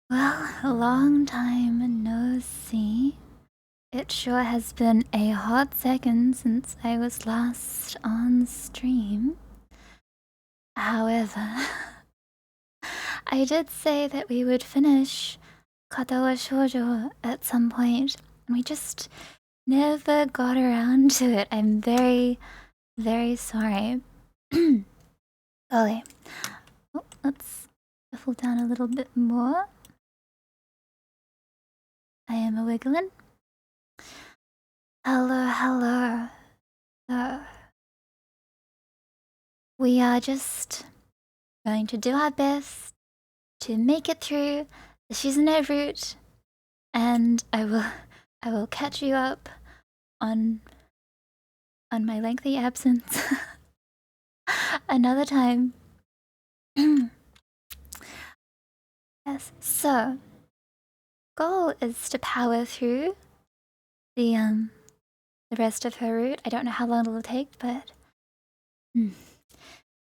Well, a long time no see. It sure has been a hot second since I was last on stream. However, I did say that we would finish Katawa Shoujo at some point, and we just never got around to it. I'm very, very sorry. Golly. Oh, let's shuffle down a little bit more. I am a wiggling. Hello, hello. We are just going to do our best to make it through the Shizune route, and I will catch you up on my lengthy absence another time. Yes, so goal is to power through the rest of her route. I don't know how long it'll take, but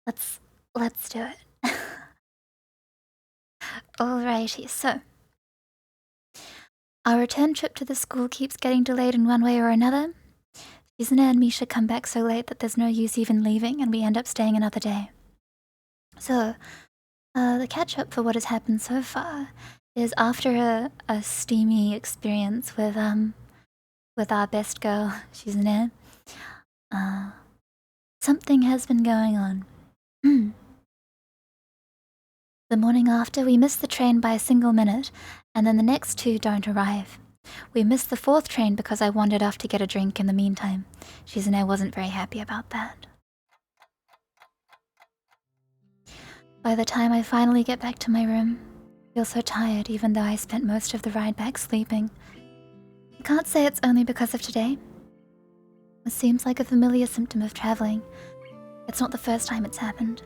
let's do it. Alrighty, so our return trip to the school keeps getting delayed in one way or another. Shizune and Misha come back so late that there's no use even leaving, and we end up staying another day. So, the catch-up for what has happened so far is after a steamy experience with our best girl, Shizune, something has been going on. The morning after, we miss the train by a single minute, and then the next two don't arrive. We missed the fourth train because I wandered off to get a drink in the meantime. Shizune wasn't very happy about that. By the time I finally get back to my room, I feel so tired even though I spent most of the ride back sleeping. I can't say it's only because of today. It seems like a familiar symptom of traveling. It's not the first time it's happened.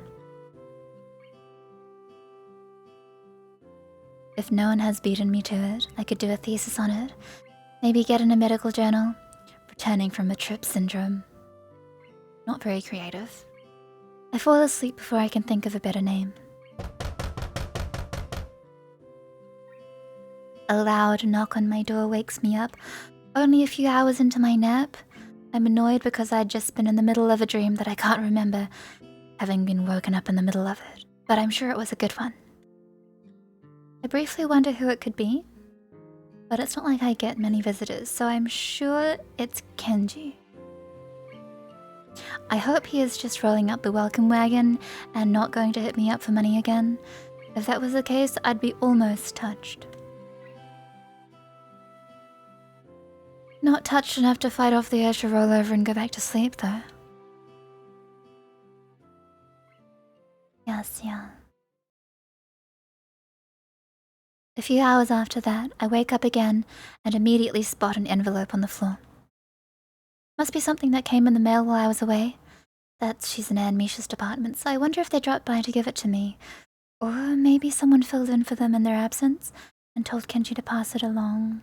If no one has beaten me to it, I could do a thesis on it. Maybe get in a medical journal. Returning from a trip syndrome. Not very creative. I fall asleep before I can think of a better name. A loud knock on my door wakes me up. Only a few hours into my nap. I'm annoyed because I'd just been in the middle of a dream that I can't remember, having been woken up in the middle of it. But I'm sure it was a good one. I briefly wonder who it could be, but it's not like I get many visitors, so I'm sure it's Kenji. I hope he is just rolling up the welcome wagon and not going to hit me up for money again. If that was the case, I'd be almost touched. Not touched enough to fight off the urge to roll over and go back to sleep, though. Yes, yeah. A few hours after that, I wake up again and immediately spot an envelope on the floor. Must be something that came in the mail while I was away. That's Shizune and Misha's department, so I wonder if they dropped by to give it to me. Or maybe someone filled in for them in their absence and told Kenji to pass it along.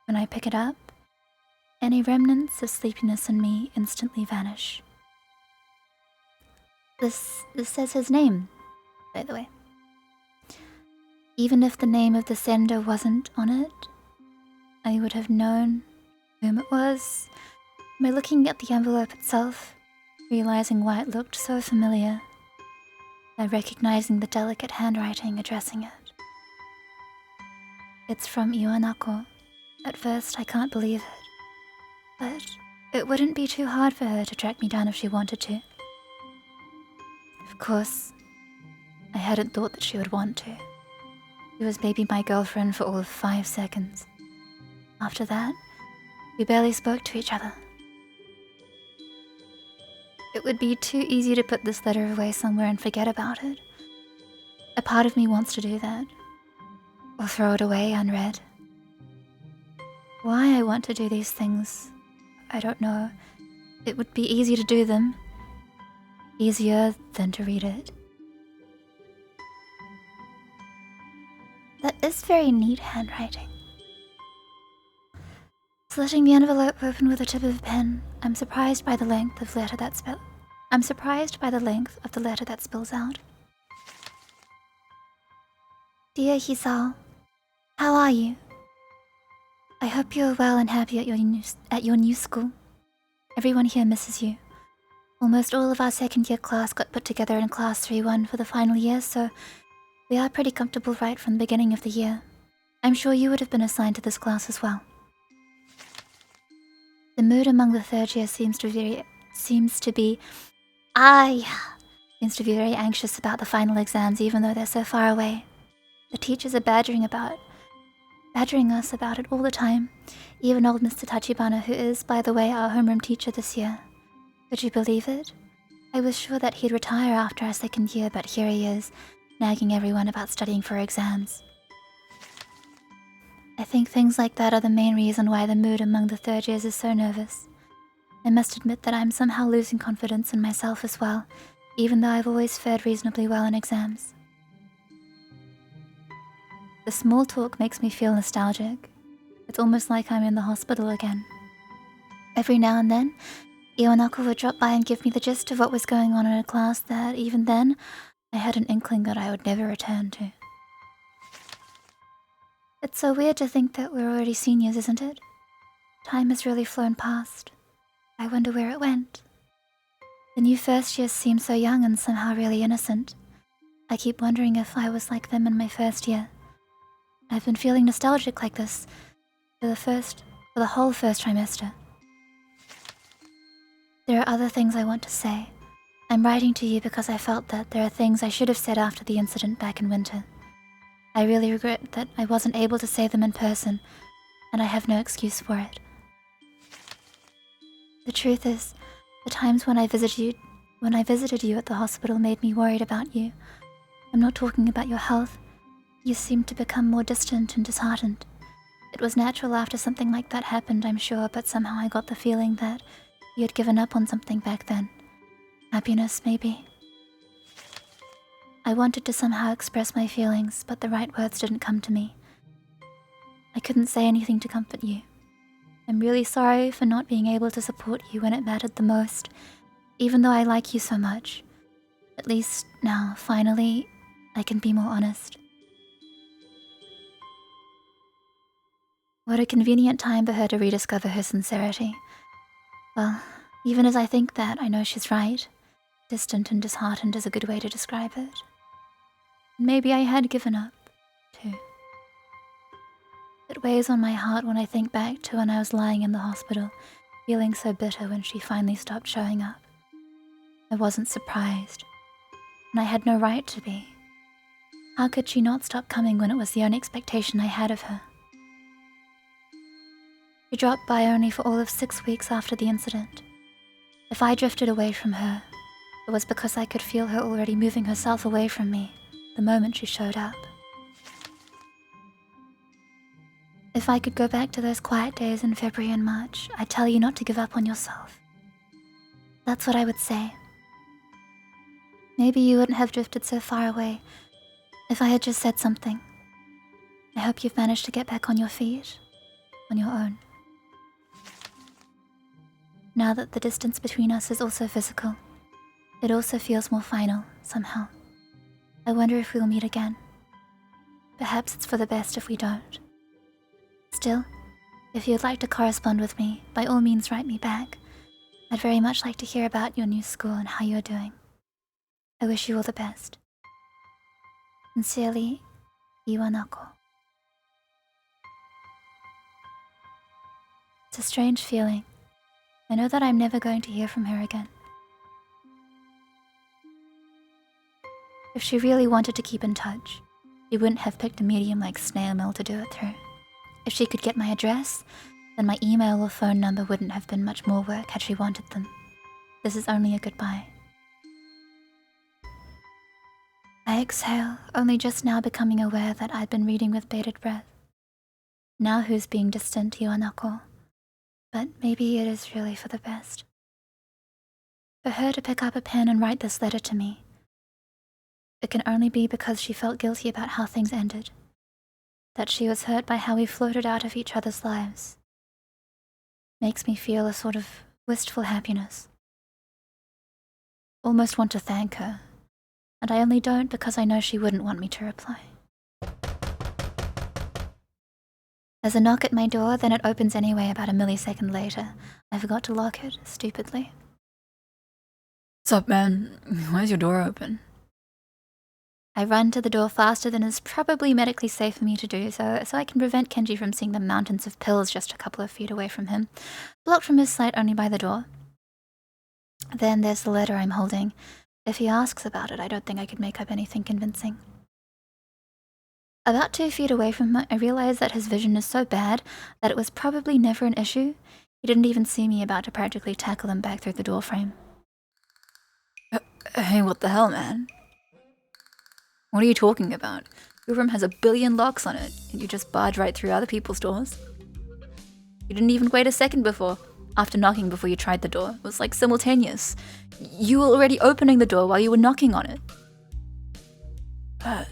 When I pick it up, any remnants of sleepiness in me instantly vanish. This says his name, by the way. Even if the name of the sender wasn't on it, I would have known whom it was by looking at the envelope itself, realizing why it looked so familiar, by recognizing the delicate handwriting addressing it. It's from Iwanako. At first, I can't believe it, but it wouldn't be too hard for her to track me down if she wanted to. Of course, I hadn't thought that she would want to. She was maybe my girlfriend for all of 5 seconds. After that, we barely spoke to each other. It would be too easy to put this letter away somewhere and forget about it. A part of me wants to do that, or throw it away unread. Why I want to do these things, I don't know. It would be easy to do them. Easier than to read it. That is very neat handwriting. Slitting the envelope open with the tip of a pen, I'm surprised by the length of the letter that spills out. Dear Hisao, how are you? I hope you're well and happy at your new school. Everyone here misses you. Almost all of our second year class got put together in class 3-1 for the final year, so we are pretty comfortable right from the beginning of the year. I'm sure you would have been assigned to this class as well. The mood among the third year seems to be very anxious about the final exams, even though they're so far away. The teachers are badgering us about it all the time. Even old Mr. Tachibana, who is, by the way, our homeroom teacher this year. Would you believe it? I was sure that he'd retire after our second year, but here he is, nagging everyone about studying for exams. I think things like that are the main reason why the mood among the third years is so nervous. I must admit that I'm somehow losing confidence in myself as well, even though I've always fared reasonably well in exams. The small talk makes me feel nostalgic. It's almost like I'm in the hospital again. Every now and then, Iwanako would drop by and give me the gist of what was going on in a class that, even then, I had an inkling that I would never return to. It's so weird to think that we're already seniors, isn't it? Time has really flown past. I wonder where it went. The new first years seem so young and somehow really innocent. I keep wondering if I was like them in my first year. I've been feeling nostalgic like this for the whole first trimester. There are other things I want to say. I'm writing to you because I felt that there are things I should have said after the incident back in winter. I really regret that I wasn't able to say them in person, and I have no excuse for it. The truth is, the times when I visited you at the hospital made me worried about you. I'm not talking about your health. You seemed to become more distant and disheartened. It was natural after something like that happened, I'm sure, but somehow I got the feeling that you had given up on something back then. Happiness, maybe. I wanted to somehow express my feelings, but the right words didn't come to me. I couldn't say anything to comfort you. I'm really sorry for not being able to support you when it mattered the most, even though I like you so much. At least now, finally, I can be more honest. What a convenient time for her to rediscover her sincerity. Well, even as I think that, I know she's right. Distant and disheartened is a good way to describe it. Maybe I had given up, too. It weighs on my heart when I think back to when I was lying in the hospital, feeling so bitter when she finally stopped showing up. I wasn't surprised, and I had no right to be. How could she not stop coming when it was the only expectation I had of her? She dropped by only for all of 6 weeks after the incident. If I drifted away from her, it was because I could feel her already moving herself away from me the moment she showed up. If I could go back to those quiet days in February and March, I'd tell you not to give up on yourself. That's what I would say. Maybe you wouldn't have drifted so far away if I had just said something. I hope you've managed to get back on your feet, on your own. Now that the distance between us is also physical, it also feels more final, somehow. I wonder if we'll meet again. Perhaps it's for the best if we don't. Still, if you'd like to correspond with me, by all means write me back. I'd very much like to hear about your new school and how you're doing. I wish you all the best. Sincerely, Iwanako. It's a strange feeling. I know that I'm never going to hear from her again. If she really wanted to keep in touch, she wouldn't have picked a medium like snail mail to do it through. If she could get my address, then my email or phone number wouldn't have been much more work had she wanted them. This is only a goodbye. I exhale, only just now becoming aware that I'd been reading with bated breath. Now who's being distant, Iwanako? But maybe it is really for the best. For her to pick up a pen and write this letter to me, it can only be because she felt guilty about how things ended. That she was hurt by how we floated out of each other's lives. Makes me feel a sort of wistful happiness. Almost want to thank her, and I only don't because I know she wouldn't want me to reply. There's a knock at my door, then it opens anyway about a millisecond later. I forgot to lock it, stupidly. What's up, man? Why's your door open? I run to the door faster than is probably medically safe for me to do, so I can prevent Kenji from seeing the mountains of pills just a couple of feet away from him, blocked from his sight only by the door. Then there's the letter I'm holding. If he asks about it, I don't think I could make up anything convincing. About 2 feet away from him, I realize that his vision is so bad that it was probably never an issue. He didn't even see me about to practically tackle him back through the doorframe. Hey, what the hell, man? What are you talking about? Your room has a billion locks on it, and you just barge right through other people's doors. You didn't even wait a second after knocking before you tried the door. It was like simultaneous. You were already opening the door while you were knocking on it.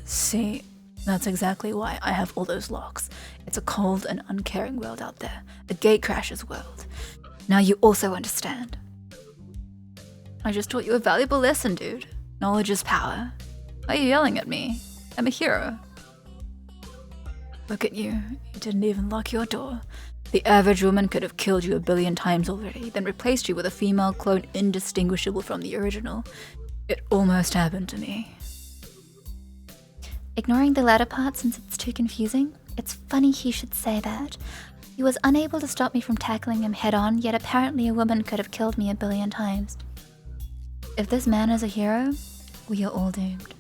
See, that's exactly why I have all those locks. It's a cold and uncaring world out there. A gatecrasher's world. Now you also understand. I just taught you a valuable lesson, dude. Knowledge is power. Why are you yelling at me? I'm a hero. Look at you. You didn't even lock your door. The average woman could have killed you a billion times already, then replaced you with a female clone indistinguishable from the original. It almost happened to me. Ignoring the latter part since it's too confusing, it's funny he should say that. He was unable to stop me from tackling him head-on, yet apparently a woman could have killed me a billion times. If this man is a hero, we are all doomed.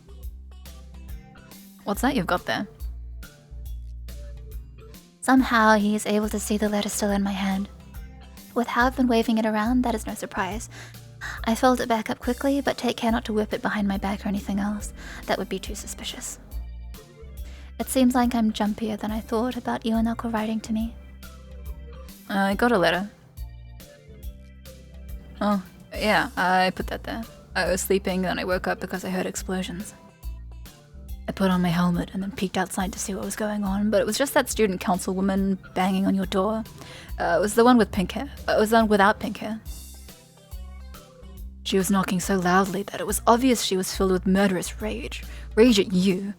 What's that you've got there? Somehow he is able to see the letter still in my hand. With how I've been waving it around, that is no surprise. I fold it back up quickly, but take care not to whip it behind my back or anything else. That would be too suspicious. It seems like I'm jumpier than I thought about Iwanako writing to me. I got a letter. Oh, yeah, I put that there. I was sleeping, then I woke up because I heard explosions. I put on my helmet and then peeked outside to see what was going on, but it was just that student councilwoman banging on your door. It was the one with pink hair. It was the one without pink hair. She was knocking so loudly that it was obvious she was filled with murderous rage. Rage at you.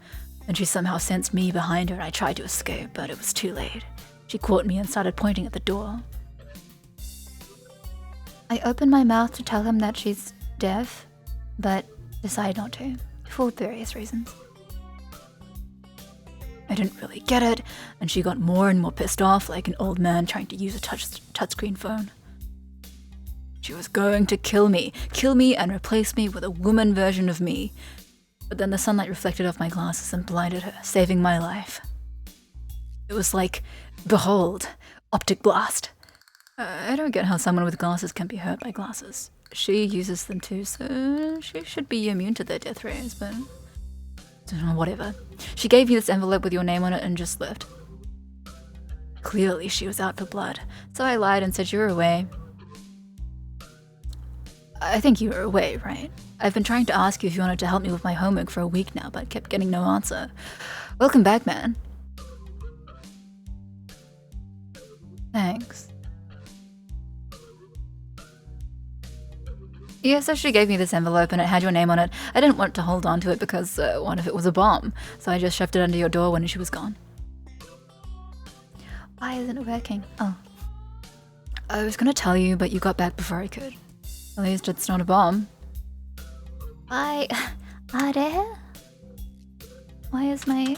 And she somehow sensed me behind her and I tried to escape, but it was too late. She caught me and started pointing at the door. I opened my mouth to tell him that she's deaf, but decided not to, for various reasons. I didn't really get it, and she got more and more pissed off like an old man trying to use a touchscreen phone. She was going to kill me and replace me with a woman version of me. But then the sunlight reflected off my glasses and blinded her, saving my life. It was like, behold, optic blast. I don't get how someone with glasses can be hurt by glasses. She uses them too, so she should be immune to their death rays, but whatever. She gave me this envelope with your name on it and just left. Clearly she was out for blood, so I lied and said you were away. I think you were away, right? I've been trying to ask you if you wanted to help me with my homework for a week now, but kept getting no answer. Welcome back, man. Thanks. Yeah, so she gave me this envelope and it had your name on it. I didn't want to hold on to it because what if it was a bomb? So I just shoved it under your door when she was gone. Why isn't it working? Oh. I was gonna tell you, but you got back before I could. At least it's not a bomb. Why? Are? Why is my...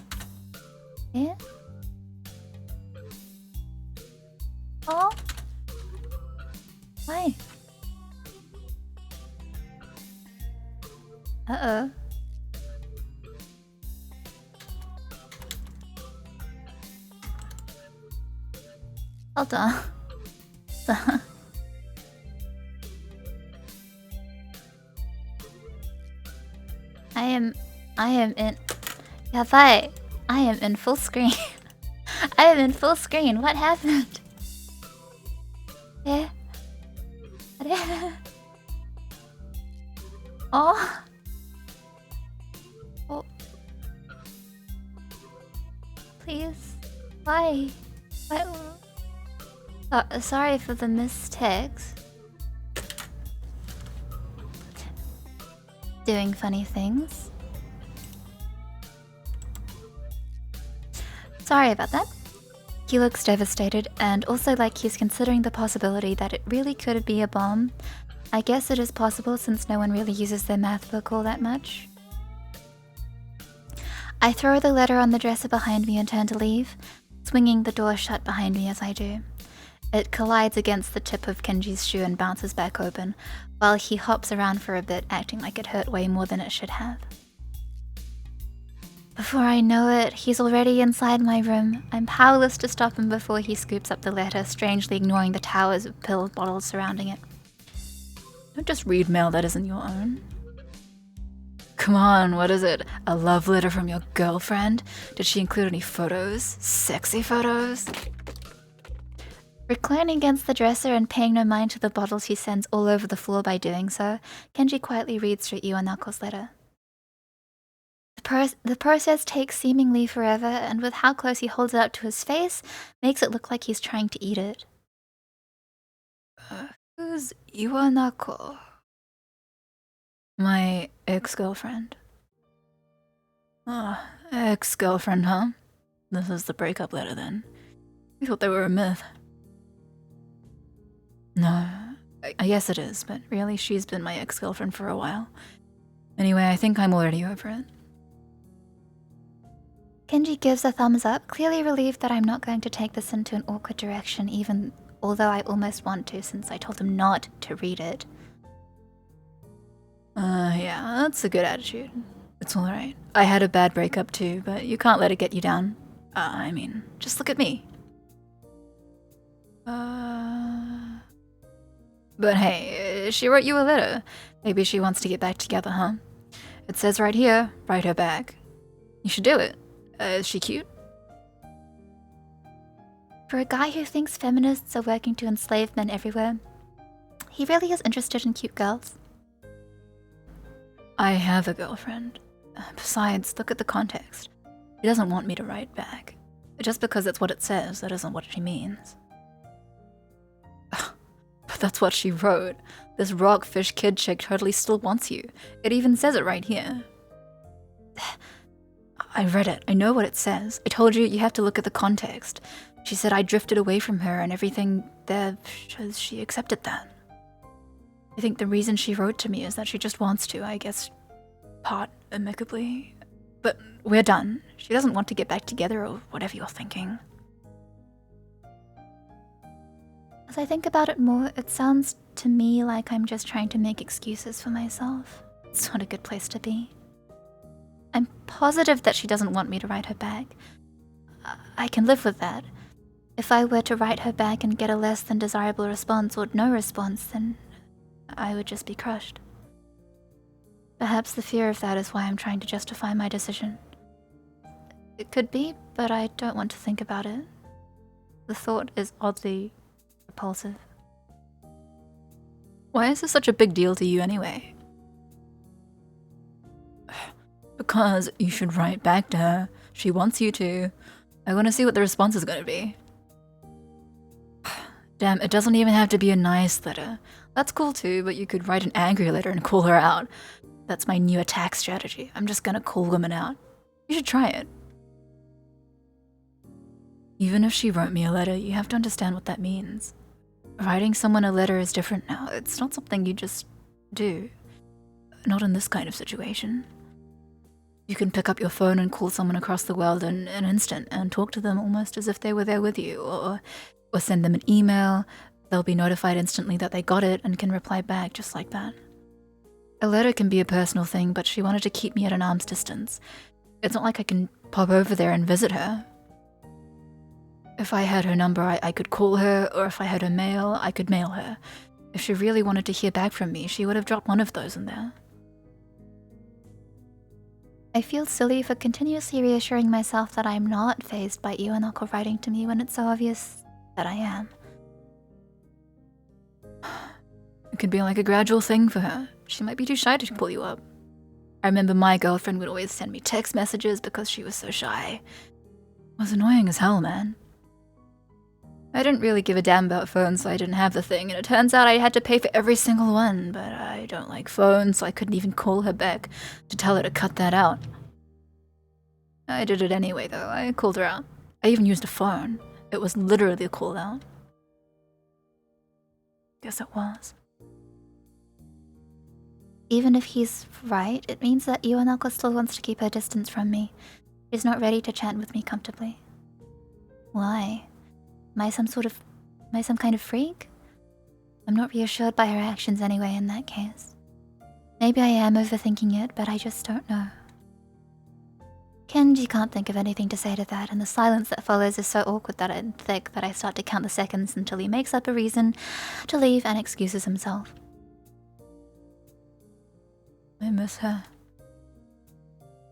Yeah? Oh? Why? Uh-oh. Hold on. I am in... Yabai! I am in full screen. I am in full screen. What happened? Yeah. Oh. Oh. Please. Why? Why? Sorry for the mistakes. Doing funny things. Sorry about that. He looks devastated and also like he's considering the possibility that it really could be a bomb. I guess it is possible since no one really uses their math book all that much. I throw the letter on the dresser behind me and turn to leave, swinging the door shut behind me as I do. It collides against the tip of Kenji's shoe and bounces back open, while he hops around for a bit, acting like it hurt way more than it should have. Before I know it, he's already inside my room. I'm powerless to stop him before he scoops up the letter, strangely ignoring the towers of pill bottles surrounding it. Don't just read mail that isn't your own. Come on, what is it? A love letter from your girlfriend? Did she include any photos? Sexy photos? Reclining against the dresser and paying no mind to the bottles he sends all over the floor by doing so, Kenji quietly reads through Iwanako's letter. The process takes seemingly forever, and with how close he holds it up to his face, makes it look like he's trying to eat it. Who's Iwanako? My ex-girlfriend. Ex-girlfriend, huh? This is the breakup letter then. We thought they were a myth. No, I guess it is, but really she's been my ex-girlfriend for a while. Anyway, I think I'm already over it. Kenji gives a thumbs up, clearly relieved that I'm not going to take this into an awkward direction, even although I almost want to since I told him not to read it. Yeah, that's a good attitude. It's alright. I had a bad breakup too, but you can't let it get you down. I mean, just look at me. But hey, she wrote you a letter. Maybe she wants to get back together, huh? It says right here, write her back. You should do it. Is she cute? For a guy who thinks feminists are working to enslave men everywhere, he really is interested in cute girls. I have a girlfriend. Besides, look at the context. She doesn't want me to write back. Just because it's what it says, that isn't what she means. But that's what she wrote. This rockfish kid chick totally still wants you. It even says it right here. I read it. I know what it says. I told you have to look at the context. She said I drifted away from her and everything there shows she accepted that. I think the reason she wrote to me is that she just wants to, I guess, part amicably. But we're done. She doesn't want to get back together or whatever you're thinking. As I think about it more, it sounds to me like I'm just trying to make excuses for myself. It's not a good place to be. I'm positive that she doesn't want me to write her back. I can live with that. If I were to write her back and get a less than desirable response or no response, then I would just be crushed. Perhaps the fear of that is why I'm trying to justify my decision. It could be, but I don't want to think about it. The thought is oddly repulsive. Why is this such a big deal to you anyway? Because you should write back to her. She wants you to. I want to see what the response is going to be. Damn, it doesn't even have to be a nice letter. That's cool too, but you could write an angry letter and call her out. That's my new attack strategy. I'm just gonna call women out. You should try it. Even if she wrote me a letter, you have to understand what that means. Writing someone a letter is different now. It's not something you just do. Not in this kind of situation. You can pick up your phone and call someone across the world in an instant and talk to them almost as if they were there with you, or send them an email. They'll be notified instantly that they got it and can reply back just like that. A letter can be a personal thing, but she wanted to keep me at an arm's distance. It's not like I can pop over there and visit her. If I had her number, I could call her, or if I had her mail, I could mail her. If she really wanted to hear back from me, she would have dropped one of those in there. I feel silly for continuously reassuring myself that I'm not fazed by Iwanako writing to me when it's so obvious that I am. It could be like a gradual thing for her. She might be too shy to pull you up. I remember my girlfriend would always send me text messages because she was so shy. It was annoying as hell, man. I didn't really give a damn about phones, so I didn't have the thing, and it turns out I had to pay for every single one, but I don't like phones, so I couldn't even call her back to tell her to cut that out. I did it anyway, though. I called her out. I even used a phone. It was literally a call-out. Guess it was. Even if he's right, it means that Iwanako still wants to keep her distance from me. She's not ready to chat with me comfortably. Why? Am I some kind of freak? I'm not reassured by her actions anyway in that case. Maybe I am overthinking it, but I just don't know. Kenji can't think of anything to say to that, and the silence that follows is so awkward and thick that I start to count the seconds until he makes up a reason to leave and excuses himself. I miss her.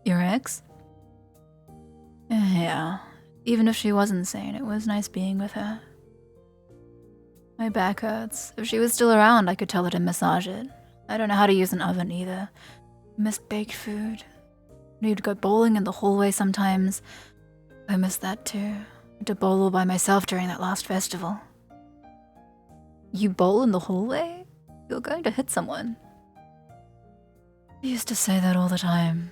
Your ex? Yeah. Even if she was insane, it was nice being with her. My back hurts. If she was still around, I could tell her to massage it. I don't know how to use an oven either. I miss baked food. We'd go bowling in the hallway sometimes. I miss that too. I had to bowl all by myself during that last festival. You bowl in the hallway? You're going to hit someone. I used to say that all the time.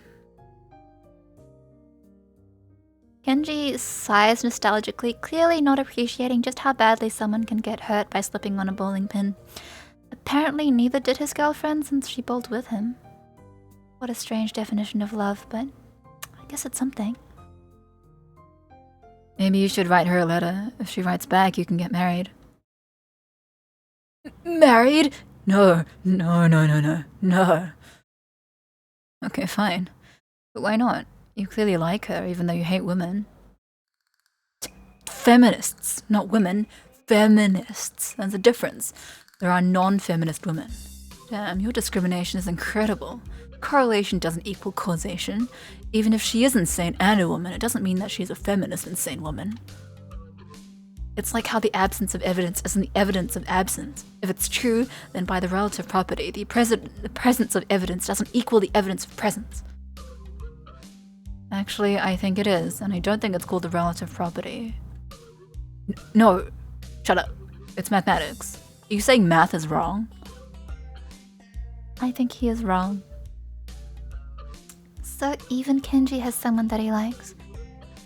Kenji sighs nostalgically, clearly not appreciating just how badly someone can get hurt by slipping on a bowling pin. Apparently neither did his girlfriend since she bowled with him. What a strange definition of love, but I guess it's something. Maybe you should write her a letter. If she writes back, you can get married. Married? No. Okay, fine. But why not? You clearly like her, even though you hate women. Feminists, not women. Feminists. There's a difference. There are non-feminist women. Damn, your discrimination is incredible. Correlation doesn't equal causation. Even if she is insane and a woman, it doesn't mean that she's a feminist insane woman. It's like how the absence of evidence isn't the evidence of absence. If it's true, then by the relative property, the presence of evidence doesn't equal the evidence of presence. Actually, I think it is, and I don't think it's called the relative property. No, shut up. It's mathematics. Are you saying math is wrong? I think he is wrong. So even Kenji has someone that he likes.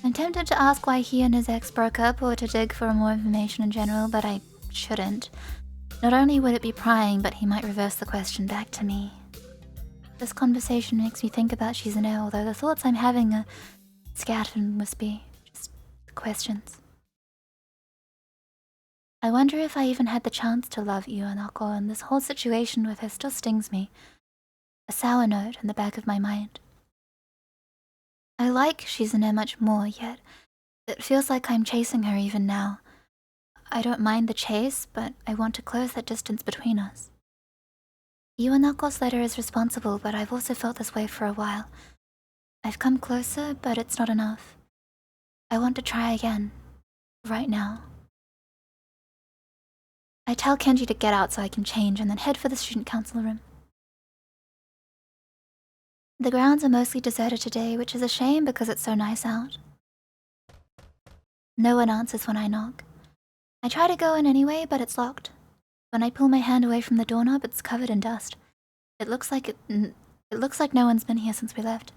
I'm tempted to ask why he and his ex broke up or to dig for more information in general, but I shouldn't. Not only would it be prying, but he might reverse the question back to me. This conversation makes me think about Shizune, although the thoughts I'm having are scattered and wispy, just questions. I wonder if I even had the chance to love Iwanako, and this whole situation with her still stings me. A sour note in the back of my mind. I like Shizune much more, yet it feels like I'm chasing her even now. I don't mind the chase, but I want to close that distance between us. Iwanako's letter is responsible, but I've also felt this way for a while. I've come closer, but it's not enough. I want to try again. Right now. I tell Kenji to get out so I can change and then head for the student council room. The grounds are mostly deserted today, which is a shame because it's so nice out. No one answers when I knock. I try to go in anyway, but it's locked. When I pull my hand away from the doorknob, it's covered in dust. It looks like no one's been here since we left.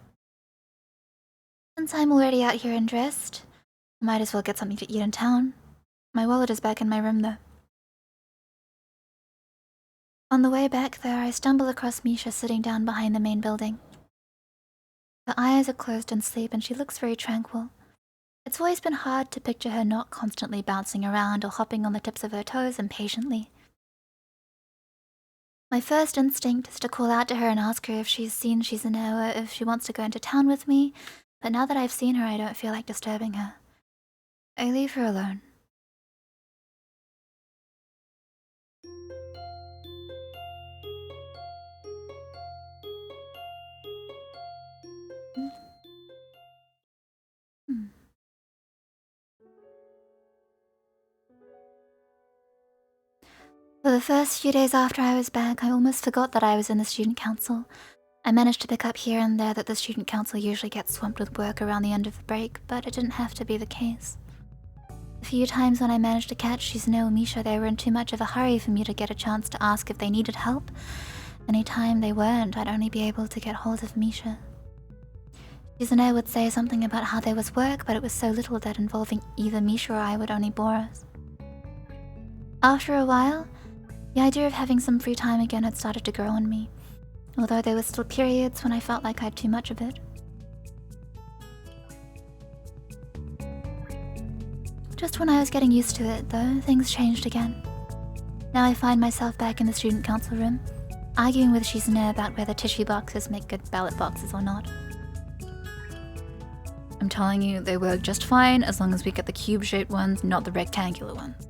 Since I'm already out here and dressed, I might as well get something to eat in town. My wallet is back in my room though. On the way back there, I stumble across Misha sitting down behind the main building. Her eyes are closed in sleep and she looks very tranquil. It's always been hard to picture her not constantly bouncing around or hopping on the tips of her toes impatiently. My first instinct is to call out to her and ask her if she's seen Shizune or if she wants to go into town with me, but now that I've seen her, I don't feel like disturbing her. I leave her alone. For the first few days after I was back, I almost forgot that I was in the student council. I managed to pick up here and there that the student council usually gets swamped with work around the end of the break, but it didn't have to be the case. The few times when I managed to catch Shizune or Misha, they were in too much of a hurry for me to get a chance to ask if they needed help. Any time they weren't, I'd only be able to get hold of Misha. Shizune would say something about how there was work, but it was so little that involving either Misha or I would only bore us. After a while, the idea of having some free time again had started to grow on me, although there were still periods when I felt like I had too much of it. Just when I was getting used to it, though, things changed again. Now I find myself back in the student council room, arguing with Shizune about whether tissue boxes make good ballot boxes or not. I'm telling you, they work just fine as long as we get the cube-shaped ones, not the rectangular ones.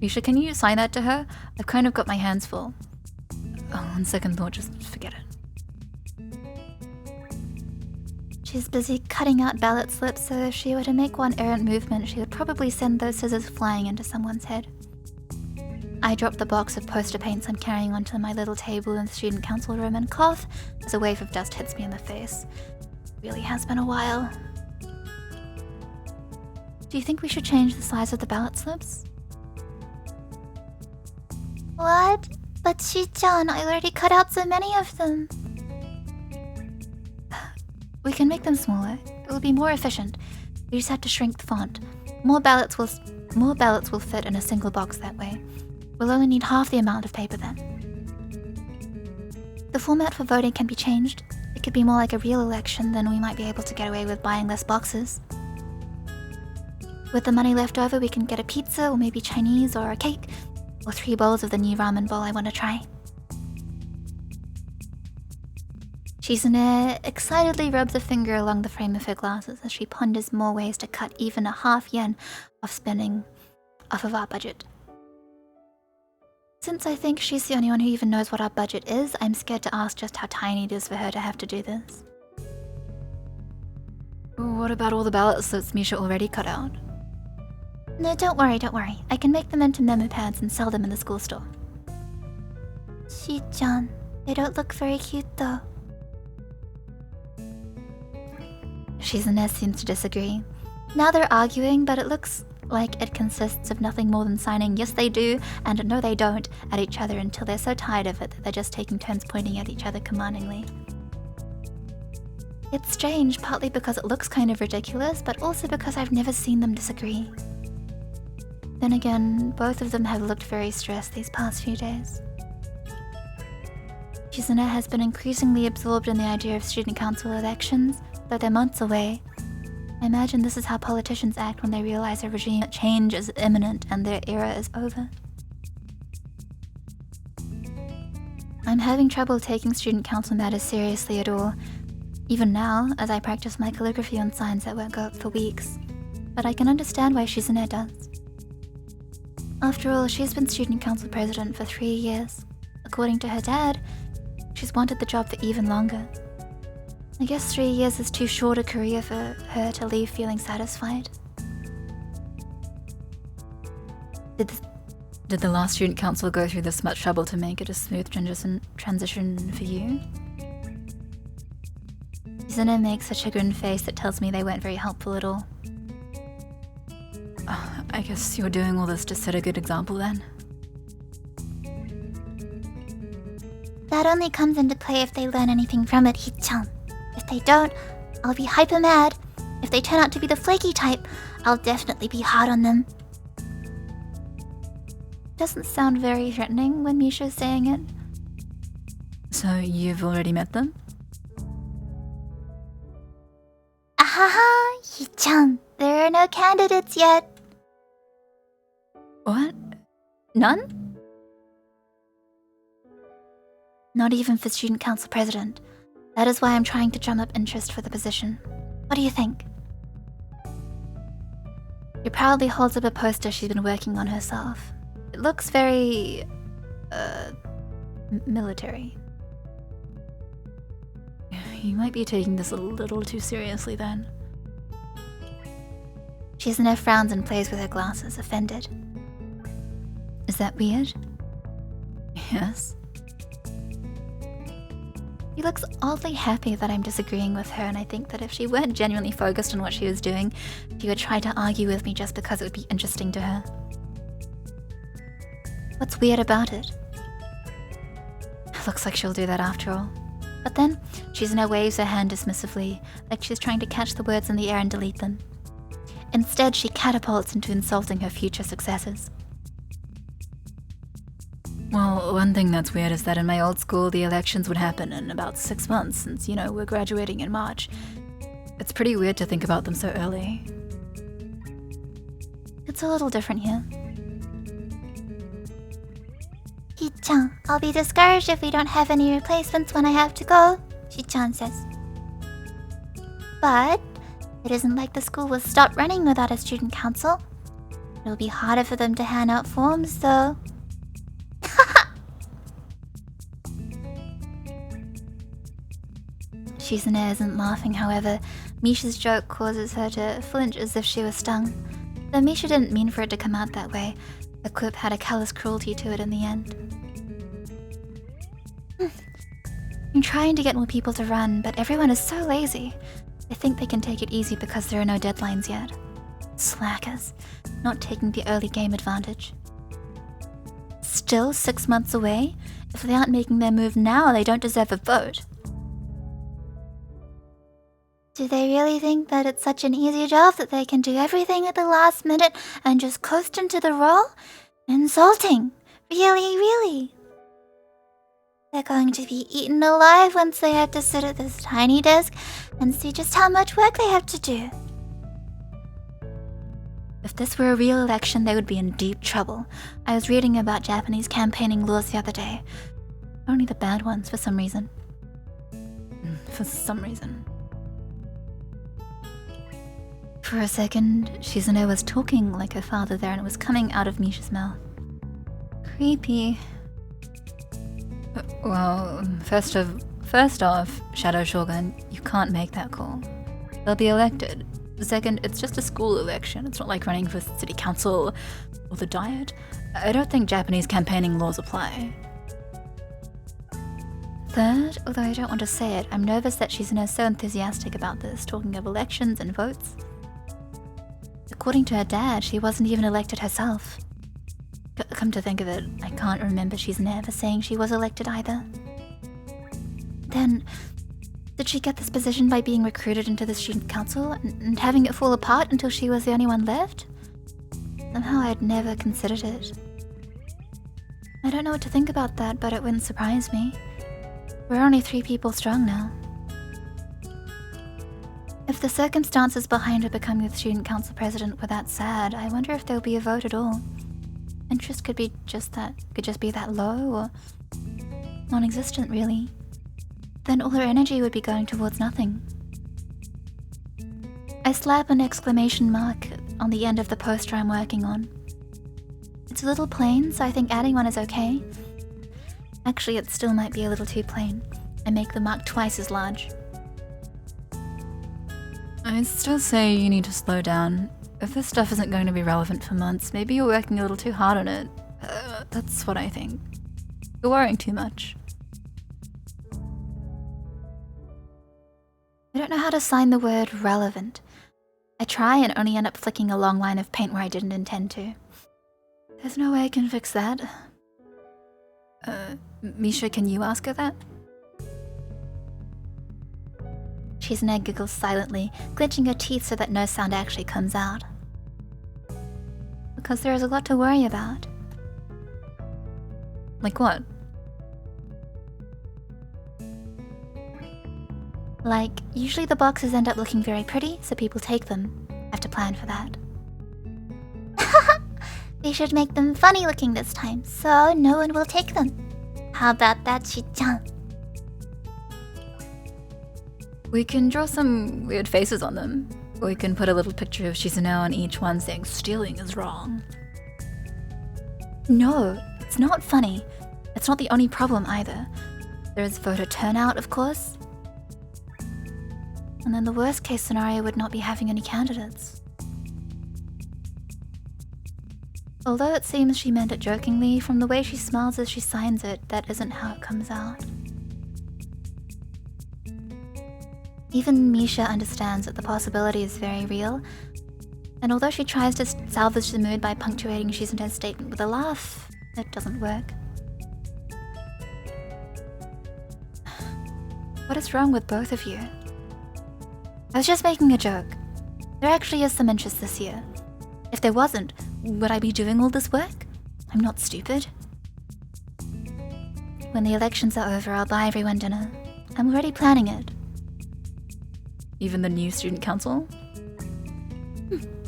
Misha, can you sign that to her? I've kind of got my hands full. Oh, on second thought, just forget it. She's busy cutting out ballot slips, so if she were to make one errant movement, she would probably send those scissors flying into someone's head. I drop the box of poster paints I'm carrying onto my little table in the student council room and cough as a wave of dust hits me in the face. It really has been a while. Do you think we should change the size of the ballot slips? What? But Shi-chan, I already cut out so many of them. We can make them smaller. It will be more efficient. We just have to shrink the font. More ballots will fit in a single box that way. We'll only need half the amount of paper then. The format for voting can be changed. It could be more like a real election, then we might be able to get away with buying less boxes. With the money left over, we can get a pizza, or maybe Chinese, or a cake, or 3 bowls of the new ramen bowl I want to try. Shizune excitedly rubs a finger along the frame of her glasses as she ponders more ways to cut even a half yen off spending off of our budget. Since I think she's the only one who even knows what our budget is, I'm scared to ask just how tiny it is for her to have to do this. What about all the ballot slips Misha already cut out? No, don't worry. I can make them into memo pads and sell them in the school store. Shi-chan, they don't look very cute though. Shizune seems to disagree. Now they're arguing, but it looks like it consists of nothing more than signing yes they do and no they don't at each other until they're so tired of it that they're just taking turns pointing at each other commandingly. It's strange, partly because it looks kind of ridiculous, but also because I've never seen them disagree. Then again, both of them have looked very stressed these past few days. Shizune has been increasingly absorbed in the idea of student council elections, though they're months away. I imagine this is how politicians act when they realize a regime change is imminent and their era is over. I'm having trouble taking student council matters seriously at all, even now as I practice my calligraphy on signs that won't go up for weeks. But I can understand why Shizune does. After all, she's been student council president for 3 years. According to her dad, she's wanted the job for even longer. I guess 3 years is too short a career for her to leave feeling satisfied. Did the last student council go through this much trouble to make it a smooth transition for you? Shizune makes a chagrined face that tells me they weren't very helpful at all. I guess you're doing all this to set a good example then? That only comes into play if they learn anything from it, Hi-chan. If they don't, I'll be hyper mad. If they turn out to be the flaky type, I'll definitely be hard on them. Doesn't sound very threatening when Misha's saying it. So you've already met them? Ahaha, Hi-chan, there are no candidates yet. What? None? Not even for student council president. That is why I'm trying to drum up interest for the position. What do you think? She proudly holds up a poster she's been working on herself. It looks very... military. You might be taking this a little too seriously then. Shizune frowns and plays with her glasses, offended. Is that weird? Yes. She looks oddly happy that I'm disagreeing with her, and I think that if she weren't genuinely focused on what she was doing, she would try to argue with me just because it would be interesting to her. What's weird about it? Looks like she'll do that after all. But then, Shizune waves her hand dismissively, like she's trying to catch the words in the air and delete them. Instead, she catapults into insulting her future successors. Well, one thing that's weird is that in my old school, the elections would happen in about 6 months since, we're graduating in March. It's pretty weird to think about them so early. It's a little different here. Hi-chan, I'll be discouraged if we don't have any replacements when I have to go, Shi-chan says. But it isn't like the school will stop running without a student council. It'll be harder for them to hand out forms, though. Shizune isn't laughing, however. Misha's joke causes her to flinch as if she was stung. Though Misha didn't mean for it to come out that way, the quip had a callous cruelty to it in the end. I'm trying to get more people to run, but everyone is so lazy. They think they can take it easy because there are no deadlines yet. Slackers, not taking the early game advantage. Still 6 months away? If they aren't making their move now, they don't deserve a vote. Do they really think that it's such an easy job that they can do everything at the last minute and just coast into the role? Insulting. Really, really. They're going to be eaten alive once they have to sit at this tiny desk and see just how much work they have to do. If this were a real election, they would be in deep trouble. I was reading about Japanese campaigning laws the other day. Only the bad ones, for some reason. For some reason. For a second, Shizune was talking like her father there and it was coming out of Misha's mouth. Creepy. Well, first off, Shadow Shogun, you can't make that call. They'll be elected. Second, it's just a school election. It's not like running for city council or the diet. I don't think Japanese campaigning laws apply. Third, although I don't want to say it, I'm nervous that Shizune is so enthusiastic about this, talking of elections and votes. According to her dad, she wasn't even elected herself. Come to think of it, I can't remember Shizune ever saying she was elected either. Then, did she get this position by being recruited into the student council and having it fall apart until she was the only one left? Somehow I'd never considered it. I don't know what to think about that, but it wouldn't surprise me. We're only 3 people strong now. If the circumstances behind her becoming the student council president were that sad, I wonder if there'll be a vote at all. Interest could just be that low, or non-existent really. Then all her energy would be going towards nothing. I slap an exclamation mark on the end of the poster I'm working on. It's a little plain, so I think adding one is okay. Actually, it still might be a little too plain. I make the mark twice as large. I still say you need to slow down. If this stuff isn't going to be relevant for months, maybe you're working a little too hard on it. That's what I think. You're worrying too much. I don't know how to sign the word relevant. I try and only end up flicking a long line of paint where I didn't intend to. There's no way I can fix that. Misha, can you ask her that? Shizune giggles silently, clenching her teeth so that no sound actually comes out. Because there is a lot to worry about. Like what? Like, usually the boxes end up looking very pretty, so people take them. I have to plan for that. They should make them funny looking this time, so no one will take them. How about that, Shi-chan? We can draw some weird faces on them. We can put a little picture of Shizune on each one saying stealing is wrong. No, it's not funny. It's not the only problem either. There's voter turnout, of course. And then the worst case scenario would not be having any candidates. Although it seems she meant it jokingly, from the way she smiles as she signs it, that isn't how it comes out. Even Misha understands that the possibility is very real, and although she tries to salvage the mood by punctuating Shizune's statement with a laugh, it doesn't work. What is wrong with both of you? I was just making a joke. There actually is some interest this year. If there wasn't, would I be doing all this work? I'm not stupid. When the elections are over, I'll buy everyone dinner. I'm already planning it. Even the new student council?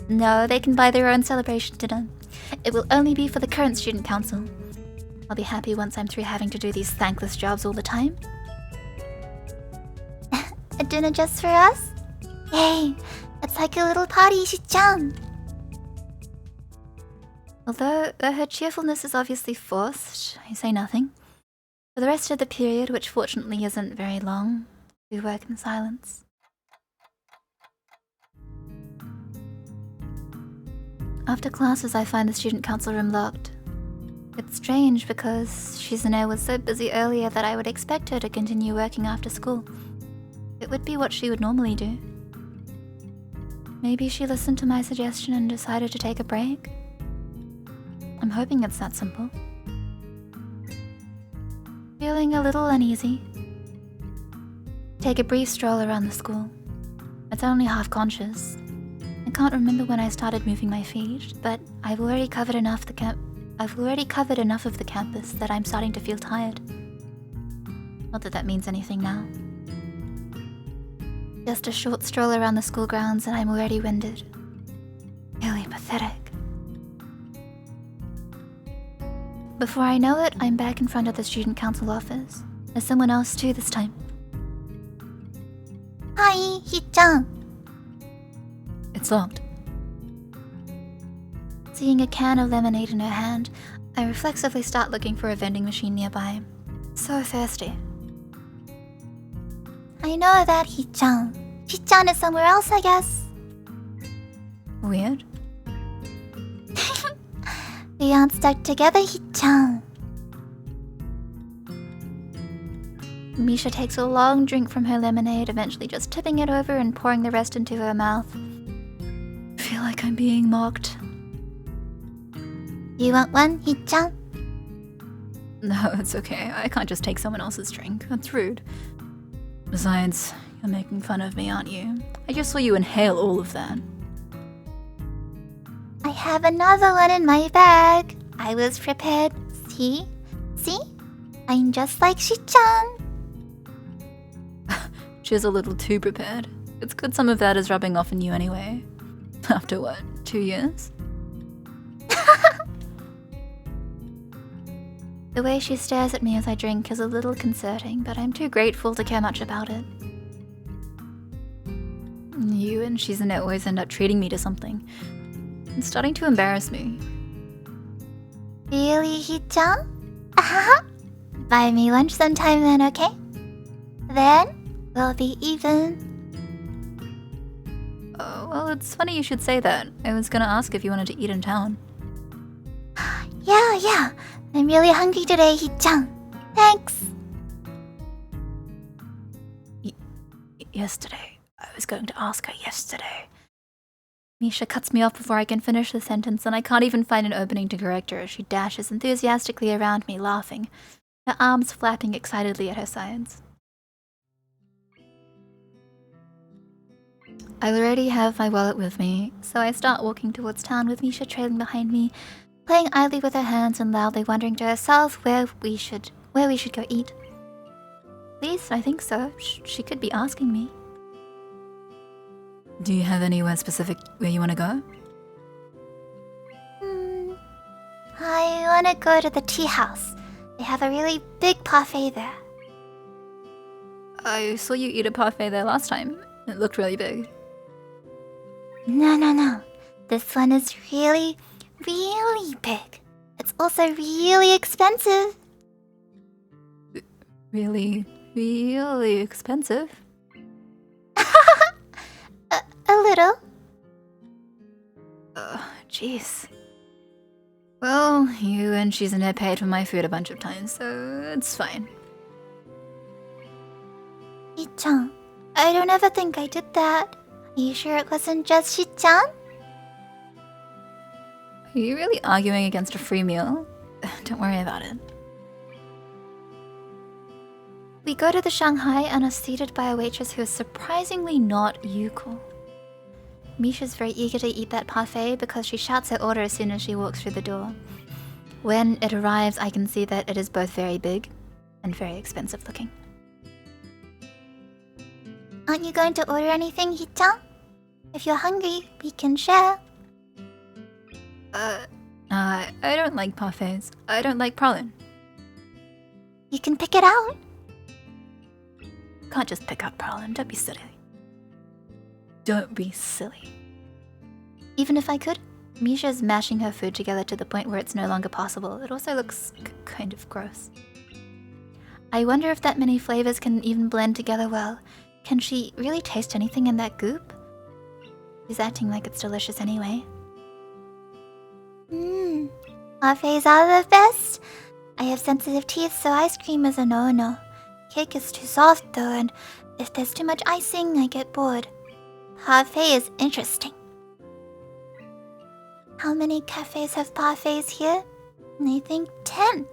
No, they can buy their own celebration dinner. It will only be for the current student council. I'll be happy once I'm through having to do these thankless jobs all the time. A dinner just for us? Yay! It's like a little party, Shi-chan! Although her cheerfulness is obviously forced, I say nothing. For the rest of the period, which fortunately isn't very long, we work in silence. After classes, I find the student council room locked. It's strange because Shizune was so busy earlier that I would expect her to continue working after school. It would be what she would normally do. Maybe she listened to my suggestion and decided to take a break? I'm hoping it's that simple. Feeling a little uneasy. Take a brief stroll around the school. It's only half conscious. I can't remember when I started moving my feet, but I've already covered enough of the campus that I'm starting to feel tired. Not that that means anything now. Just a short stroll around the school grounds and I'm already winded. Really pathetic. Before I know it, I'm back in front of the student council office. There's someone else too this time. Hi, Hi-chan. It's locked. Seeing a can of lemonade in her hand, I reflexively start looking for a vending machine nearby. So thirsty. I know that, Hi-chan. Hi-chan is somewhere else, I guess. Weird. We aren't stuck together, Hi-chan. Misha takes a long drink from her lemonade, eventually just tipping it over and pouring the rest into her mouth. I feel like I'm being mocked. You want one, Hi-chan? No, it's okay. I can't just take someone else's drink. That's rude. Besides, you're making fun of me, aren't you? I just saw you inhale all of that. I have another one in my bag. I was prepared. See? See? I'm just like Shi-chan. She's a little too prepared. It's good some of that is rubbing off on you anyway. After what, 2 years? The way she stares at me as I drink is a little concerning, but I'm too grateful to care much about it. You and Shizune always end up treating me to something. It's starting to embarrass me. Really, Hi-chan? Buy me lunch sometime then, okay? Then, we'll be even. Oh, well, it's funny you should say that. I was gonna ask if you wanted to eat in town. Yeah. I'm really hungry today, Hi-chan. Thanks. Yesterday. I was going to ask her yesterday. Misha cuts me off before I can finish the sentence, and I can't even find an opening to correct her as she dashes enthusiastically around me, laughing, her arms flapping excitedly at her sides. I already have my wallet with me, so I start walking towards town with Misha trailing behind me, playing idly with her hands and loudly wondering to herself where we should go eat. At least I think so. She could be asking me. Do you have anywhere specific where you want to go? I want to go to the tea house. They have a really big parfait there. I saw you eat a parfait there last time. It looked really big. No. This one is really, really big. It's also really expensive. Really, really expensive? A little. Jeez. Well, you and Shizune paid for my food a bunch of times, so it's fine. Shi-chan, I don't ever think I did that. Are you sure it wasn't just Shi-chan? Are you really arguing against a free meal? Don't worry about it. We go to the Shanghai and are seated by a waitress who is surprisingly not Yuko. Misha's very eager to eat that parfait because she shouts her order as soon as she walks through the door. When it arrives, I can see that it is both very big and very expensive looking. Aren't you going to order anything, Hee-chan? If you're hungry, we can share. I don't like parfaits. I don't like pralin. You can pick it out. Can't just pick out pralin. Don't be silly. Don't be silly. Even if I could, Misha's mashing her food together to the point where it's no longer possible. It also looks kind of gross. I wonder if that many flavors can even blend together well. Can she really taste anything in that goop? She's acting like it's delicious anyway. Parfaits are the best. I have sensitive teeth, so ice cream is a no-no. Cake is too soft though, and if there's too much icing, I get bored. Parfait is interesting. How many cafes have parfaits here? I think 10.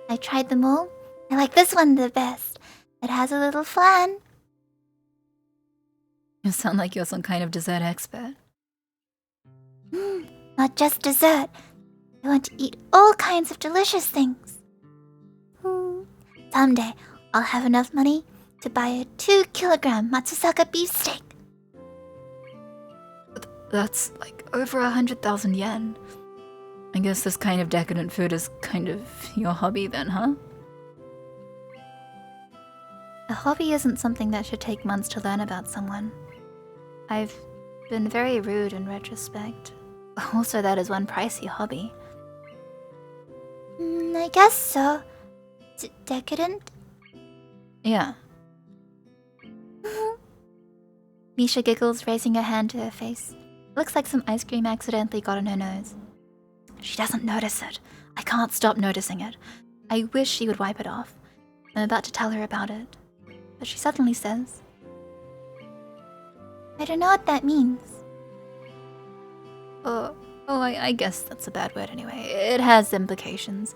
I tried them all. I like this one the best. It has a little flan. You sound like you're some kind of dessert expert. Not just dessert. I want to eat all kinds of delicious things. Someday, I'll have enough money to buy a 2-kilogram Matsusaka beefsteak. That's like over 100,000 yen. I guess this kind of decadent food is kind of your hobby then, huh? A hobby isn't something that should take months to learn about someone. I've been very rude in retrospect. Also, that is one pricey hobby. I guess so. Decadent? Yeah. Misha giggles, raising her hand to her face. Looks like some ice cream accidentally got on her nose. She doesn't notice it. I can't stop noticing it. I wish she would wipe it off. I'm about to tell her about it. But she suddenly says, I don't know what that means. I guess that's a bad word anyway. It has implications.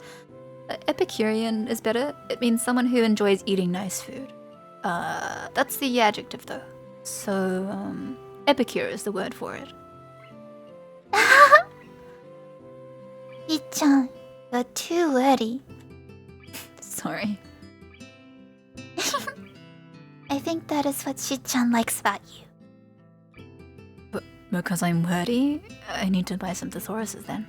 Epicurean is better. It means someone who enjoys eating nice food. That's the adjective though. So, epicure is the word for it. Hee-chan, you're too wordy. Sorry. I think that is what Shi-chan likes about you. Because I'm wordy, I need to buy some thesauruses then.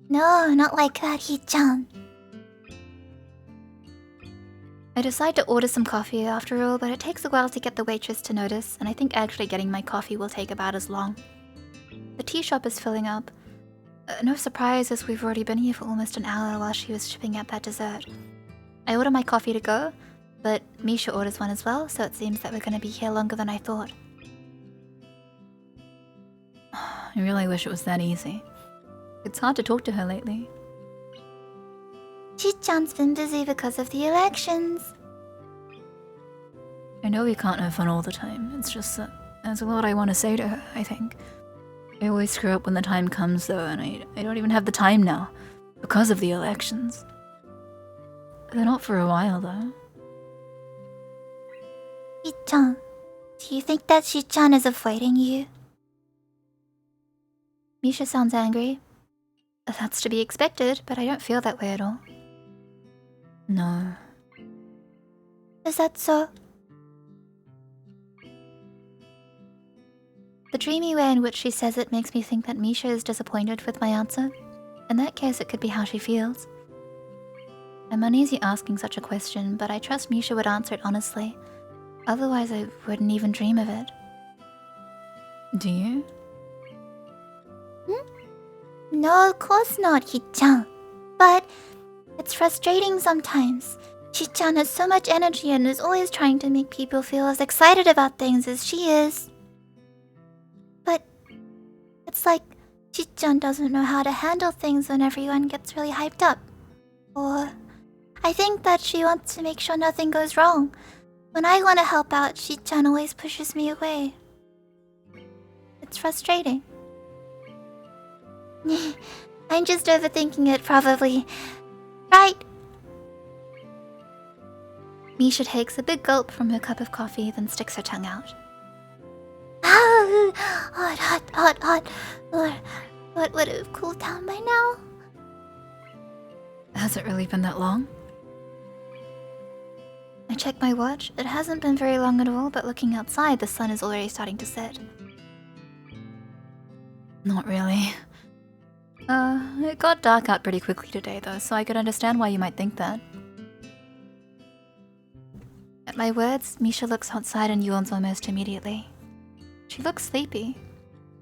No, not like that, Hee-chan. I decide to order some coffee after all, but it takes a while to get the waitress to notice, and I think actually getting my coffee will take about as long. The tea shop is filling up. No surprise, as we've already been here for almost an hour while she was shipping out that dessert. I order my coffee to go, but Misha orders one as well, so it seems that we're going to be here longer than I thought. I really wish it was that easy. It's hard to talk to her lately. Shi-chan's been busy because of the elections. I know we can't have fun all the time. It's just that there's a lot I want to say to her, I think. I always screw up when the time comes though, and I don't even have the time now. Because of the elections. They're not for a while though. Shi-chan, do you think that Shi-chan is avoiding you? Misha sounds angry. That's to be expected, but I don't feel that way at all. No. Is that so? The dreamy way in which she says it makes me think that Misha is disappointed with my answer. In that case, it could be how she feels. I'm uneasy asking such a question, but I trust Misha would answer it honestly. Otherwise, I wouldn't even dream of it. Do you? No, of course not, Shi-chan. But it's frustrating sometimes. Shi-chan has so much energy and is always trying to make people feel as excited about things as she is. But it's like Shi-chan doesn't know how to handle things when everyone gets really hyped up. Or I think that she wants to make sure nothing goes wrong. When I want to help out, Shi-chan always pushes me away. It's frustrating. I'm just overthinking it, probably. Right? Misha takes a big gulp from her cup of coffee, then sticks her tongue out. Hot. What would have cooled down by now? Has it really been that long? I check my watch. It hasn't been very long at all, but looking outside, the sun is already starting to set. Not really. It got dark out pretty quickly today though, so I could understand why you might think that. At my words, Misha looks outside and yawns almost immediately. She looks sleepy.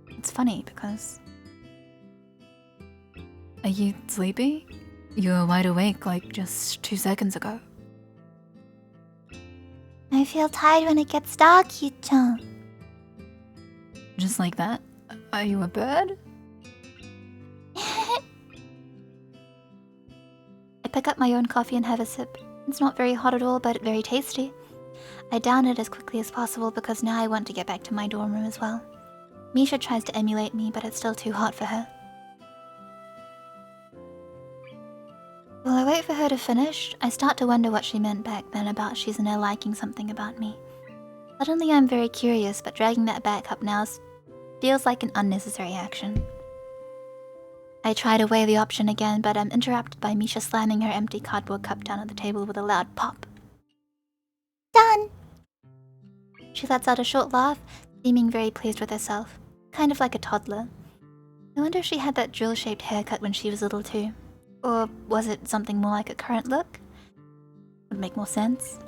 It's funny because... Are you sleepy? You were wide awake like just 2 seconds ago. I feel tired when it gets dark, Yu-chan. Just like that? Are you a bird? I pick up my own coffee and have a sip. It's not very hot at all, but very tasty. I down it as quickly as possible because now I want to get back to my dorm room as well. Misha tries to emulate me, but it's still too hot for her. While I wait for her to finish, I start to wonder what she meant back then about Shizune liking something about me. Suddenly I'm very curious, but dragging that back up now feels like an unnecessary action. I try to weigh the option again, but I'm interrupted by Misha slamming her empty cardboard cup down on the table with a loud pop. Done. She lets out a short laugh, seeming very pleased with herself, kind of like a toddler. I wonder if she had that drill-shaped haircut when she was little too. Or was it something more like a current look? Would make more sense.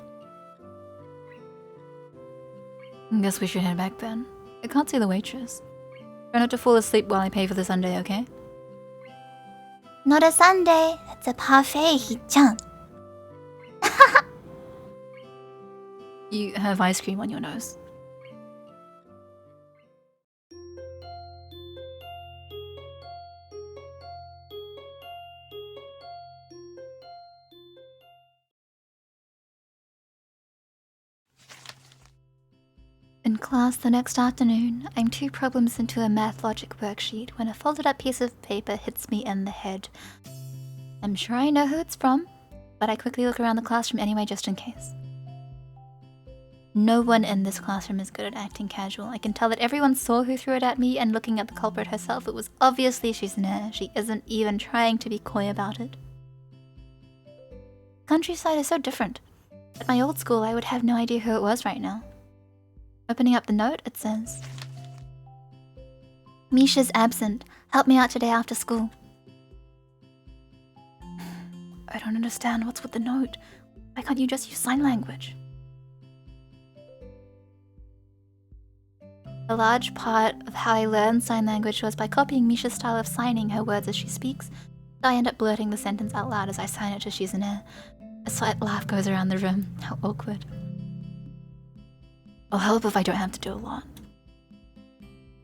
Guess we should head back then. I can't see the waitress. Try not to fall asleep while I pay for the sundae, okay? Not a sundae, it's a parfait, Hi-chan. You have ice cream on your nose. In class the next afternoon, I'm 2 problems into a math logic worksheet when a folded up piece of paper hits me in the head. I'm sure I know who it's from, but I quickly look around the classroom anyway just in case. No one in this classroom is good at acting casual. I can tell that everyone saw who threw it at me, and looking at the culprit herself, it was obviously Shizune. She isn't even trying to be coy about it. Countryside is so different. At my old school, I would have no idea who it was right now. Opening up the note, it says, "Misha's absent. Help me out today after school." I don't understand. What's with the note? Why can't you just use sign language? A large part of how I learned sign language was by copying Misha's style of signing her words as she speaks, so I end up blurting the sentence out loud as I sign it to Shizune. A slight laugh goes around the room. How awkward. I'll help if I don't have to do a lot.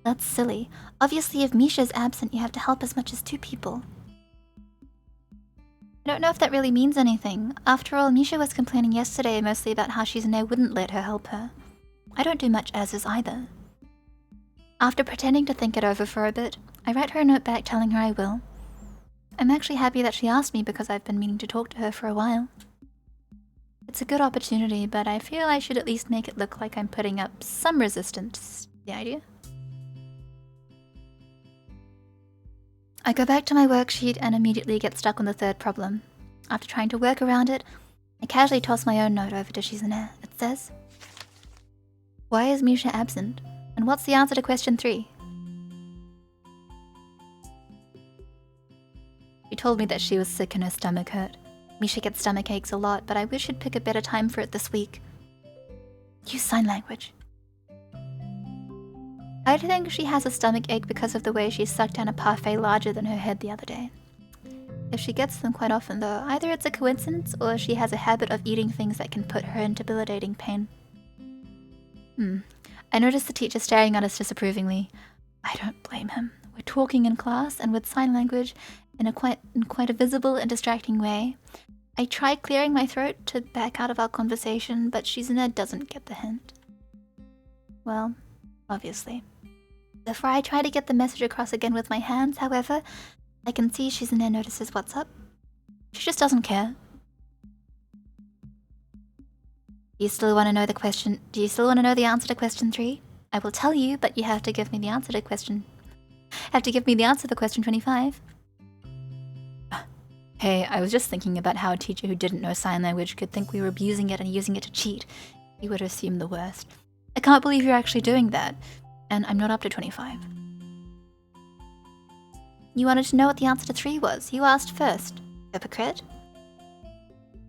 That's silly. Obviously, if Misha's absent, you have to help as much as 2 people. I don't know if that really means anything. After all, Misha was complaining yesterday mostly about how Shizune wouldn't let her help her. I don't do much as is either. After pretending to think it over for a bit, I write her a note back telling her I will. I'm actually happy that she asked me because I've been meaning to talk to her for a while. It's a good opportunity, but I feel I should at least make it look like I'm putting up some resistance. The idea? I go back to my worksheet and immediately get stuck on the 3rd problem. After trying to work around it, I casually toss my own note over to Shizune. It says, "Why is Misha absent? And what's the answer to question 3? She told me that she was sick and her stomach hurt. Misha gets stomach aches a lot, but I wish she'd pick a better time for it this week. Use sign language. I think she has a stomach ache because of the way she sucked down a parfait larger than her head the other day. If she gets them quite often though, either it's a coincidence or she has a habit of eating things that can put her in debilitating pain. I notice the teacher staring at us disapprovingly. I don't blame him. We're talking in class and with sign language in quite a visible and distracting way. I try clearing my throat to back out of our conversation, but Shizune doesn't get the hint. Well, obviously. Before I try to get the message across again with my hands, however, I can see Shizune notices what's up. She just doesn't care. Do you still want to know the question? Do you still want to know the answer to question 3? I will tell you, but you have to give me the answer to question. Have to give me the answer to question 25. Hey, I was just thinking about how a teacher who didn't know sign language could think we were abusing it and using it to cheat. He would assume the worst. I can't believe you're actually doing that. And I'm not up to 25. You wanted to know what the answer to 3 was. You asked first. Hypocrite.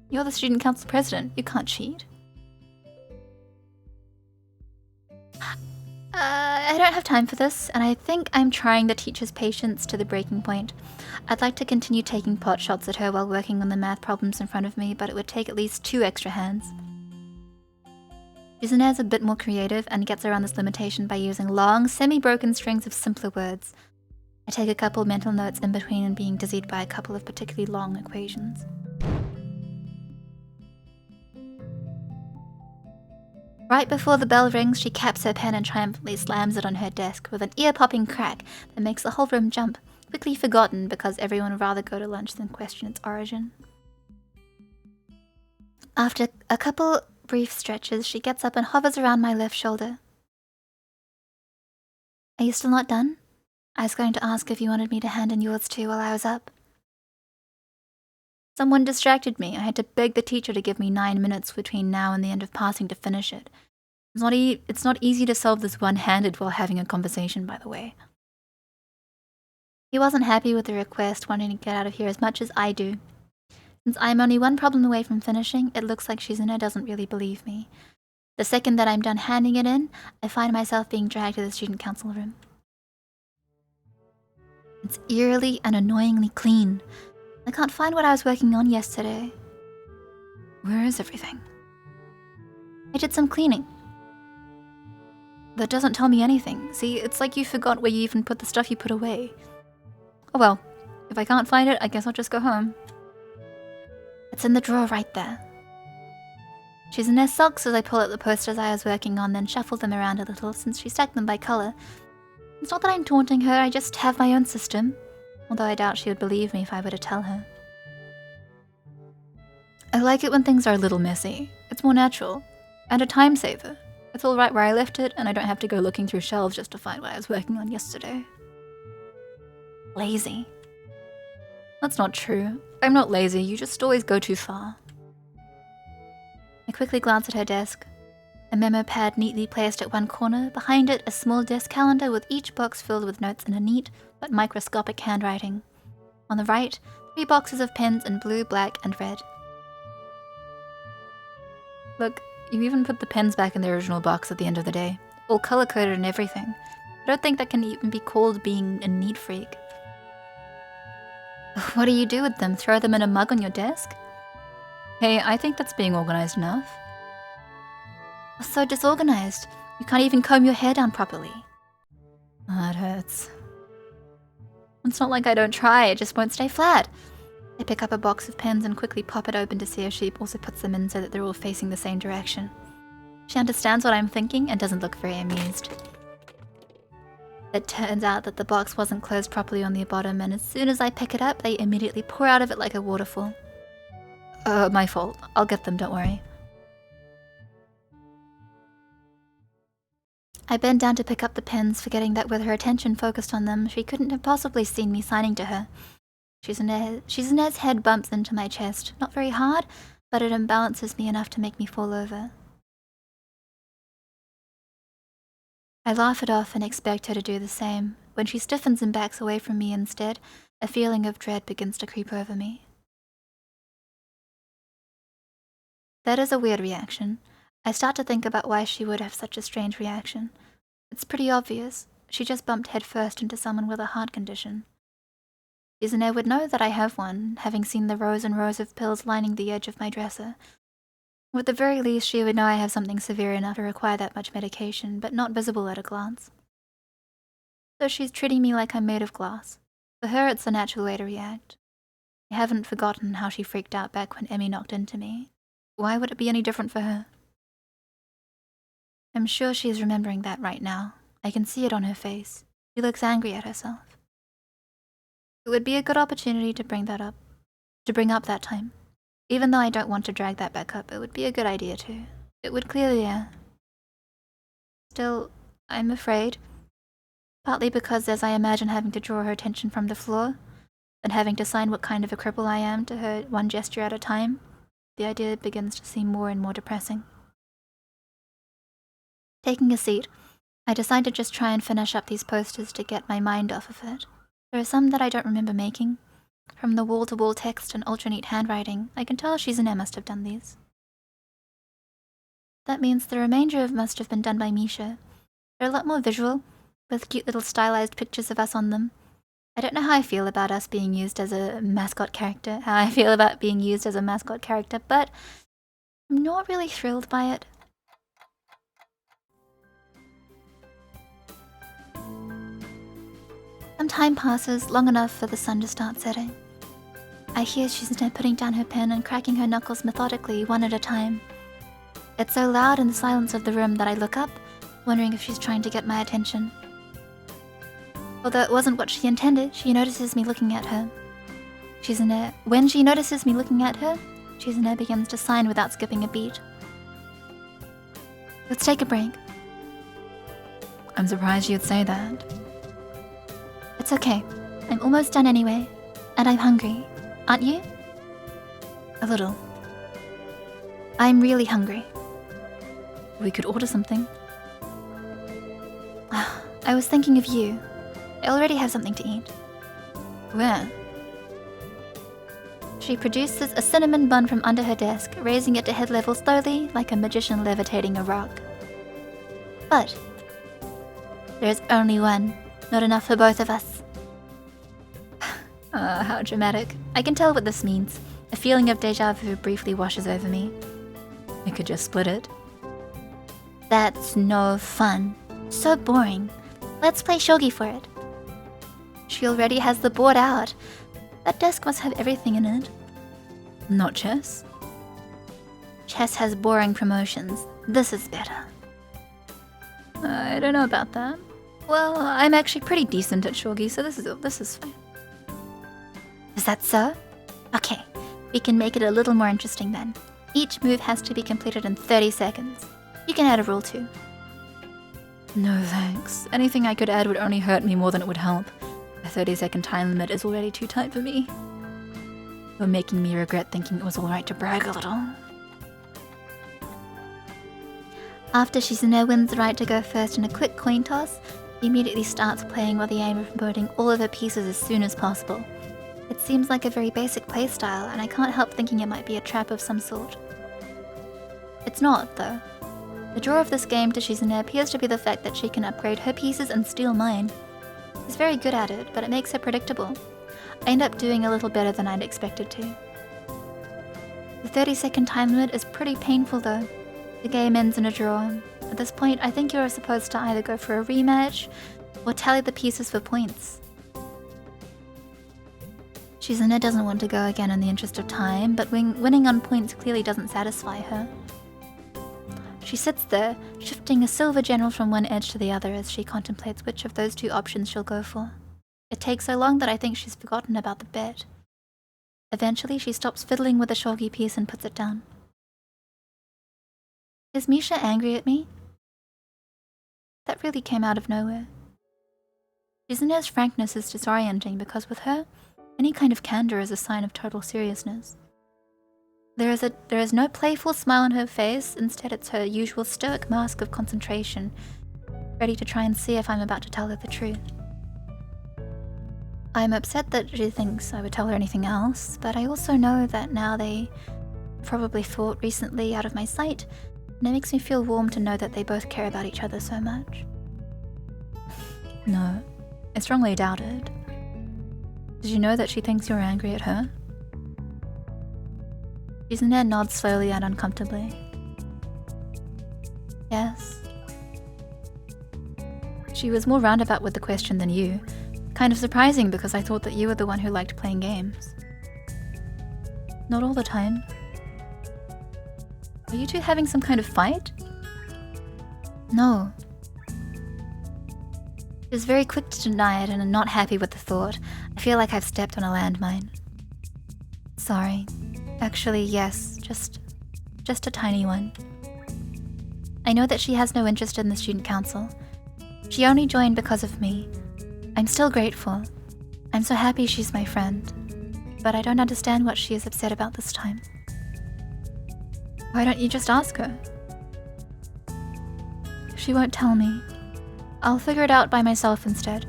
You're the student council president. You can't cheat. I don't have time for this, and I think I'm trying the teacher's patience to the breaking point. I'd like to continue taking pot shots at her while working on the math problems in front of me, but it would take at least 2 extra hands. Shizune is a bit more creative and gets around this limitation by using long, semi-broken strings of simpler words. I take a couple mental notes in between and being dizzied by a couple of particularly long equations. Right before the bell rings, she caps her pen and triumphantly slams it on her desk with an ear-popping crack that makes the whole room jump, quickly forgotten because everyone would rather go to lunch than question its origin. After a couple brief stretches, she gets up and hovers around my left shoulder. Are you still not done? I was going to ask if you wanted me to hand in yours too while I was up. Someone distracted me. I had to beg the teacher to give me 9 minutes between now and the end of passing to finish it. It's not easy to solve this one-handed while having a conversation, by the way. He wasn't happy with the request, wanting to get out of here as much as I do. Since I'm only one problem away from finishing, it looks like Shizune doesn't really believe me. The second that I'm done handing it in, I find myself being dragged to the student council room. It's eerily and annoyingly clean. I can't find what I was working on yesterday. Where is everything? I did some cleaning. That doesn't tell me anything. See, it's like you forgot where you even put the stuff you put away. Oh well, if I can't find it, I guess I'll just go home. It's in the drawer right there. Shizune sulks as I pull out the posters I was working on, then shuffle them around a little since she stacked them by color. It's not that I'm taunting her, I just have my own system. Although I doubt she would believe me if I were to tell her. I like it when things are a little messy. It's more natural. And a time saver. It's all right where I left it, and I don't have to go looking through shelves just to find what I was working on yesterday. Lazy. That's not true. I'm not lazy, you just always go too far. I quickly glance at her desk. A memo pad neatly placed at one corner, behind it a small desk calendar with each box filled with notes in a neat but microscopic handwriting. On the right, 3 boxes of pens in blue, black, and red. Look, you even put the pens back in their original box at the end of the day. All color-coded and everything. I don't think that can even be called being a neat freak. What do you do with them? Throw them in a mug on your desk? Hey, I think that's being organized enough. So disorganized. You can't even comb your hair down properly. That hurts. It's not like I don't try, it just won't stay flat. I pick up a box of pens and quickly pop it open to see if she also puts them in so that they're all facing the same direction. She understands what I'm thinking and doesn't look very amused. It turns out that the box wasn't closed properly on the bottom, and as soon as I pick it up, they immediately pour out of it like a waterfall. My fault. I'll get them, don't worry. I bend down to pick up the pens, forgetting that with her attention focused on them, she couldn't have possibly seen me signing to her. Shizune's head bumps into my chest, not very hard, but it imbalances me enough to make me fall over. I laugh it off and expect her to do the same. When she stiffens and backs away from me instead, a feeling of dread begins to creep over me. That is a weird reaction. I start to think about why she would have such a strange reaction. It's pretty obvious. She just bumped headfirst into someone with a heart condition. Shizune would know that I have one, having seen the rows and rows of pills lining the edge of my dresser. At the very least, she would know I have something severe enough to require that much medication, but not visible at a glance. So she's treating me like I'm made of glass. For her, it's the natural way to react. I haven't forgotten how she freaked out back when Emmy knocked into me. Why would it be any different for her? I'm sure she is remembering that right now. I can see it on her face. She looks angry at herself. It would be a good opportunity to bring up that time. Even though I don't want to drag that back up, it would be a good idea too. It would clear the air. Still, I'm afraid. Partly because as I imagine having to draw her attention from the floor, and having to sign what kind of a cripple I am to her one gesture at a time, the idea begins to seem more and more depressing. Taking a seat, I decide to just try and finish up these posters to get my mind off of it. There are some that I don't remember making. From the wall-to-wall text and ultra-neat handwriting, I can tell Shizune must have done these. That means the remainder must have been done by Misha. They're a lot more visual, with cute little stylized pictures of us on them. I don't know how I feel about us being used as a mascot character, but I'm not really thrilled by it. Some time passes, long enough for the sun to start setting. I hear Shizune putting down her pen and cracking her knuckles methodically, one at a time. It's so loud in the silence of the room that I look up, wondering if she's trying to get my attention. Although it wasn't what she intended, she notices me looking at her. When she notices me looking at her, Shizune begins to sign without skipping a beat. Let's take a break. I'm surprised you'd say that. It's okay. I'm almost done anyway. And I'm hungry. Aren't you? A little. I'm really hungry. We could order something. I was thinking of you. I already have something to eat. Where? She produces a cinnamon bun from under her desk, raising it to head level slowly, like a magician levitating a rock. But there's only one. Not enough for both of us. How dramatic. I can tell what this means. A feeling of deja vu briefly washes over me. We could just split it. That's no fun. So boring. Let's play shogi for it. She already has the board out. That desk must have everything in it. Not chess? Chess has boring promotions. This is better. I don't know about that. Well, I'm actually pretty decent at shogi, so this is fine. Is that so? Okay, we can make it a little more interesting then. Each move has to be completed in 30 seconds. You can add a rule too. No thanks. Anything I could add would only hurt me more than it would help. A 30-second time limit is already too tight for me. You're making me regret thinking it was alright to brag a little. After Shizune wins the right to go first in a quick coin toss, she immediately starts playing with the aim of promoting all of her pieces as soon as possible. It seems like a very basic playstyle, and I can't help thinking it might be a trap of some sort. It's not, though. The draw of this game to Shizune appears to be the fact that she can upgrade her pieces and steal mine. She's very good at it, but it makes her predictable. I end up doing a little better than I'd expected to. The 30-second time limit is pretty painful though. The game ends in a draw. At this point, I think you're supposed to either go for a rematch or tally the pieces for points. Shizune doesn't want to go again in the interest of time, but winning on points clearly doesn't satisfy her. She sits there, shifting a silver general from one edge to the other as she contemplates which of those two options she'll go for. It takes so long that I think she's forgotten about the bet. Eventually, she stops fiddling with the shogi piece and puts it down. Is Misha angry at me? That really came out of nowhere. Shizune's frankness is disorienting because with her, any kind of candor is a sign of total seriousness. There is no playful smile on her face, instead it's her usual stoic mask of concentration, ready to try and see if I'm about to tell her the truth. I'm upset that she thinks I would tell her anything else, but I also know that now they probably thought recently out of my sight, and it makes me feel warm to know that they both care about each other so much. No, I strongly doubt it. Did you know that she thinks you're angry at her? Shizune nods slowly and uncomfortably. Yes. She was more roundabout with the question than you. Kind of surprising because I thought that you were the one who liked playing games. Not all the time. Are you two having some kind of fight? No. She was very quick to deny it, and I'm not happy with the thought. I feel like I've stepped on a landmine. Sorry. Actually, yes, just a tiny one. I know that she has no interest in the student council. She only joined because of me. I'm still grateful. I'm so happy she's my friend. But I don't understand what she is upset about this time. Why don't you just ask her? She won't tell me. I'll figure it out by myself instead.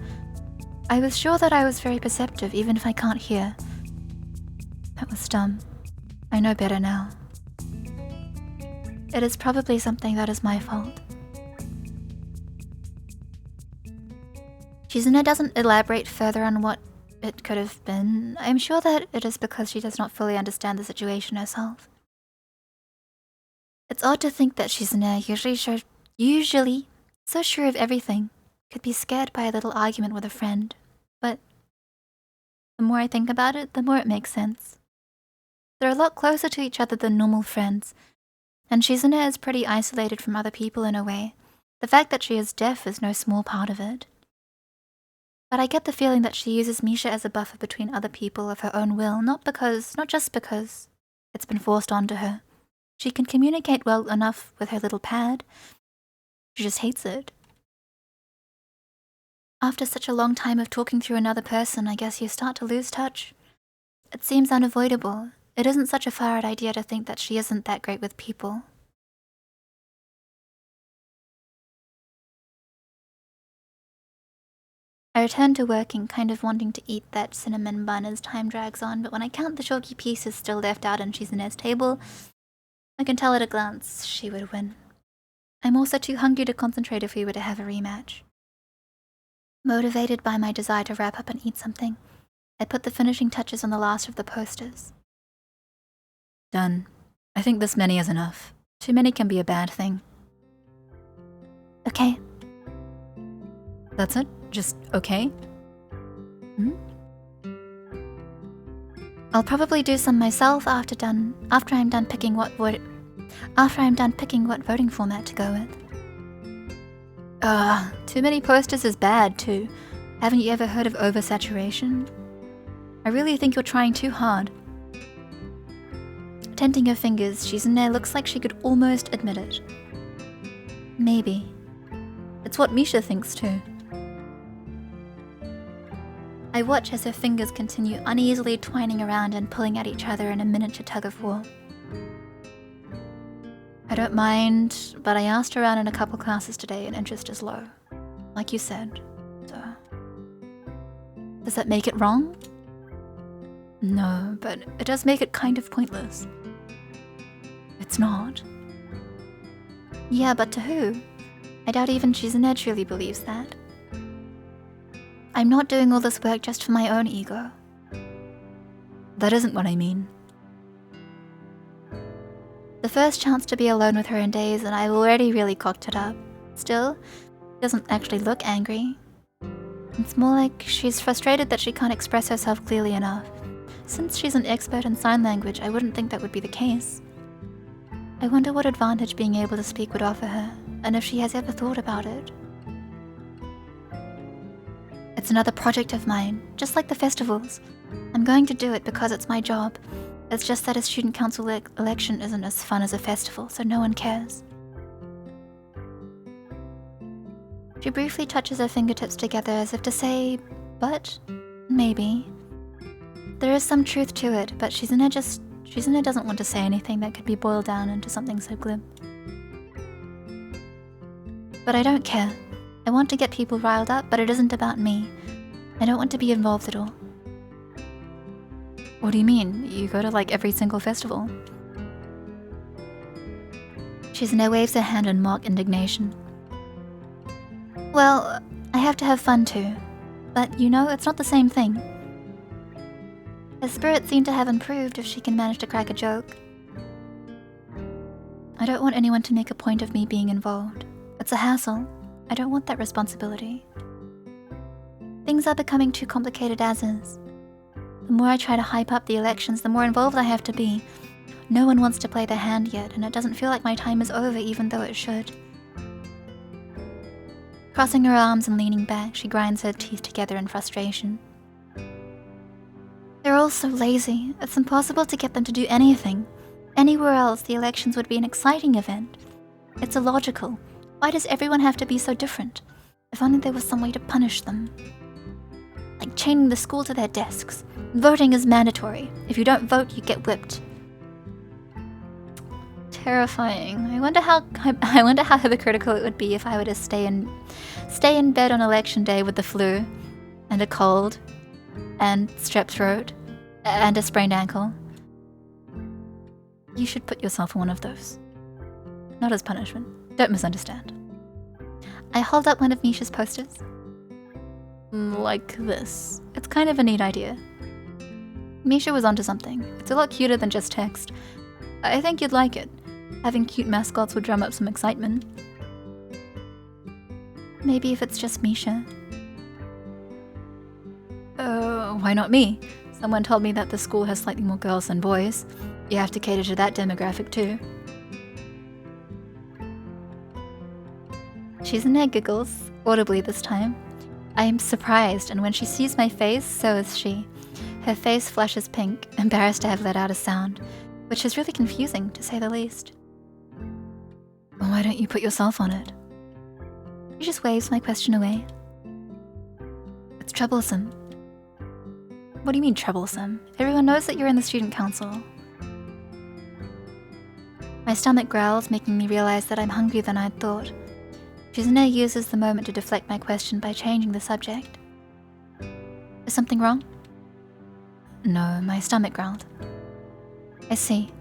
I was sure that I was very perceptive, even if I can't hear. That was dumb. I know better now. It is probably something that is my fault. Shizune doesn't elaborate further on what it could have been. I'm sure that it is because she does not fully understand the situation herself. It's odd to think that Shizune, usually so sure of everything, could be scared by a little argument with a friend. But the more I think about it, the more it makes sense. They're a lot closer to each other than normal friends, and Shizune is pretty isolated from other people in a way. The fact that she is deaf is no small part of it. But I get the feeling that she uses Misha as a buffer between other people of her own will, not just because it's been forced onto her. She can communicate well enough with her little pad. She just hates it. After such a long time of talking through another person, I guess you start to lose touch. It seems unavoidable. It isn't such a far-out idea to think that she isn't that great with people. I return to working, kind of wanting to eat that cinnamon bun as time drags on, but when I count the shogi pieces still left out on Shizune's table, I can tell at a glance she would win. I'm also too hungry to concentrate if we were to have a rematch. Motivated by my desire to wrap up and eat something, I put the finishing touches on the last of the posters. Done. I think this many is enough. Too many can be a bad thing. Okay. That's it? Just okay? I'll probably do some myself after I'm done picking what voting format to go with. Too many posters is bad too. Haven't you ever heard of oversaturation? I really think you're trying too hard. Tenting her fingers, Shizune looks like she could almost admit it. Maybe. It's what Misha thinks too. I watch as her fingers continue uneasily twining around and pulling at each other in a miniature tug-of-war. I don't mind, but I asked around in a couple classes today and interest is low. Like you said, so... Does that make it wrong? No, but it does make it kind of pointless. It's not. Yeah, but to who? I doubt even Shizune truly believes that. I'm not doing all this work just for my own ego. That isn't what I mean. The first chance to be alone with her in days and I've already really cocked it up. Still, she doesn't actually look angry. It's more like she's frustrated that she can't express herself clearly enough. Since she's an expert in sign language, I wouldn't think that would be the case. I wonder what advantage being able to speak would offer her, and if she has ever thought about it. It's another project of mine, just like the festivals. I'm going to do it because it's my job. It's just that a student council election isn't as fun as a festival, so no one cares. She briefly touches her fingertips together as if to say, but maybe. There is some truth to it, but Shizune doesn't want to say anything that could be boiled down into something so glib. But I don't care. I want to get people riled up, but it isn't about me. I don't want to be involved at all. What do you mean? You go to like every single festival? Shizune waves her hand in mock indignation. Well, I have to have fun too. But you know, it's not the same thing. Her spirits seem to have improved if she can manage to crack a joke. I don't want anyone to make a point of me being involved. It's a hassle. I don't want that responsibility. Things are becoming too complicated as is. The more I try to hype up the elections, the more involved I have to be. No one wants to play their hand yet, and it doesn't feel like my time is over even though it should. Crossing her arms and leaning back, she grinds her teeth together in frustration. They're all so lazy. It's impossible to get them to do anything. Anywhere else, the elections would be an exciting event. It's illogical. Why does everyone have to be so different? If only there was some way to punish them. Like chaining the school to their desks. Voting is mandatory. If you don't vote, you get whipped. Terrifying. I wonder how hypocritical it would be if I were to stay in bed on election day with the flu and a cold and strep throat and a sprained ankle. You should put yourself in one of those. Not as punishment. Don't misunderstand. I hold up one of Misha's posters. Like this. It's kind of a neat idea. Misha was onto something. It's a lot cuter than just text. I think you'd like it. Having cute mascots would drum up some excitement. Maybe if it's just Misha. Why not me? Someone told me that the school has slightly more girls than boys. You have to cater to that demographic too. Shizune giggles, audibly this time. I am surprised, and when she sees my face, so is she. Her face flushes pink, embarrassed to have let out a sound, which is really confusing, to say the least. Why don't you put yourself on it? She just waves my question away. It's troublesome. What do you mean troublesome? Everyone knows that you're in the student council. My stomach growls, making me realize that I'm hungrier than I'd thought. Shizune uses the moment to deflect my question by changing the subject. Is something wrong? No, my stomach growled. I see.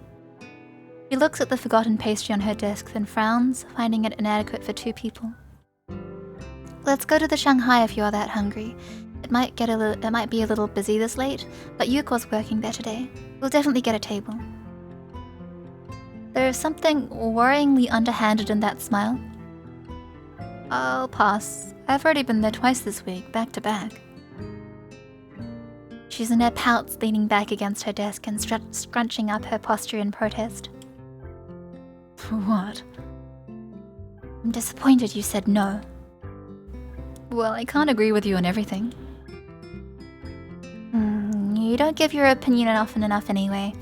She looks at the forgotten pastry on her desk, then frowns, finding it inadequate for 2 people. Let's go to the Shanghai if you are that hungry. It might be a little busy this late, but Yuko's working there today. We'll definitely get a table. There is something worryingly underhanded in that smile. I'll pass. I've already been there twice this week, back to back. Shizune pouts, leaning back against her desk and scrunching up her posture in protest. What? I'm disappointed you said no. Well, I can't agree with you on everything. You don't give your opinion often enough anyway.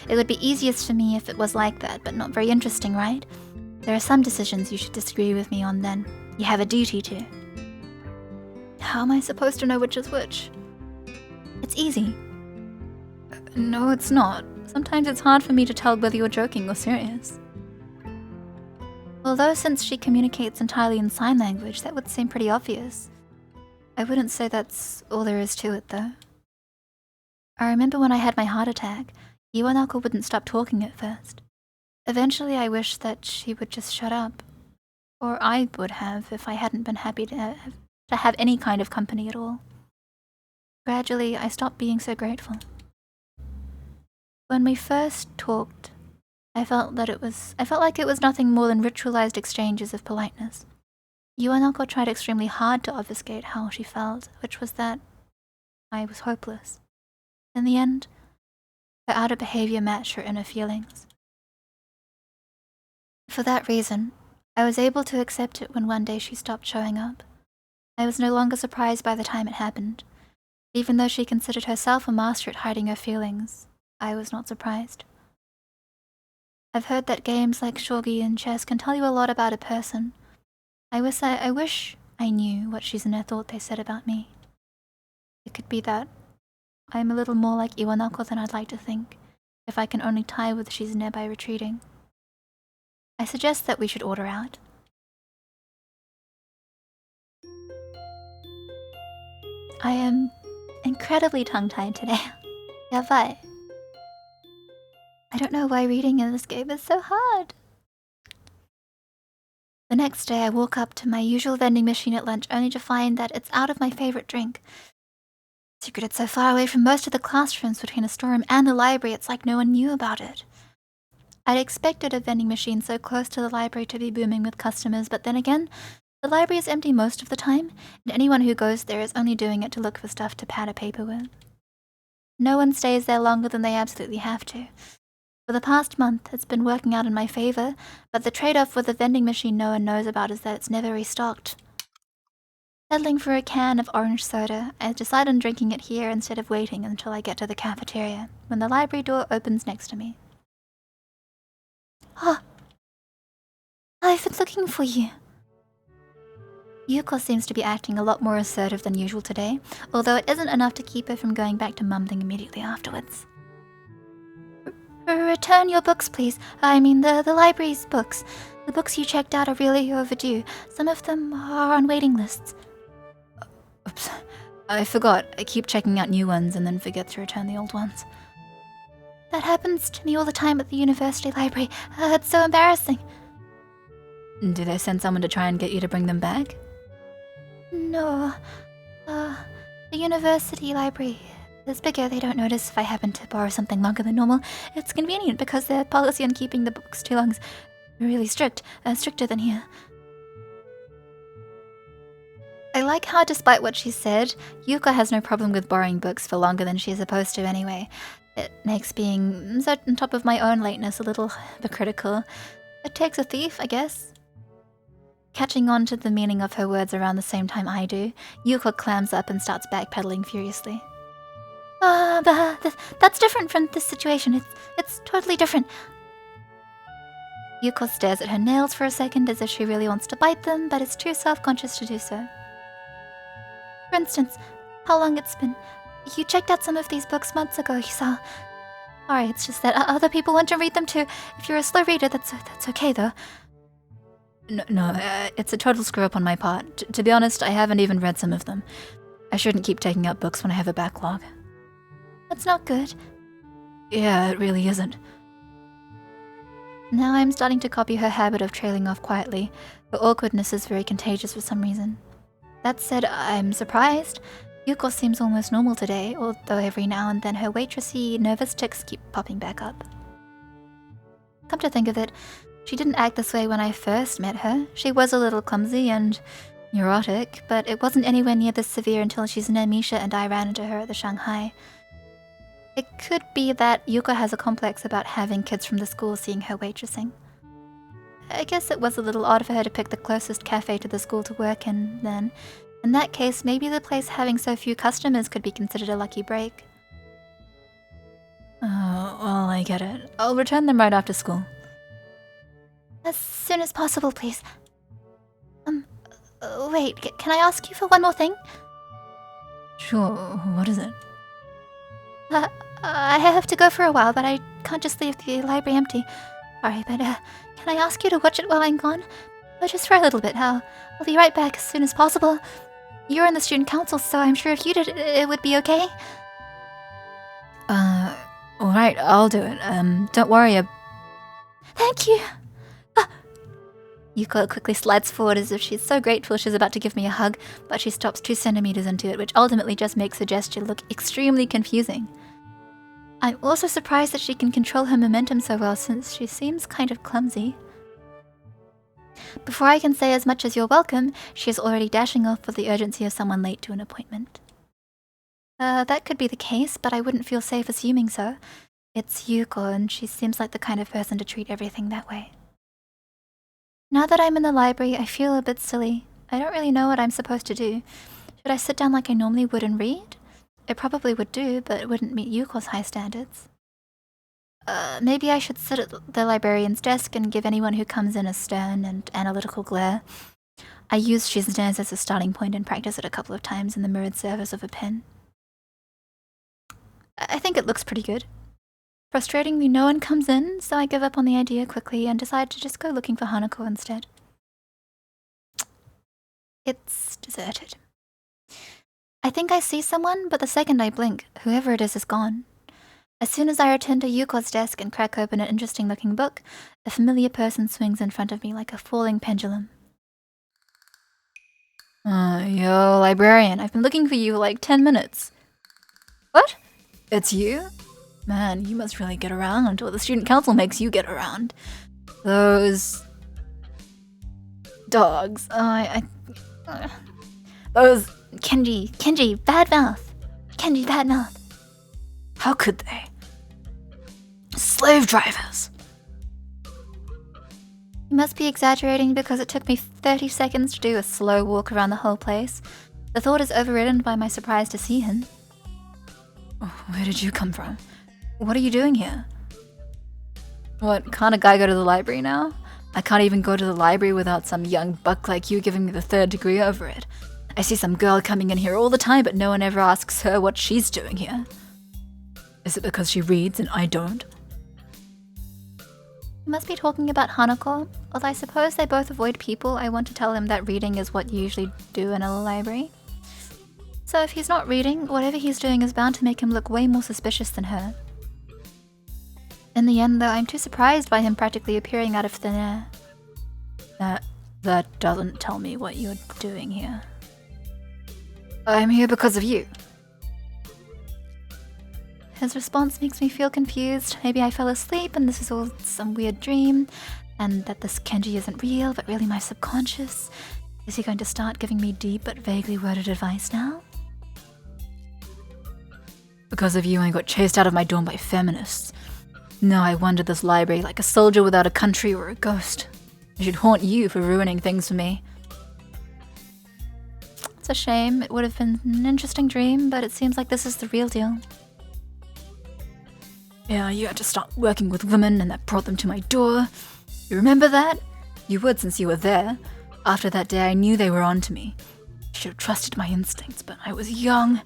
It would be easiest for me if it was like that, but not very interesting, right? There are some decisions you should disagree with me on then. You have a duty to. How am I supposed to know which is which? It's easy. No, it's not. Sometimes it's hard for me to tell whether you're joking or serious. Although since she communicates entirely in sign language, that would seem pretty obvious. I wouldn't say that's all there is to it, though. I remember when I had my heart attack, you and Uncle wouldn't stop talking at first. Eventually I wished that she would just shut up. Or I would have if I hadn't been happy to have any kind of company at all. Gradually, I stopped being so grateful. When we first talked, I felt like it was nothing more than ritualized exchanges of politeness. You and Uncle tried extremely hard to obfuscate how she felt, which was that I was hopeless. In the end, her outer behavior matched her inner feelings. For that reason, I was able to accept it when one day she stopped showing up. I was no longer surprised by the time it happened. Even though she considered herself a master at hiding her feelings, I was not surprised. I've heard that games like shogi and chess can tell you a lot about a person. I wish I knew what Shizune thought they said about me. It could be that I'm a little more like Iwanako than I'd like to think, if I can only tie with Shizune by retreating. I suggest that we should order out. I am incredibly tongue-tied today. Yabai. I don't know why reading in this game is so hard. The next day I woke up to my usual vending machine at lunch only to find that it's out of my favorite drink. Secreted so far away from most of the classrooms between a storeroom and the library, it's like no one knew about it. I'd expected a vending machine so close to the library to be booming with customers, but then again, the library is empty most of the time, and anyone who goes there is only doing it to look for stuff to pad a paper with. No one stays there longer than they absolutely have to. For the past month, it's been working out in my favor, but the trade-off with the vending machine no one knows about is that it's never restocked. Settling for a can of orange soda, I decide on drinking it here instead of waiting until I get to the cafeteria, when the library door opens next to me. Ah! I've been looking for you. Yuko seems to be acting a lot more assertive than usual today, although it isn't enough to keep her from going back to mumbling immediately afterwards. Return your books, please. I mean, the library's books. The books you checked out are really overdue. Some of them are on waiting lists. Oops. I forgot. I keep checking out new ones and then forget to return the old ones. That happens to me all the time at the university library. It's so embarrassing. Did I send someone to try and get you to bring them back? No. The university library is bigger. They don't notice if I happen to borrow something longer than normal. It's convenient because their policy on keeping the books too long is really strict. Stricter than here. I like how, despite what she said, Yuko has no problem with borrowing books for longer than she is supposed to anyway. It makes being so on top of my own lateness a little hypocritical. It takes a thief, I guess. Catching on to the meaning of her words around the same time I do, Yuko clams up and starts backpedaling furiously. That's different from this situation. It's totally different. Yuko stares at her nails for a second as if she really wants to bite them, but is too self-conscious to do so. For instance, how long it's been. You checked out some of these books months ago, you saw. Sorry, it's just that other people want to read them too. If you're a slow reader, that's okay though. No, it's a total screw-up on my part. To be honest, I haven't even read some of them. I shouldn't keep taking out books when I have a backlog. That's not good. Yeah, it really isn't. Now I'm starting to copy her habit of trailing off quietly. Her awkwardness is very contagious for some reason. That said, I'm surprised. Yuko seems almost normal today, although every now and then her waitressy, nervous tics keep popping back up. Come to think of it, she didn't act this way when I first met her. She was a little clumsy and neurotic, but it wasn't anywhere near this severe until Shizune, Misha, and I ran into her at the Shanghai. It could be that Yuko has a complex about having kids from the school seeing her waitressing. I guess it was a little odd for her to pick the closest cafe to the school to work in, then. In that case, maybe the place having so few customers could be considered a lucky break. Oh, well, I get it. I'll return them right after school. As soon as possible, please. Wait, can I ask you for one more thing? Sure, what is it? I have to go for a while, but I can't just leave the library empty. Sorry, but can I ask you to watch it while I'm gone? Just for a little bit. I'll be right back as soon as possible. You're in the student council, so I'm sure if you did it would be okay. Alright, I'll do it. Don't worry. Thank you. Yuko quickly slides forward as if she's so grateful she's about to give me a hug, but she stops 2 centimeters into it, which ultimately just makes the gesture look extremely confusing. I'm also surprised that she can control her momentum so well, since she seems kind of clumsy. Before I can say as much as you're welcome, she is already dashing off with the urgency of someone late to an appointment. That could be the case, but I wouldn't feel safe assuming so. It's Yuko, and she seems like the kind of person to treat everything that way. Now that I'm in the library, I feel a bit silly. I don't really know what I'm supposed to do. Should I sit down like I normally would and read? It probably would do, but it wouldn't meet Yuko's high standards. Maybe I should sit at the librarian's desk and give anyone who comes in a stern and analytical glare. I used Shizune's as a starting point and practiced it a couple of times in the mirrored surface of a pen. I think it looks pretty good. Frustratingly, no one comes in, so I give up on the idea quickly and decide to just go looking for Hanako instead. It's deserted. I think I see someone, but the second I blink, whoever it is gone. As soon as I return to Yuko's desk and crack open an interesting-looking book, a familiar person swings in front of me like a falling pendulum. Yo, librarian, I've been looking for you for like 10 minutes. What? It's you? Man, you must really get around, or the student council makes you get around. Those... dogs. Those... Kenji, bad mouth. Kenji, bad mouth. How could they? Slave drivers. You must be exaggerating because it took me 30 seconds to do a slow walk around the whole place. The thought is overridden by my surprise to see him. Where did you come from? What are you doing here? What, can't a guy go to the library now? I can't even go to the library without some young buck like you giving me the third degree over it. I see some girl coming in here all the time, but no one ever asks her what she's doing here. Is it because she reads and I don't? You must be talking about Hanako. Although I suppose they both avoid people, I want to tell him that reading is what you usually do in a library. So if he's not reading, whatever he's doing is bound to make him look way more suspicious than her. In the end, though, I'm too surprised by him practically appearing out of thin air. That doesn't tell me what you're doing here. I'm here because of you. His response makes me feel confused. Maybe I fell asleep and this is all some weird dream, and that this Kenji isn't real, but really my subconscious. Is he going to start giving me deep but vaguely worded advice now? Because of you, I got chased out of my dorm by feminists. Now I wander this library like a soldier without a country or a ghost. I should haunt you for ruining things for me. It's a shame. It would have been an interesting dream, but it seems like this is the real deal. Yeah, you had to start working with women and that brought them to my door. You remember that? You would since you were there. After that day, I knew they were on to me. I should have trusted my instincts, but I was young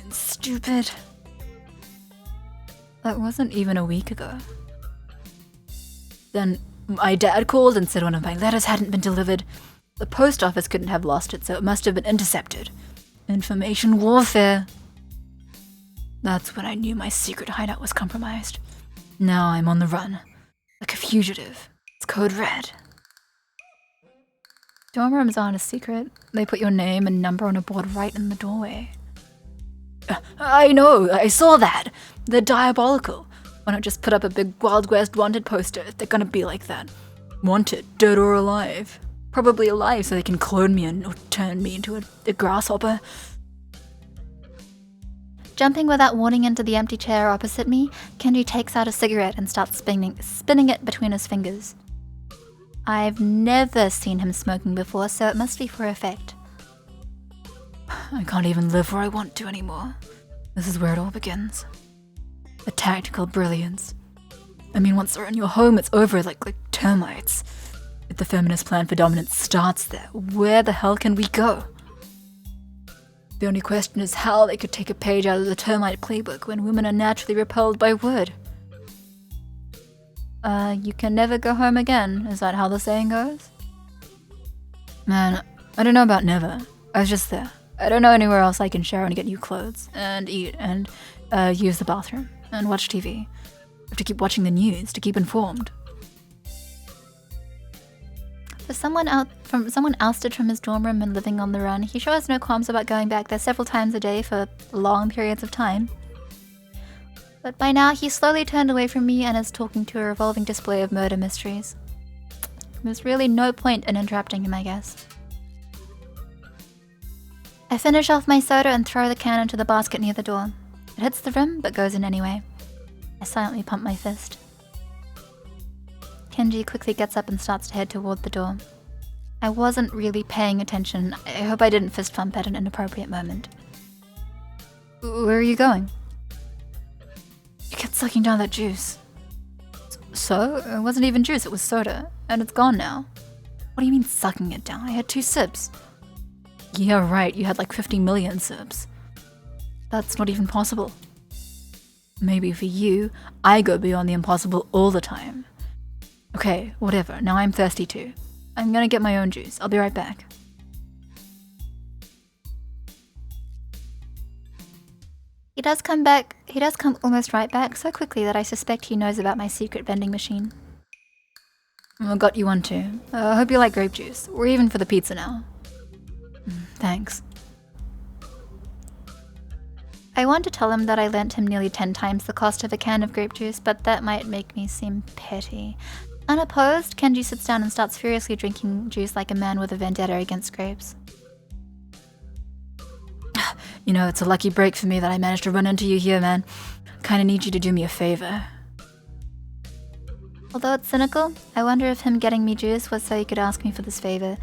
and stupid. That wasn't even a week ago. Then my dad called and said one of my letters hadn't been delivered. The post office couldn't have lost it, so it must have been intercepted. Information warfare. That's when I knew my secret hideout was compromised. Now I'm on the run, like a fugitive. It's code red. Dorm rooms aren't a secret. They put your name and number on a board right in the doorway. I know, I saw that. They're diabolical. Why not just put up a big Wild West wanted poster if they're gonna be like that? Wanted, dead or alive. Probably alive so they can clone me and or turn me into a grasshopper. Jumping without warning into the empty chair opposite me, Kenji takes out a cigarette and starts spinning it between his fingers. I've never seen him smoking before, so it must be for effect. I can't even live where I want to anymore. This is where it all begins. The tactical brilliance. I mean, once they're in your home, it's over like termites. If the feminist plan for dominance starts there, where the hell can we go? The only question is how they could take a page out of the termite playbook when women are naturally repelled by wood. You can never go home again. Is that how the saying goes? Man, I don't know about never. I was just there. I don't know anywhere else I can shower and get new clothes, and eat, and use the bathroom, and watch TV. I have to keep watching the news to keep informed. For someone ousted from his dorm room and living on the run, he sure has no qualms about going back there several times a day for long periods of time. But by now, he's slowly turned away from me and is talking to a revolving display of murder mysteries. There's really no point in interrupting him, I guess. I finish off my soda and throw the can into the basket near the door. It hits the rim, but goes in anyway. I silently pump my fist. Kenji quickly gets up and starts to head toward the door. I wasn't really paying attention. I hope I didn't fist pump at an inappropriate moment. Where are you going? You kept sucking down that juice. So? It wasn't even juice, it was soda. And it's gone now. What do you mean sucking it down? I had 2 sips. Yeah, right, you had like 50 million sips. That's not even possible. Maybe for you, I go beyond the impossible all the time. Okay, whatever, now I'm thirsty too. I'm gonna get my own juice. I'll be right back. He does come almost right back, so quickly that I suspect he knows about my secret vending machine. I got you one too. I hope you like grape juice. We're even for the pizza now. Thanks. I want to tell him that I lent him nearly 10 times the cost of a can of grape juice, but that might make me seem petty. Unopposed, Kenji sits down and starts furiously drinking juice like a man with a vendetta against grapes. You know, it's a lucky break for me that I managed to run into you here, man. Kinda need you to do me a favor. Although it's cynical, I wonder if him getting me juice was so he could ask me for this favor.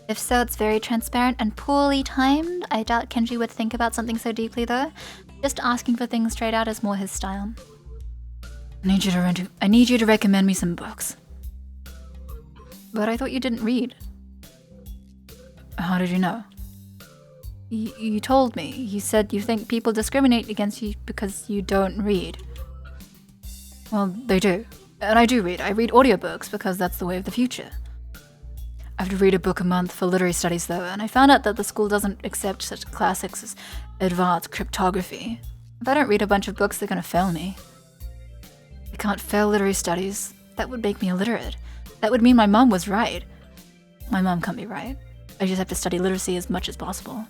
If so, it's very transparent and poorly timed. I doubt Kenji would think about something so deeply though. Just asking for things straight out is more his style. I need you to recommend me some books. But I thought you didn't read. How did you know? You told me. You said you think people discriminate against you because you don't read. Well, they do. And I do read. I read audiobooks because that's the way of the future. I have to read a book a month for literary studies though, and I found out that the school doesn't accept such classics as advanced cryptography. If I don't read a bunch of books, they're gonna fail me. I can't fail literary studies. That would make me illiterate. That would mean my mum was right. My mum can't be right. I just have to study literacy as much as possible.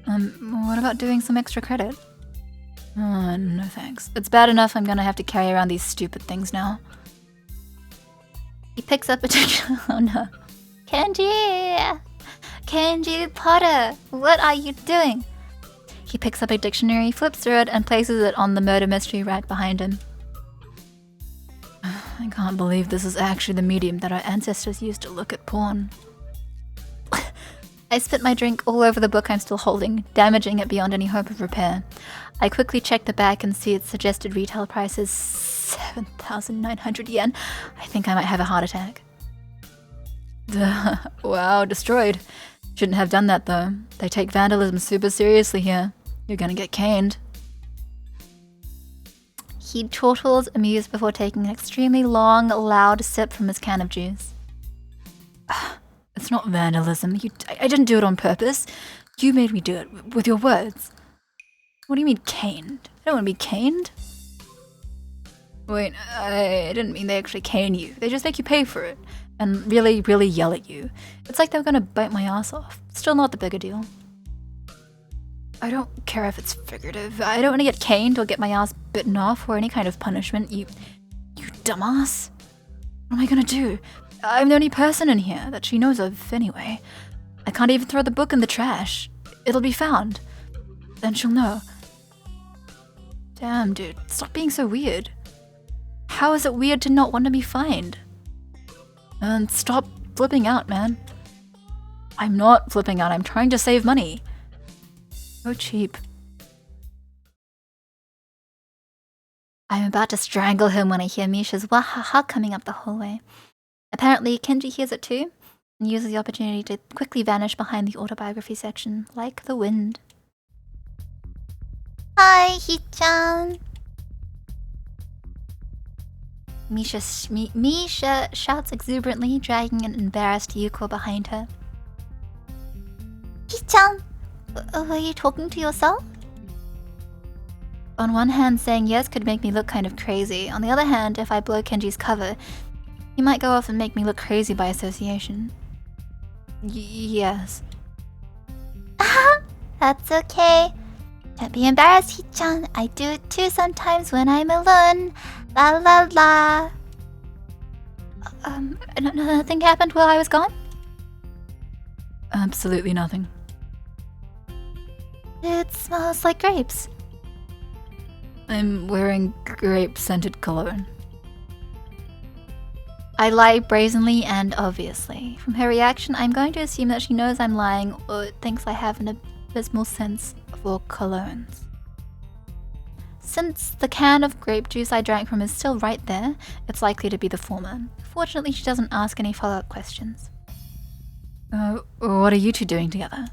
What about doing some extra credit? No thanks. It's bad enough I'm gonna have to carry around these stupid things now. He picks up a dictionary. Oh no. Kenji! Kenji Potter! What are you doing? He picks up a dictionary, flips through it, and places it on the murder mystery rack behind him. I can't believe this is actually the medium that our ancestors used to look at porn. I spit my drink all over the book I'm still holding, damaging it beyond any hope of repair. I quickly check the back and see its suggested retail price is 7,900 yen. I think I might have a heart attack. Wow, destroyed. Shouldn't have done that though. They take vandalism super seriously here. You're gonna get caned. He chortles, amused, before taking an extremely long, loud sip from his can of juice. It's not vandalism. I didn't do it on purpose. You made me do it with your words. What do you mean caned? I don't want to be caned. Wait, I didn't mean they actually cane you. They just make you pay for it. And really, really yell at you. It's like they're gonna bite my ass off. Still not the bigger deal. I don't care if it's figurative. I don't want to get caned or get my ass bitten off or any kind of punishment. You dumbass. What am I gonna do? I'm the only person in here that she knows of anyway. I can't even throw the book in the trash. It'll be found. Then she'll know. Damn, dude. Stop being so weird. How is it weird to not want to be fined? And stop flipping out, man. I'm not flipping out. I'm trying to save money. So cheap. I'm about to strangle him when I hear Misha's wahaha coming up the hallway. Apparently, Kenji hears it too, and uses the opportunity to quickly vanish behind the autobiography section, like the wind. Hi, Hichan. Misha shouts exuberantly, dragging an embarrassed Yuko behind her. Hichan, were you talking to yourself? On one hand, saying yes could make me look kind of crazy. On the other hand, if I blow Kenji's cover, he might go off and make me look crazy by association. Yes. That's okay. Don't be embarrassed, Hichan. I do it too sometimes when I'm alone. La la la. Nothing happened while I was gone? Absolutely nothing. It smells like grapes. I'm wearing grape-scented cologne. I lie brazenly and obviously. From her reaction, I'm going to assume that she knows I'm lying or thinks I have an abysmal sense for colognes. Since the can of grape juice I drank from is still right there, it's likely to be the former. Fortunately, she doesn't ask any follow-up questions. What are you two doing together?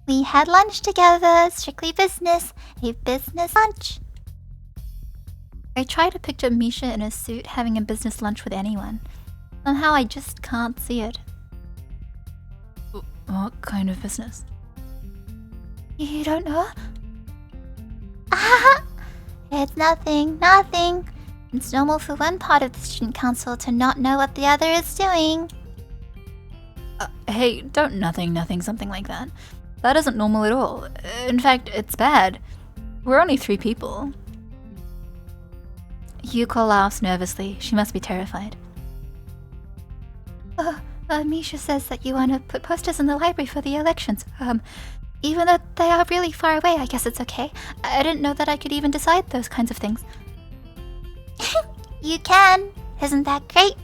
We had lunch together. Strictly business. A business lunch. I try to picture Misha in a suit having a business lunch with anyone. Somehow I just can't see it. What kind of business? You don't know? It's nothing. It's normal for one part of the student council to not know what the other is doing. Hey, don't nothing something like that. That isn't normal at all. In fact, it's bad. We're only 3 people. Yuko laughs nervously. She must be terrified. Misha says that you want to put posters in the library for the elections. Even though they are really far away, I guess it's okay. I didn't know that I could even decide those kinds of things. You can. Isn't that great?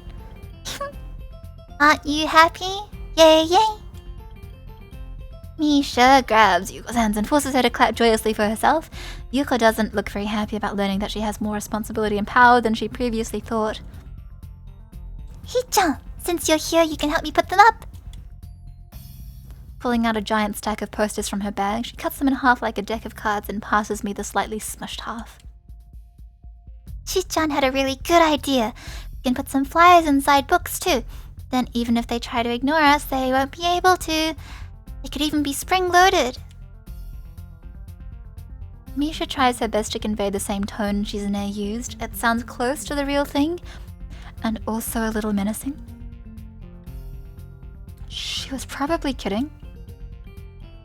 Aren't you happy? Yay, yay. Misha grabs Yuko's hands and forces her to clap joyously for herself. Yuko doesn't look very happy about learning that she has more responsibility and power than she previously thought. Hee-chan, since you're here, you can help me put them up. Pulling out a giant stack of posters from her bag, she cuts them in half like a deck of cards and passes me the slightly smushed half. Hee-chan had a really good idea. We can put some flyers inside books too. Then even if they try to ignore us, they won't be able to. They could even be spring-loaded. Misha tries her best to convey the same tone Shizune used. It sounds close to the real thing, and also a little menacing. She was probably kidding.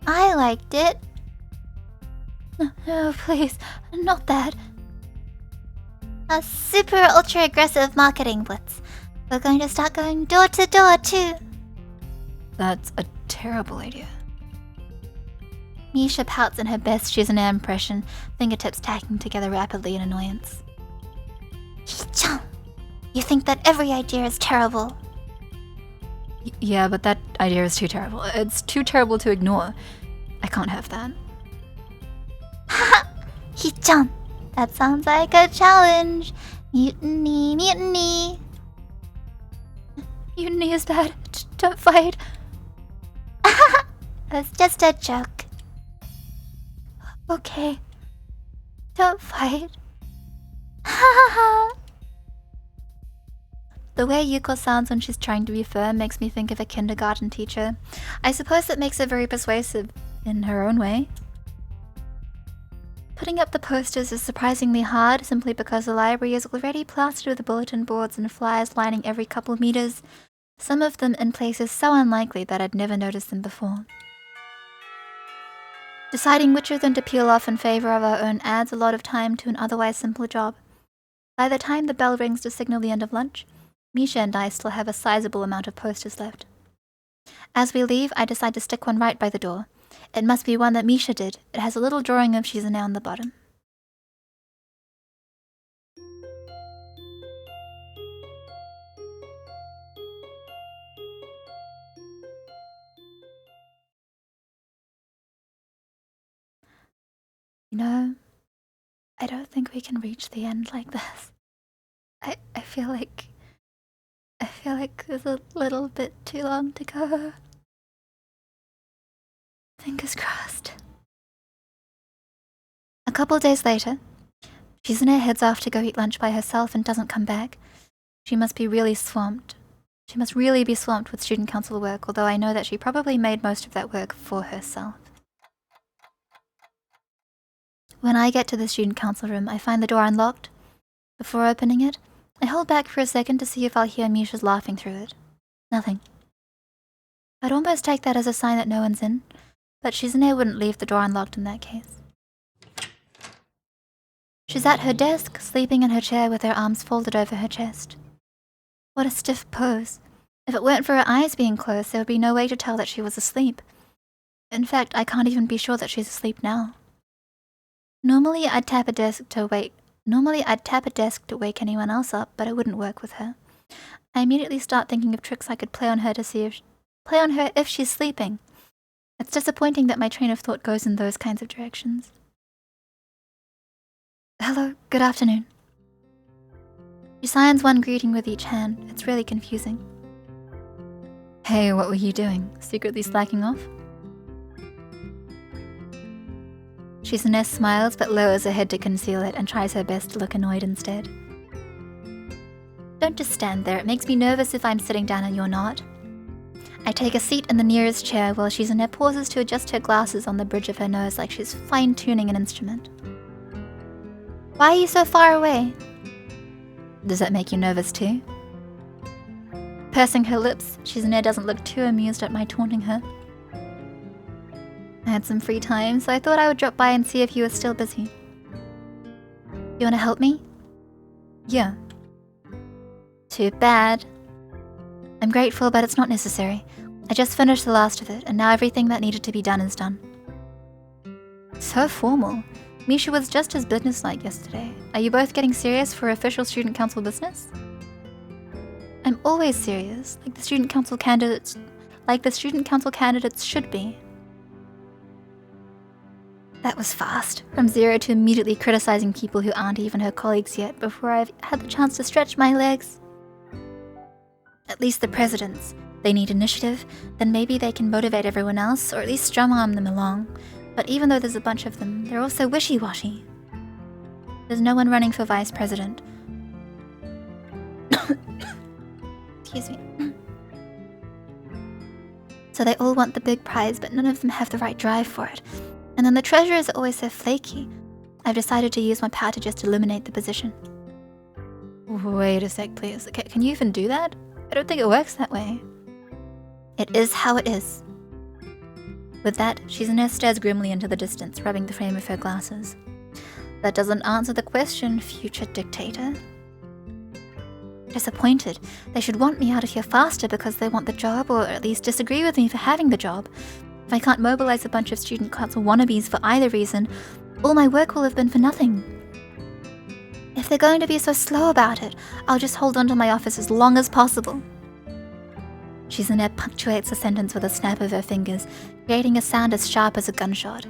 I liked it. No, please, not that. A super ultra aggressive marketing blitz. We're going to start going door to door too. That's a terrible idea. Misha pouts in her best Shizune impression, fingertips tacking together rapidly in annoyance. Hee-chan, you think that every idea is terrible. Yeah, but that idea is too terrible. It's too terrible to ignore. I can't have that. Haha! Hee-chan, that sounds like a challenge. Mutiny, mutiny. Mutiny is bad. Don't fight. It's just a joke. Okay. Don't fight. The way Yuko sounds when she's trying to be firm makes me think of a kindergarten teacher. I suppose that makes her very persuasive in her own way. Putting up the posters is surprisingly hard simply because the library is already plastered with bulletin boards and flyers lining every couple meters, some of them in places so unlikely that I'd never noticed them before. Deciding which of them to peel off in favor of our own adds a lot of time to an otherwise simple job. By the time the bell rings to signal the end of lunch, Misha and I still have a sizable amount of posters left. As we leave, I decide to stick one right by the door. It must be one that Misha did. It has a little drawing of Shizune on the bottom. You know, I don't think we can reach the end like this. I feel like there's a little bit too long to go. Fingers crossed. A couple days later, Shizune heads off to go eat lunch by herself and doesn't come back. She must be really swamped. She must really be swamped with student council work, although I know that she probably made most of that work for herself. When I get to the student council room, I find the door unlocked. Before opening it, I hold back for a second to see if I'll hear Misha's laughing through it. Nothing. I'd almost take that as a sign that no one's in, but Shizune wouldn't leave the door unlocked in that case. She's at her desk, sleeping in her chair with her arms folded over her chest. What a stiff pose. If it weren't for her eyes being closed, there would be no way to tell that she was asleep. In fact, I can't even be sure that she's asleep now. Normally I'd tap a desk to wake anyone else up, but it wouldn't work with her. I immediately start thinking of tricks I could play on her if she's sleeping. It's disappointing that my train of thought goes in those kinds of directions. Hello, good afternoon. She signs one greeting with each hand. It's really confusing. Hey, what were you doing? Secretly slacking off? Shizune smiles but lowers her head to conceal it and tries her best to look annoyed instead. Don't just stand there, it makes me nervous if I'm sitting down and you're not. I take a seat in the nearest chair while Shizune pauses to adjust her glasses on the bridge of her nose like she's fine-tuning an instrument. Why are you so far away? Does that make you nervous too? Pursing her lips, Shizune doesn't look too amused at my taunting her. I had some free time, so I thought I would drop by and see if you were still busy. You want to help me? Yeah. Too bad. I'm grateful, but it's not necessary. I just finished the last of it, and now everything that needed to be done is done. So formal. Misha was just as businesslike yesterday. Are you both getting serious for official student council business? I'm always serious, like the student council candidates should be. That was fast. From zero to immediately criticizing people who aren't even her colleagues yet before I've had the chance to stretch my legs. At least the presidents. They need initiative, then maybe they can motivate everyone else, or at least strong-arm them along. But even though there's a bunch of them, they're also wishy-washy. There's no one running for vice president. Excuse me. So they all want the big prize, but none of them have the right drive for it. And then the treasurers are always so flaky. I've decided to use my power to just eliminate the position. Wait a sec, please. Can you even do that? I don't think it works that way. It is how it is. With that, Shizune stares grimly into the distance, rubbing the frame of her glasses. That doesn't answer the question, future dictator. Disappointed. They should want me out of here faster because they want the job, or at least disagree with me for having the job. If I can't mobilize a bunch of student council wannabes for either reason, all my work will have been for nothing. If they're going to be so slow about it, I'll just hold on to my office as long as possible. Shizune punctuates the sentence with a snap of her fingers, creating a sound as sharp as a gunshot.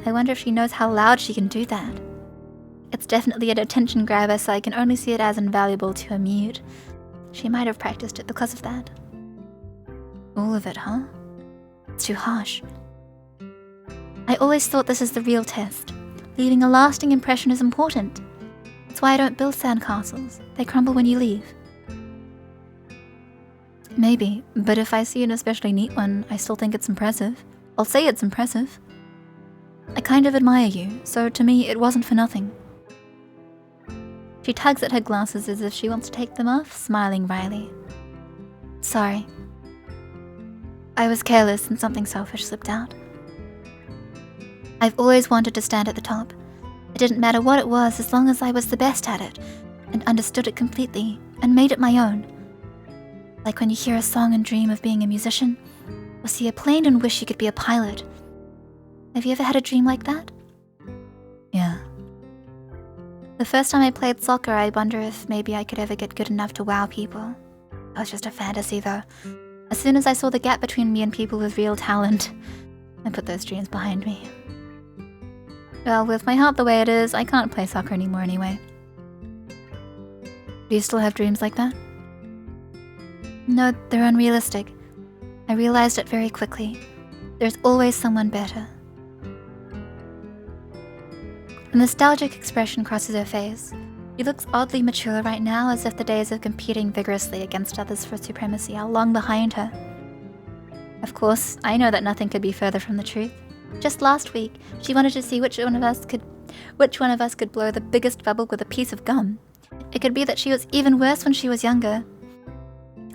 I wonder if she knows how loud she can do that. It's definitely an attention grabber, so I can only see it as invaluable to her mute. She might have practiced it because of that. All of it, huh? It's too harsh. I always thought this is the real test. Leaving a lasting impression is important. That's why I don't build sandcastles. They crumble when you leave. Maybe, but if I see an especially neat one, I still think it's impressive. I'll say it's impressive. I kind of admire you, so to me it wasn't for nothing. She tugs at her glasses as if she wants to take them off, smiling wryly. Sorry. I was careless and something selfish slipped out. I've always wanted to stand at the top. It didn't matter what it was as long as I was the best at it, and understood it completely, and made it my own. Like when you hear a song and dream of being a musician, or see a plane and wish you could be a pilot. Have you ever had a dream like that? Yeah. The first time I played soccer, I wonder if maybe I could ever get good enough to wow people. It was just a fantasy, though. As soon as I saw the gap between me and people with real talent, I put those dreams behind me. Well, with my heart the way it is, I can't play soccer anymore anyway. Do you still have dreams like that? No, they're unrealistic. I realized it very quickly. There's always someone better. A nostalgic expression crosses her face. She looks oddly mature right now, as if the days of competing vigorously against others for supremacy are long behind her. Of course, I know that nothing could be further from the truth. Just last week, she wanted to see which one of us could blow the biggest bubble with a piece of gum. It could be that she was even worse when she was younger.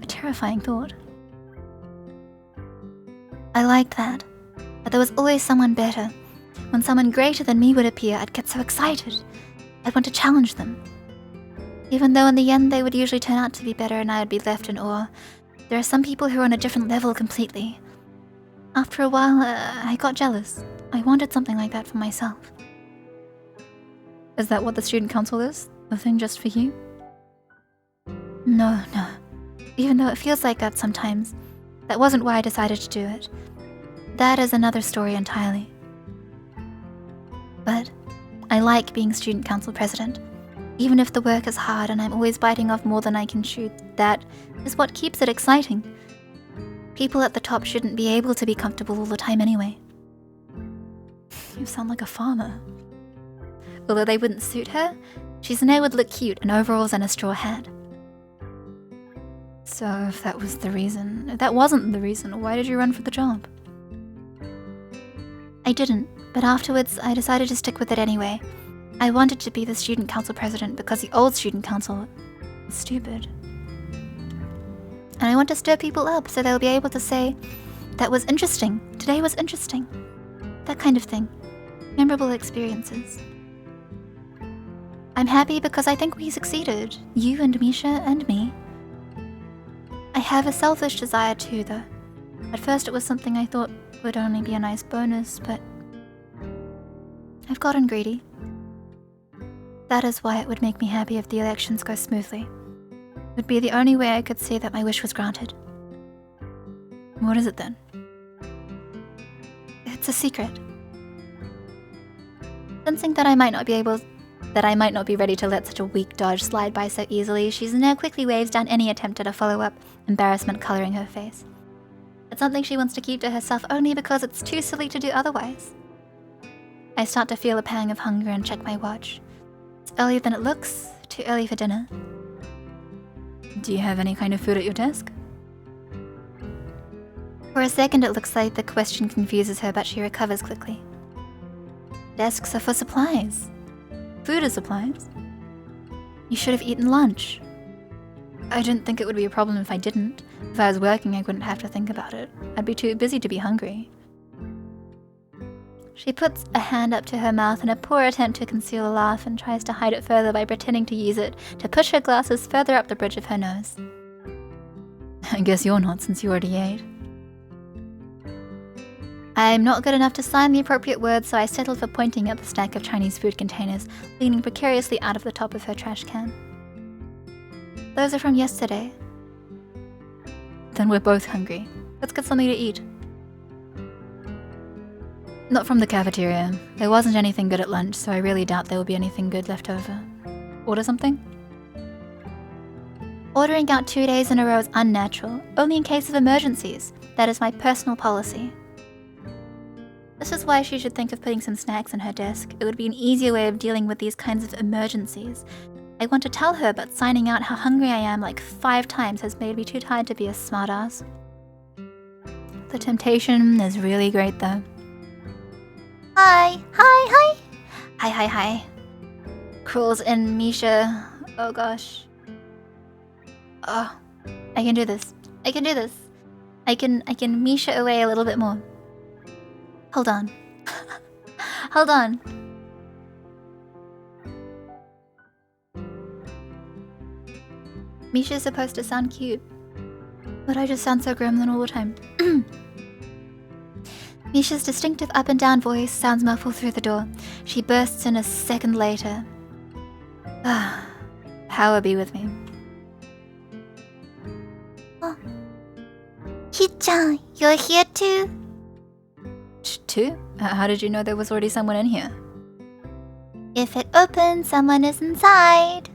A terrifying thought. I liked that. But there was always someone better. When someone greater than me would appear, I'd get so excited. I'd want to challenge them. Even though in the end they would usually turn out to be better and I would be left in awe, there are some people who are on a different level completely. After a while, I got jealous. I wanted something like that for myself. Is that what the student council is? The thing just for you? No. Even though it feels like that sometimes, that wasn't why I decided to do it. That is another story entirely. But I like being student council president. Even if the work is hard and I'm always biting off more than I can chew, that is what keeps it exciting. People at the top shouldn't be able to be comfortable all the time anyway. You sound like a farmer. Although they wouldn't suit her, Shizune would look cute in overalls and a straw hat. So if that was the reason, if that wasn't the reason, why did you run for the job? I didn't, but afterwards I decided to stick with it anyway. I wanted to be the student council president because the old student council is stupid. And I want to stir people up so they'll be able to say, that was interesting, today was interesting. That kind of thing. Memorable experiences. I'm happy because I think we succeeded, you and Misha and me. I have a selfish desire too, though. At first it was something I thought would only be a nice bonus, but I've gotten greedy. That is why it would make me happy if the elections go smoothly. It would be the only way I could say that my wish was granted. What is it then? It's a secret. Sensing that I might not be ready to let such a weak dodge slide by so easily, Shizune quickly waves down any attempt at a follow-up, embarrassment coloring her face. It's something she wants to keep to herself only because it's too silly to do otherwise. I start to feel a pang of hunger and check my watch. It's earlier than it looks, too early for dinner. Do you have any kind of food at your desk? For a second it looks like the question confuses her, but she recovers quickly. Desks are for supplies. Food is supplies. You should have eaten lunch. I didn't think it would be a problem if I didn't. If I was working, I wouldn't have to think about it. I'd be too busy to be hungry. She puts a hand up to her mouth in a poor attempt to conceal a laugh and tries to hide it further by pretending to use it to push her glasses further up the bridge of her nose. I guess you're not, since you already ate. I'm not good enough to sign the appropriate words, so I settled for pointing at the stack of Chinese food containers leaning precariously out of the top of her trash can. Those are from yesterday. Then we're both hungry. Let's get something to eat. Not from the cafeteria. There wasn't anything good at lunch, so I really doubt there will be anything good left over. Order something? Ordering out 2 days in a row is unnatural, only in case of emergencies. That is my personal policy. This is why she should think of putting some snacks on her desk. It would be an easier way of dealing with these kinds of emergencies. I want to tell her, but signing out how hungry I am like 5 times has made me too tired to be a smartass. The temptation is really great though. Hi. Hi. Crawls in Misha. Oh gosh. Oh, I can do this. I can Misha away a little bit more. Hold on. Hold on. Misha's supposed to sound cute, but I just sound so gremlin all the time. Misha's distinctive up and down voice sounds muffled through the door. She bursts in a second later. Power be with me. Oh. Hi-chan, you're here too? Two? How did you know there was already someone in here? If it opens, someone is inside.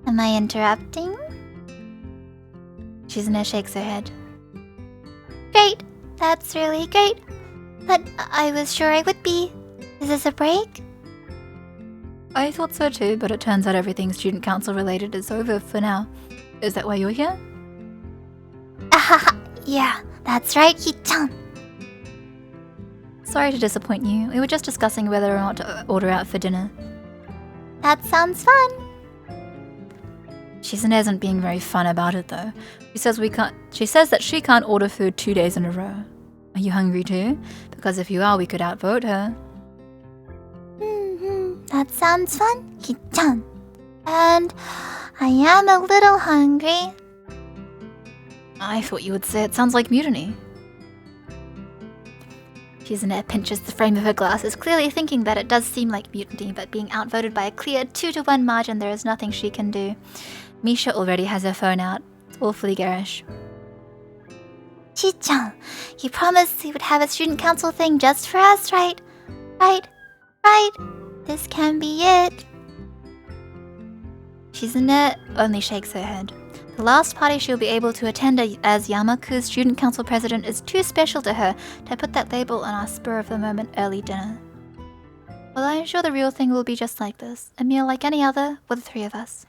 Am I interrupting? Shizune shakes her head. Great, that's really great. But I was sure I would be. Is this a break? I thought so too, but it turns out everything student council related is over for now. Is that why you're here? Yeah, that's right, Hi-chan. Sorry to disappoint you. We were just discussing whether or not to order out for dinner. That sounds fun. Shizune isn't being very fun about it though. She says that she can't order food 2 days in a row. Are you hungry too? Because if you are, we could outvote her. That sounds fun, Hi-chan. And I am a little hungry. I thought you would say it sounds like mutiny. Shizune pinches the frame of her glasses, clearly thinking that it does seem like mutiny, but being outvoted by a clear 2-to-1 margin, there is nothing she can do. Misha already has her phone out. It's awfully garish. Hi-chan, you promised we would have a student council thing just for us, right? Right. This can be it. Shizune only shakes her head. The last party she'll be able to attend as Yamaku's student council president is too special to her to put that label on our spur-of-the-moment early dinner. Well, I'm sure the real thing will be just like this. A meal like any other with the 3 of us.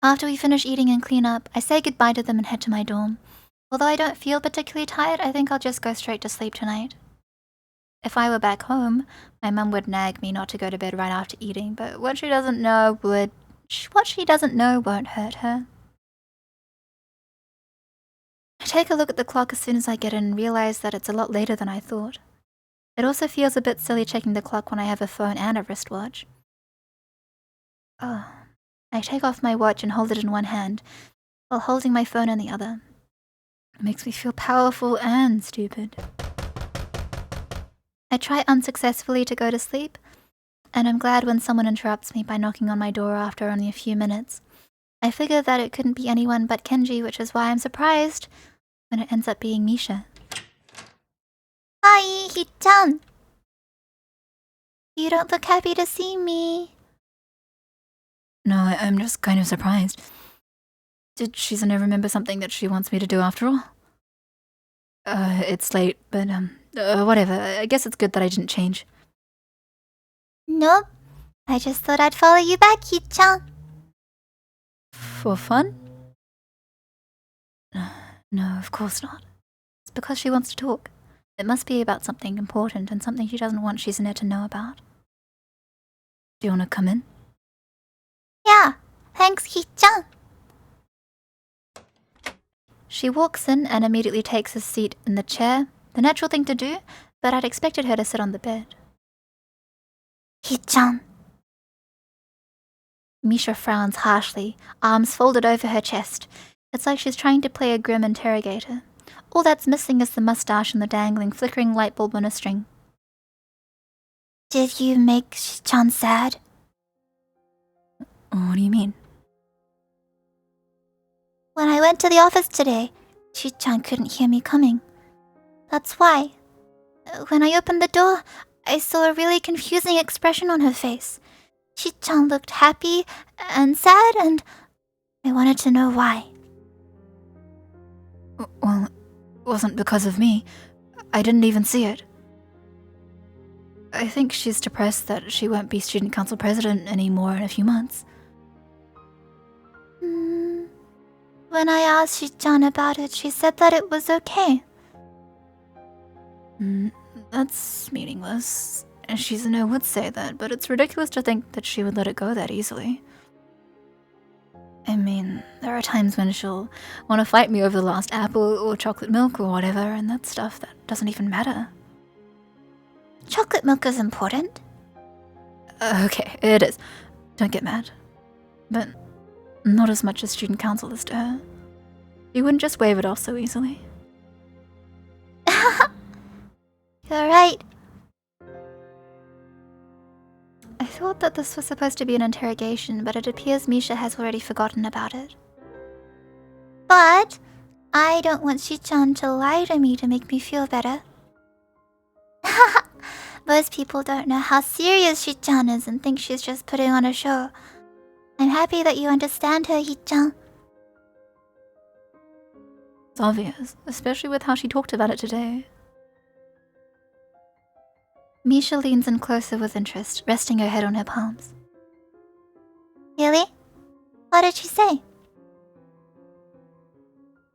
After we finish eating and clean up, I say goodbye to them and head to my dorm. Although I don't feel particularly tired, I think I'll just go straight to sleep tonight. If I were back home, my mum would nag me not to go to bed right after eating, but what she doesn't know won't hurt her. I take a look at the clock as soon as I get in and realize that it's a lot later than I thought. It also feels a bit silly checking the clock when I have a phone and a wristwatch. Oh, I take off my watch and hold it in one hand, while holding my phone in the other. It makes me feel powerful and stupid. I try unsuccessfully to go to sleep, and I'm glad when someone interrupts me by knocking on my door after only a few minutes. I figure that it couldn't be anyone but Kenji, which is why I'm surprised when it ends up being Misha. Hi, Hichan. You don't look happy to see me. No, I'm just kind of surprised. Did Shizune remember something that she wants me to do after all? It's late, but, whatever. I guess it's good that I didn't change. Nope. I just thought I'd follow you back, Hichan. For fun? No, of course not. It's because she wants to talk. It must be about something important and something she doesn't want Shizune to know about. Do you want to come in? Yeah, thanks, Hichan. She walks in and immediately takes a seat in the chair, the natural thing to do, but I'd expected her to sit on the bed. Hichan. Misha frowns harshly, arms folded over her chest. It's like she's trying to play a grim interrogator. All that's missing is the mustache and the dangling, flickering light bulb on a string. Did you make Hichan sad? What do you mean? When I went to the office today, Hichan couldn't hear me coming. That's why. When I opened the door, I saw a really confusing expression on her face. Hichan looked happy and sad, and I wanted to know why. Well, it wasn't because of me. I didn't even see it. I think she's depressed that she won't be student council president anymore in a few months. When I asked Hichan about it, she said that it was okay. That's meaningless. Shizune would say that, but it's ridiculous to think that she would let it go that easily. I mean, there are times when she'll want to fight me over the last apple or chocolate milk or whatever, and that's stuff that doesn't even matter. Chocolate milk is important. Okay, it is. Don't get mad. But not as much as student council is to her. You wouldn't just wave it off so easily. You're right. I thought that this was supposed to be an interrogation, but it appears Misha has already forgotten about it. But I don't want Hichan to lie to me to make me feel better. Most people don't know how serious Hichan is and think she's just putting on a show. I'm happy that you understand her, Hichan. It's obvious, especially with how she talked about it today. Misha leans in closer with interest, resting her head on her palms. Really? What did she say?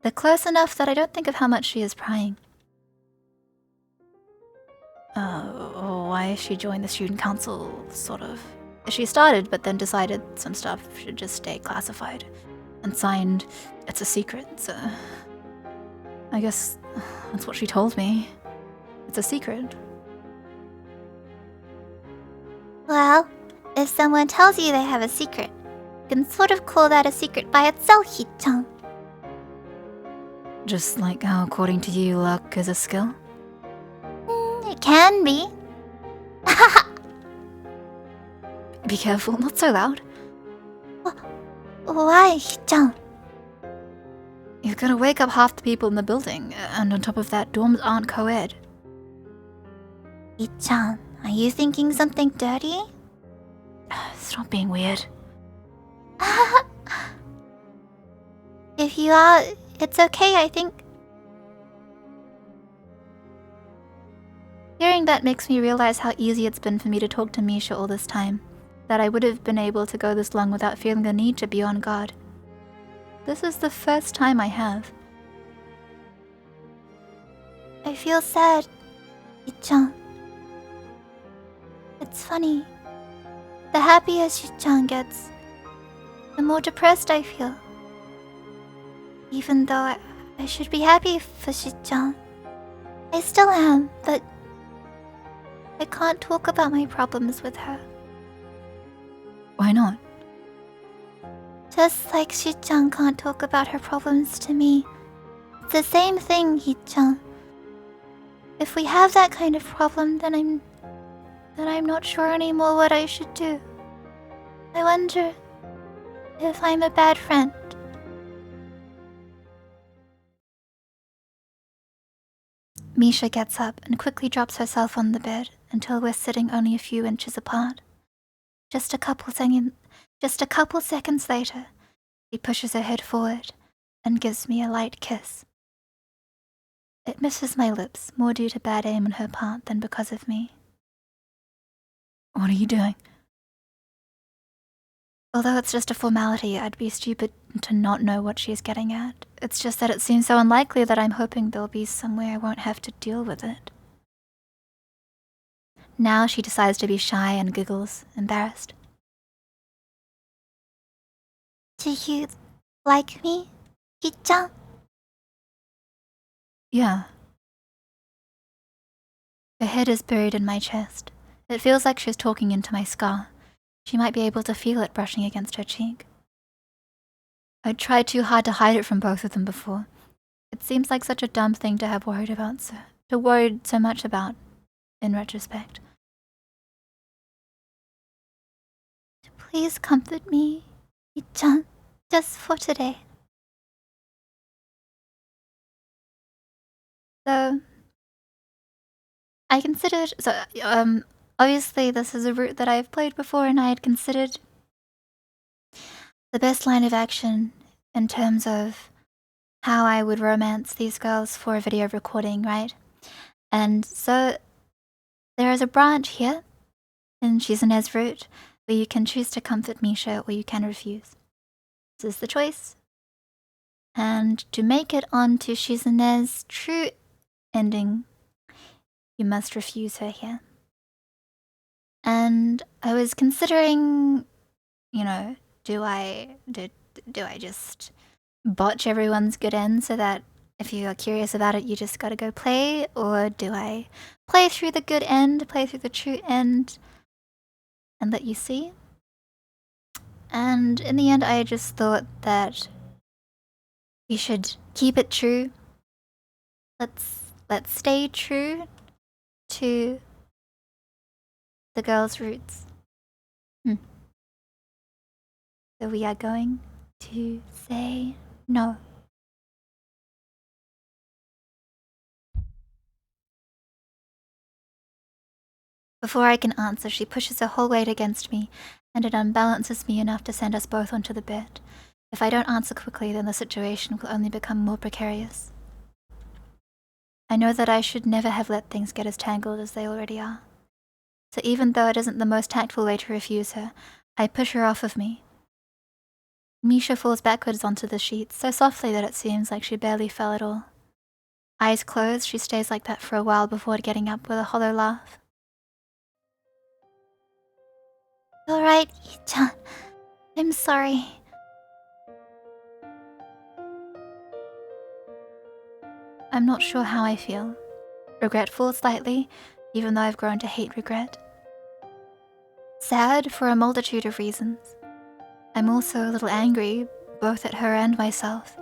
They're close enough that I don't think of how much she is prying. Why she joined the student council, sort of. She started, but then decided some stuff should just stay classified. And signed, it's a secret, so... I guess that's what she told me. It's a secret. Well, if someone tells you they have a secret, you can sort of call that a secret by itself, Hichan. Just like how, according to you, luck is a skill? It can be. Be careful, not so loud. Why, Hichan? You're gonna wake up half the people in the building, and on top of that, dorms aren't co-ed. Hichan, are you thinking something dirty? Stop being weird. If you are, it's okay, I think. Hearing that makes me realize how easy it's been for me to talk to Misha all this time. That I would have been able to go this long without feeling the need to be on guard. This is the first time I have. I feel sad, Hichan. It's funny. The happier Hichan gets, the more depressed I feel. Even though I should be happy for Hichan. I still am, but I can't talk about my problems with her. Why not? Just like Hichan can't talk about her problems to me. It's the same thing, Hichan. If we have that kind of problem, then I'm not sure anymore what I should do. I wonder if I'm a bad friend. Misha gets up and quickly drops herself on the bed until we're sitting only a few inches apart. Just a couple seconds later, she pushes her head forward and gives me a light kiss. It misses my lips, more due to bad aim on her part than because of me. What are you doing? Although it's just a formality, I'd be stupid to not know what she's getting at. It's just that it seems so unlikely that I'm hoping there'll be some way I won't have to deal with it. Now she decides to be shy and giggles, embarrassed. Do you like me, Hichan? Yeah. Her head is buried in my chest. It feels like she's talking into my scar. She might be able to feel it brushing against her cheek. I'd tried too hard to hide it from both of them before. It seems like such a dumb thing to have worried so much about, in retrospect. Please comfort me, Hichan, just for today. So, I considered... obviously this is a route that I've played before and I had considered the best line of action in terms of how I would romance these girls for a video recording, right? And so there is a branch here in Shizune's route where you can choose to comfort Misha or you can refuse. This is the choice. And to make it onto Shizune's true ending, you must refuse her here. And I was considering, do I just botch everyone's good end so that if you are curious about it, you just gotta go play? Or do I play through the good end, play through the true end, and let you see? And in the end, I just thought that we should keep it true. Let's stay true to the girls' roots. So we are going to say no. Before I can answer, she pushes her whole weight against me, and it unbalances me enough to send us both onto the bed. If I don't answer quickly, then the situation will only become more precarious. I know that I should never have let things get as tangled as they already are. So even though it isn't the most tactful way to refuse her, I push her off of me. Misha falls backwards onto the sheets, so softly that it seems like she barely fell at all. Eyes closed, she stays like that for a while before getting up with a hollow laugh. Alright, Hichan. I'm sorry. I'm not sure how I feel. Regretful slightly, even though I've grown to hate regret. Sad for a multitude of reasons. I'm also a little angry, both at her and myself.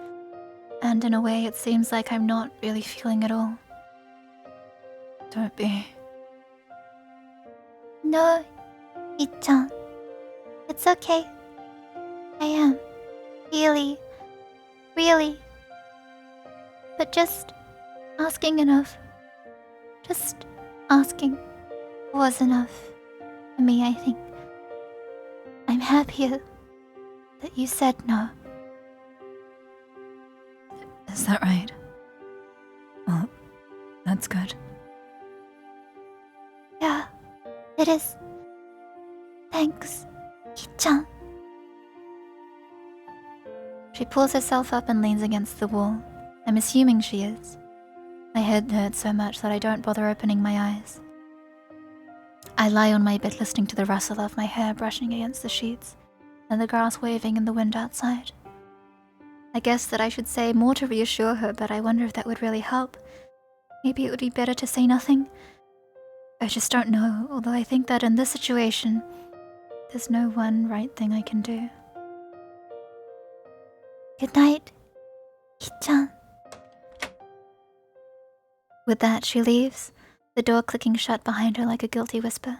And in a way, it seems like I'm not really feeling at all. Don't be. No, Hichan. It's okay. I am. Really. Really. But just asking enough. Just asking was enough for me, I think. I'm happier that you said no. Is that right? Well, that's good. Yeah, it is. Thanks, Hichan. She pulls herself up and leans against the wall. I'm assuming she is. My head hurts so much that I don't bother opening my eyes. I lie on my bed listening to the rustle of my hair brushing against the sheets and the grass waving in the wind outside. I guess that I should say more to reassure her, but I wonder if that would really help. Maybe it would be better to say nothing. I just don't know, although I think that in this situation, there's no one right thing I can do. Good night, Hichan. With that, she leaves, the door clicking shut behind her like a guilty whisper.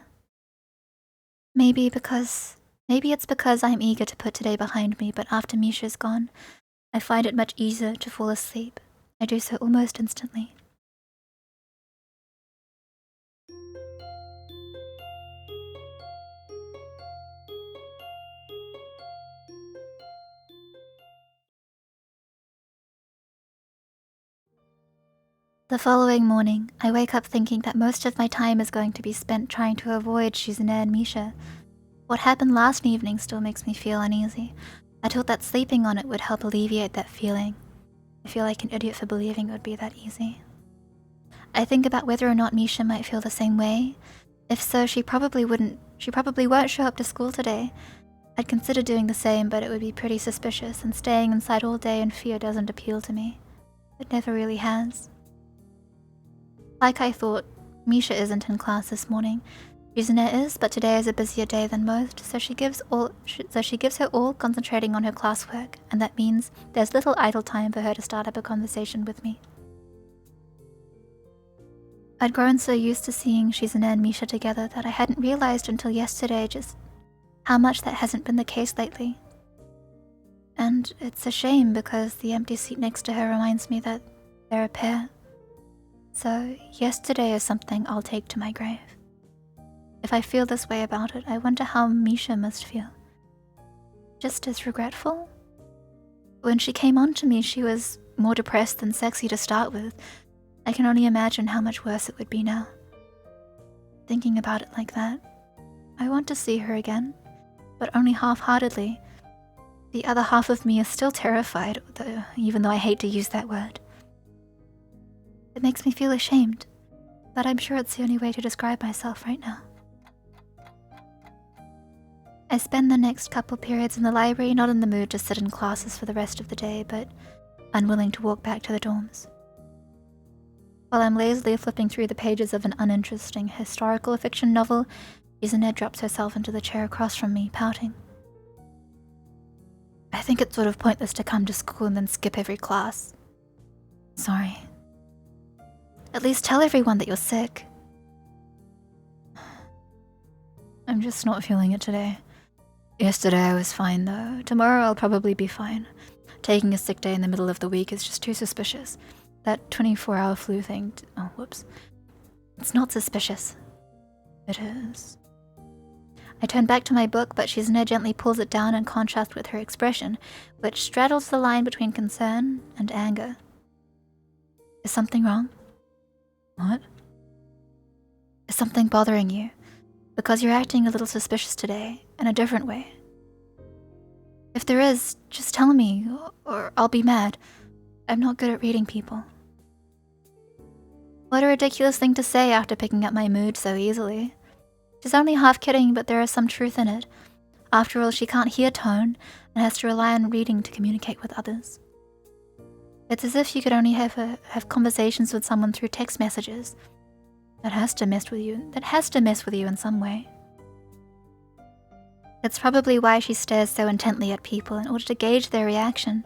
Maybe it's because I'm eager to put today behind me, but after Misha's gone, I find it much easier to fall asleep. I do so almost instantly. The following morning, I wake up thinking that most of my time is going to be spent trying to avoid Shizune and Misha. What happened last evening still makes me feel uneasy. I thought that sleeping on it would help alleviate that feeling. I feel like an idiot for believing it would be that easy. I think about whether or not Misha might feel the same way. If so, she probably won't show up to school today. I'd consider doing the same, but it would be pretty suspicious, and staying inside all day in fear doesn't appeal to me. It never really has. Like I thought, Misha isn't in class this morning. Shizune is, but today is a busier day than most, so she gives her all concentrating on her classwork, and that means there's little idle time for her to start up a conversation with me. I'd grown so used to seeing Shizune and Misha together that I hadn't realized until yesterday just how much that hasn't been the case lately. And it's a shame because the empty seat next to her reminds me that they're a pair. So yesterday is something I'll take to my grave. If I feel this way about it, I wonder how Misha must feel. Just as regretful? When she came on to me, she was more depressed than sexy to start with. I can only imagine how much worse it would be now. Thinking about it like that, I want to see her again, but only half-heartedly. The other half of me is still terrified, even though I hate to use that word. It makes me feel ashamed, but I'm sure it's the only way to describe myself right now. I spend the next couple periods in the library, not in the mood to sit in classes for the rest of the day, but unwilling to walk back to the dorms. While I'm lazily flipping through the pages of an uninteresting historical fiction novel, Shizune drops herself into the chair across from me, pouting. I think it's sort of pointless to come to school and then skip every class. Sorry. At least tell everyone that you're sick. I'm just not feeling it today. Yesterday I was fine though. Tomorrow I'll probably be fine. Taking a sick day in the middle of the week is just too suspicious. That 24-hour flu thing... Oh, whoops. It's not suspicious. It is. I turn back to my book, but Shizune gently pulls it down in contrast with her expression, which straddles the line between concern and anger. Is something wrong? What? Is something bothering you? Because you're acting a little suspicious today, in a different way. If there is, just tell me, or I'll be mad. I'm not good at reading people. What a ridiculous thing to say after picking up my mood so easily. She's only half kidding, but there is some truth in it. After all, she can't hear tone, and has to rely on reading to communicate with others. It's as if you could only have conversations with someone through text messages. That has to mess with you in some way. It's probably why she stares so intently at people in order to gauge their reaction.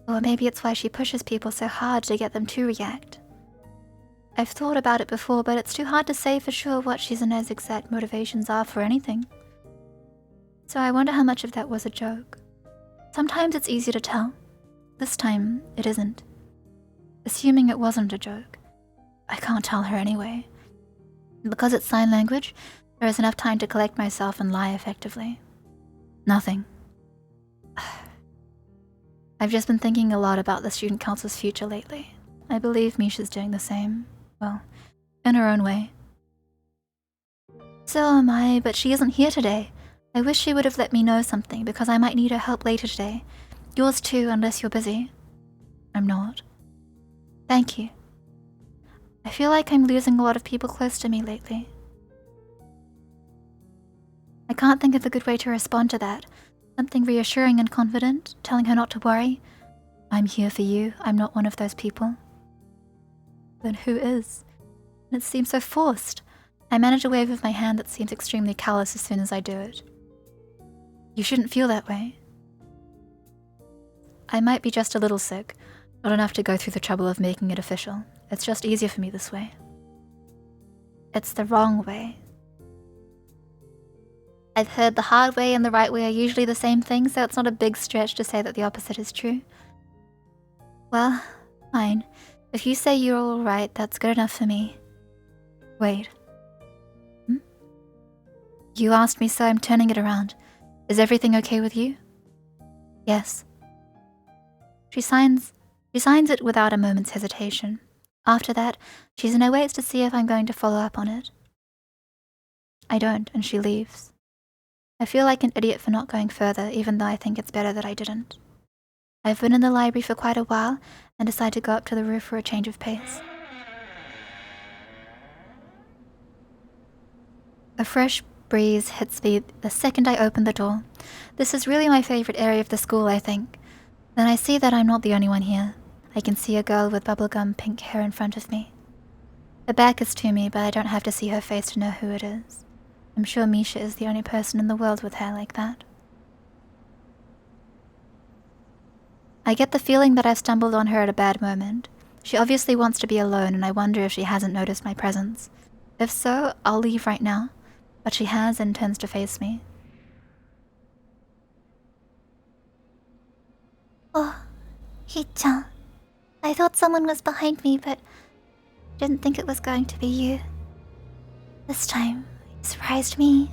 Or maybe it's why she pushes people so hard to get them to react. I've thought about it before, but it's too hard to say for sure what Shizune's exact motivations are for anything. So I wonder how much of that was a joke. Sometimes it's easy to tell. This time, it isn't. Assuming it wasn't a joke. I can't tell her anyway. Because it's sign language, there is enough time to collect myself and lie effectively. Nothing. I've just been thinking a lot about the student council's future lately. I believe Misha's doing the same. Well, in her own way. So am I, but she isn't here today. I wish she would have let me know something, because I might need her help later today. Yours too, unless you're busy. I'm not. Thank you. I feel like I'm losing a lot of people close to me lately. I can't think of a good way to respond to that. Something reassuring and confident, telling her not to worry. I'm here for you, I'm not one of those people. Then who is? And it seems so forced. I manage a wave of my hand that seems extremely callous as soon as I do it. You shouldn't feel that way. I might be just a little sick, not enough to go through the trouble of making it official. It's just easier for me this way. It's the wrong way. I've heard the hard way and the right way are usually the same thing, so it's not a big stretch to say that the opposite is true. Well, fine. If you say you're all right, that's good enough for me. Wait. You asked me, so I'm turning it around. Is everything okay with you? Yes. She signs it without a moment's hesitation. After that, Shizune waits to see if I'm going to follow up on it. I don't, and she leaves. I feel like an idiot for not going further, even though I think it's better that I didn't. I've been in the library for quite a while and decide to go up to the roof for a change of pace. A fresh breeze hits me the second I open the door. This is really my favorite area of the school, I think. Then I see that I'm not the only one here. I can see a girl with bubblegum pink hair in front of me. Her back is to me, but I don't have to see her face to know who it is. I'm sure Misha is the only person in the world with hair like that. I get the feeling that I've stumbled on her at a bad moment. She obviously wants to be alone, and I wonder if she hasn't noticed my presence. If so, I'll leave right now, but she has and turns to face me. Oh, Hee-chan. I thought someone was behind me, but didn't think it was going to be you. This time, you surprised me.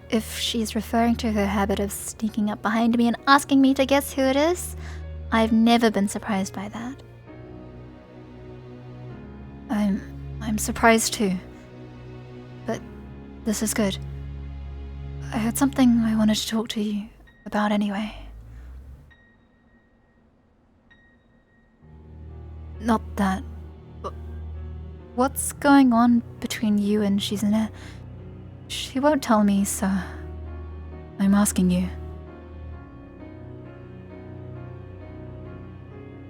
If she's referring to her habit of sneaking up behind me and asking me to guess who it is, I've never been surprised by that. I'm surprised too. But this is good. I had something I wanted to talk to you about anyway. Not that. What's going on between you and Shizune? She won't tell me, so I'm asking you.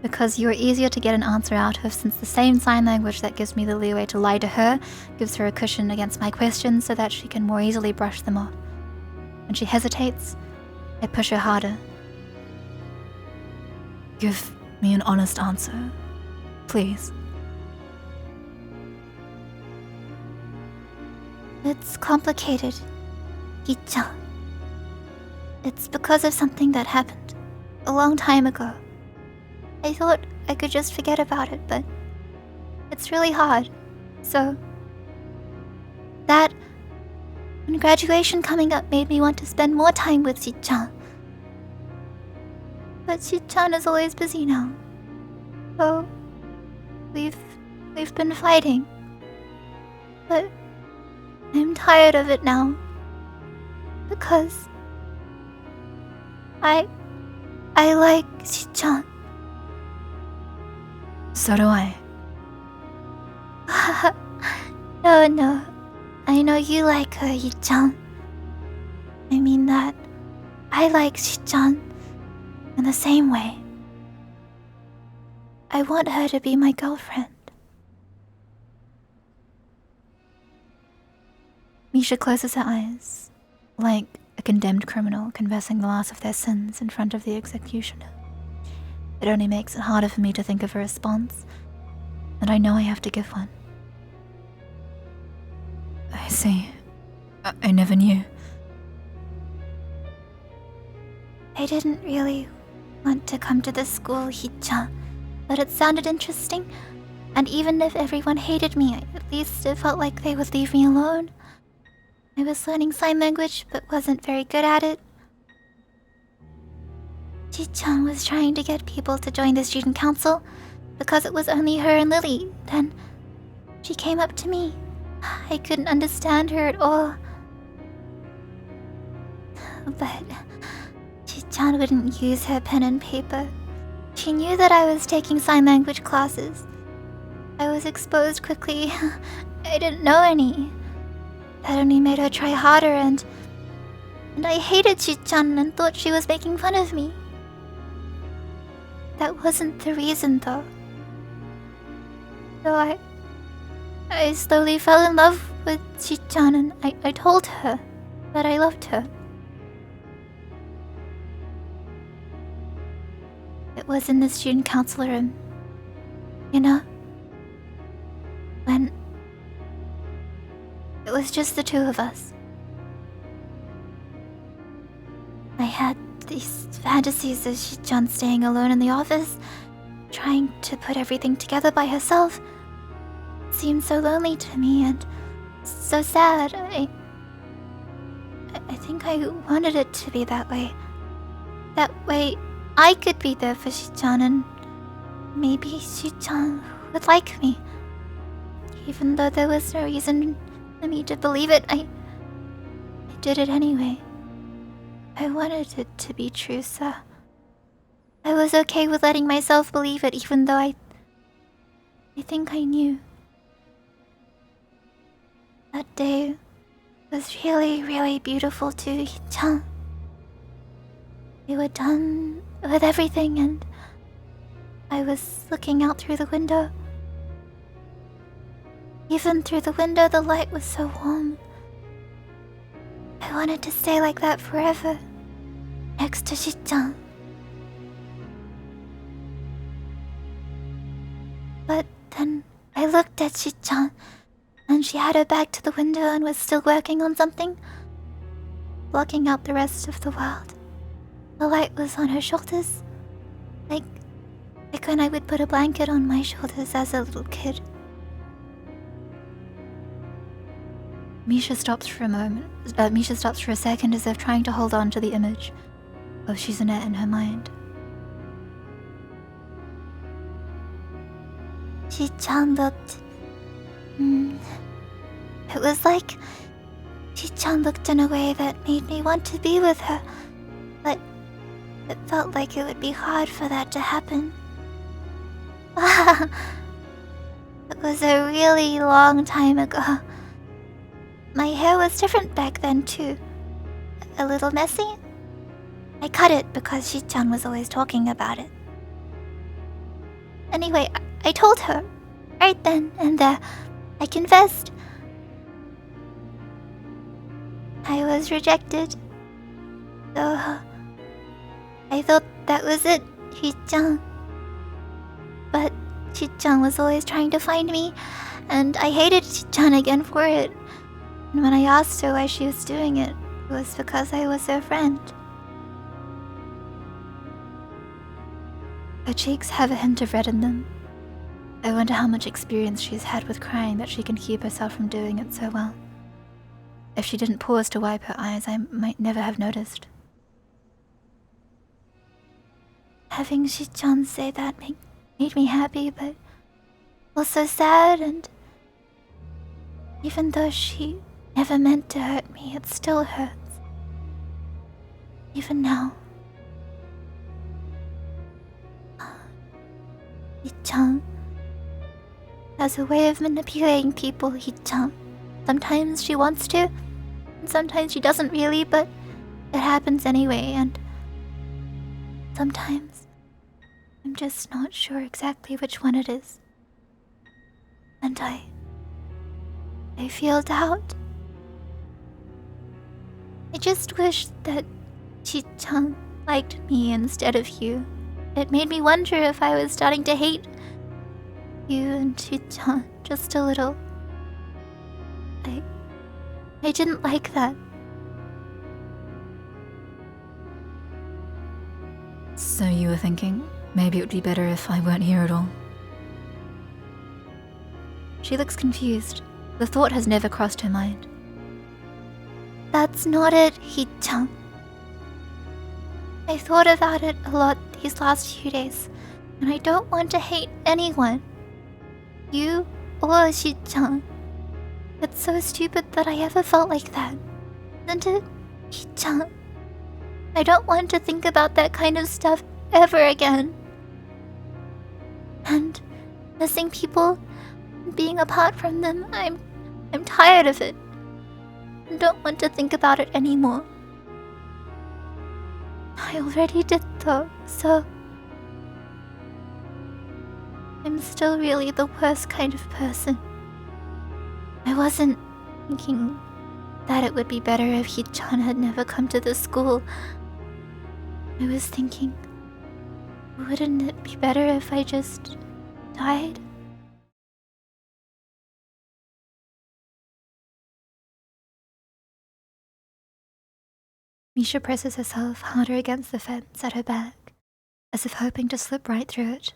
Because you're easier to get an answer out of, since the same sign language that gives me the leeway to lie to her gives her a cushion against my questions so that she can more easily brush them off. When she hesitates, I push her harder. Give me an honest answer, please. It's complicated, Hee-chan. It's because of something that happened a long time ago. I thought I could just forget about it, but it's really hard. So, that and graduation coming up made me want to spend more time with Hee-chan. But Hee-chan is always busy now. So, we've been fighting. But I'm tired of it now. Because I like Hee-chan. So do I. No. I know you like her, Hee-chan. I mean that I like Hee-chan in the same way. I want her to be my girlfriend. Misha closes her eyes, like a condemned criminal confessing the last of their sins in front of the executioner. It only makes it harder for me to think of a response, and I know I have to give one. I see. I never knew. I didn't really want to come to this school, Hee-chan, but it sounded interesting, and even if everyone hated me, at least it felt like they would leave me alone. I was learning sign language, but wasn't very good at it. Hee-chan was trying to get people to join the student council because it was only her and Lily. Then she came up to me. I couldn't understand her at all. But Hee-chan wouldn't use her pen and paper. She knew that I was taking sign language classes. I was exposed quickly. I didn't know any. That only made her try harder, and I hated Hee-chan and thought she was making fun of me. That wasn't the reason, though. So I slowly fell in love with Hee-chan, and I told her that I loved her. It was in the student council room. You know? When it was just the two of us. I had these fantasies of Hee-chan staying alone in the office, trying to put everything together by herself. It seemed so lonely to me and so sad. I think I wanted it to be that way. That way I could be there for Hee-chan, and maybe Shi-chan would like me. Even though there was no reason for me to believe it, I did it anyway. I wanted it to be true, so I was okay with letting myself believe it, even though I think I knew. That day was really, really beautiful too, Hi-chan. We were done with everything and I was looking out through the window. Even through the window, the light was so warm. I wanted to stay like that forever, next to Shi-chan. But then I looked at Shi-chan, and she had her back to the window and was still working on something, blocking out the rest of the world. The light was on her shoulders, like when I would put a blanket on my shoulders as a little kid. Misha stops for a second as if trying to hold on to the image of Shizune in her mind. Shi-chan looked... It was like Shi-chan looked in a way that made me want to be with her, but it felt like it would be hard for that to happen. It was a really long time ago. My hair was different back then too. A little messy. I cut it because Shi-chan was always talking about it. Anyway, I told her, right then and there. I confessed. I was rejected. So I thought that was it, Shi-chan. But Shi-chan was always trying to find me, and I hated Shi-chan again for it. And when I asked her why she was doing it, it was because I was her friend. Her cheeks have a hint of red in them. I wonder how much experience she's had with crying that she can keep herself from doing it so well. If she didn't pause to wipe her eyes, I might never have noticed. Having Shi-chan say that made me happy, but also sad, and even though she never meant to hurt me, it still hurts. Even now. Shi-chan has a way of manipulating people, Hi-chan. Sometimes she wants to, and sometimes she doesn't really, but it happens anyway, and sometimes I'm just not sure exactly which one it is. And I feel doubt. I just wish that Chi-chan liked me instead of you. It made me wonder if I was starting to hate you and Chi-chan just a little. I didn't like that. So you were thinking, maybe it would be better if I weren't here at all? She looks confused. The thought has never crossed her mind. That's not it, Hi-chan. I thought about it a lot these last few days, and I don't want to hate anyone. You or Shi-chan. It's so stupid that I ever felt like that. Isn't it, Hi-chan? I don't want to think about that kind of stuff ever again. And missing people, being apart from them, I'm tired of it. I don't want to think about it anymore. I already did though, so I'm still really the worst kind of person. I wasn't thinking that it would be better if Hi-chan had never come to the school. I was thinking, wouldn't it be better if I just died? Misha presses herself harder against the fence at her back, as if hoping to slip right through it.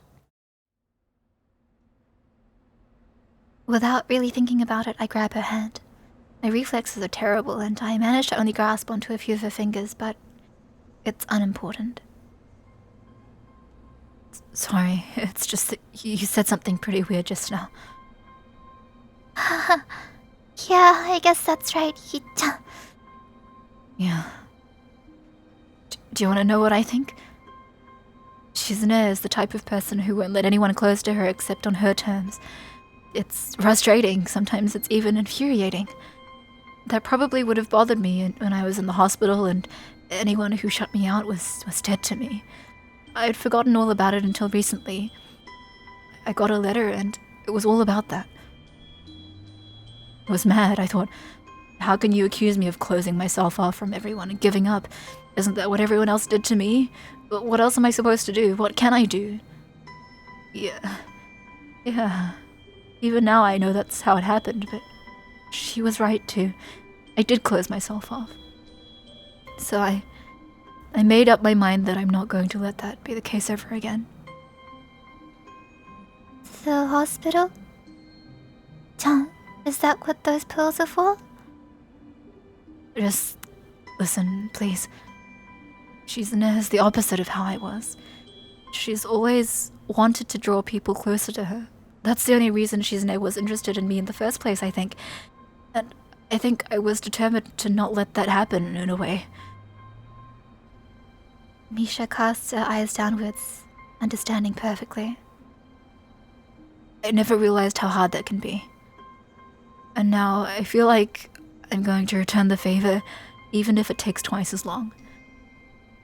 Without really thinking about it, I grab her hand. My reflexes are terrible, and I manage to only grasp onto a few of her fingers, but it's unimportant. Sorry, it's just that you said something pretty weird just now. Yeah, I guess that's right, Hichan. Yeah. Do you want to know what I think? Shizune is the type of person who won't let anyone close to her except on her terms. It's frustrating, sometimes it's even infuriating. That probably would have bothered me when I was in the hospital and anyone who shut me out was dead to me. I'd forgotten all about it until recently. I got a letter and it was all about that. I was mad. I thought, how can you accuse me of closing myself off from everyone and giving up? Isn't that what everyone else did to me? What else am I supposed to do? What can I do? Yeah. Even now I know that's how it happened, but she was right too. I did close myself off. So I made up my mind that I'm not going to let that be the case ever again. The hospital? Chan, is that what those pills are for? Just listen, please. Shizune is the opposite of how I was. She's always wanted to draw people closer to her. That's the only reason Shizune was interested in me in the first place, I think. And I think I was determined to not let that happen, in a way. Misha casts her eyes downwards, understanding perfectly. I never realized how hard that can be. And now I feel like I'm going to return the favor, even if it takes twice as long.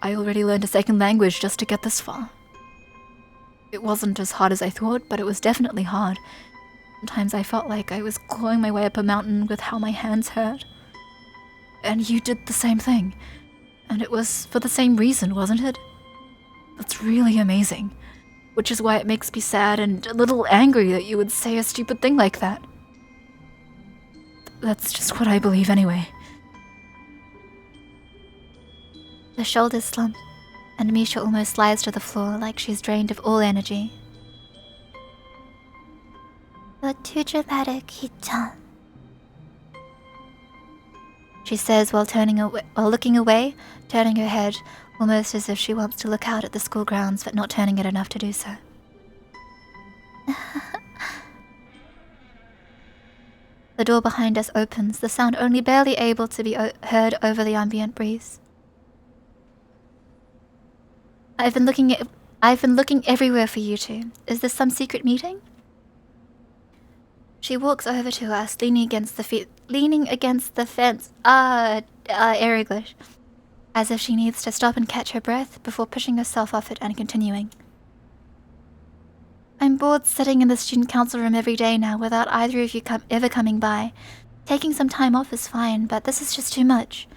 I already learned a second language just to get this far. It wasn't as hard as I thought, but it was definitely hard. Sometimes I felt like I was clawing my way up a mountain with how my hands hurt. And you did the same thing. And it was for the same reason, wasn't it? That's really amazing. Which is why it makes me sad and a little angry that you would say a stupid thing like that. That's just what I believe anyway. The shoulders slump, and Misha almost slides to the floor like she's drained of all energy. You're too dramatic, Hichan. She says while looking away, turning her head, almost as if she wants to look out at the school grounds but not turning it enough to do so. The door behind us opens, the sound only barely able to be heard over the ambient breeze. I've been looking everywhere for you two. Is this some secret meeting? She walks over to us, leaning against the fence. English. As if she needs to stop and catch her breath before pushing herself off it and continuing. I'm bored sitting in the student council room every day now without either of you ever coming by. Taking some time off is fine, but this is just too much.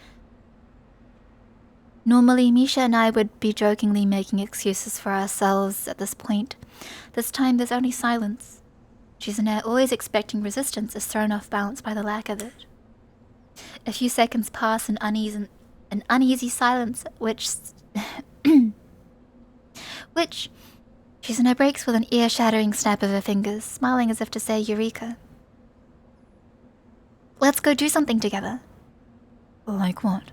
Normally, Misha and I would be jokingly making excuses for ourselves at this point. This time, there's only silence. Shizune, always expecting resistance, is thrown off balance by the lack of it. A few seconds pass in uneasy silence, which Shizune breaks with an ear-shattering snap of her fingers, smiling as if to say Eureka. Let's go do something together. Like what?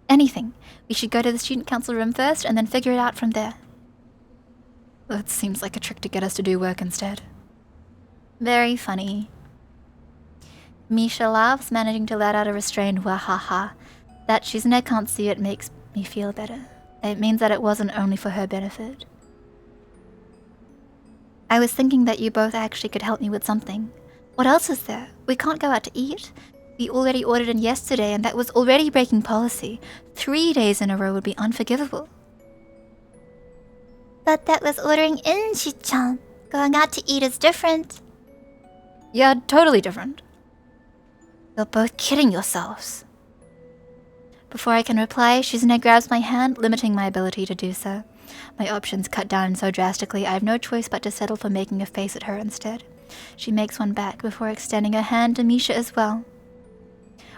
Anything. We should go to the student council room first and then figure it out from there. That seems like a trick to get us to do work instead. Very funny. Misha laughs, managing to let out a restrained wahaha. That Shizune can't see it makes me feel better. It means that it wasn't only for her benefit. I was thinking that you both actually could help me with something. What else is there? We can't go out to eat. We already ordered in yesterday, and that was already breaking policy. 3 days in a row would be unforgivable. But that was ordering in, Shi-chan. Going out to eat is different. Yeah, totally different. You're both kidding yourselves. Before I can reply, Shizune grabs my hand, limiting my ability to do so. My options cut down so drastically, I have no choice but to settle for making a face at her instead. She makes one back before extending her hand to Misha as well.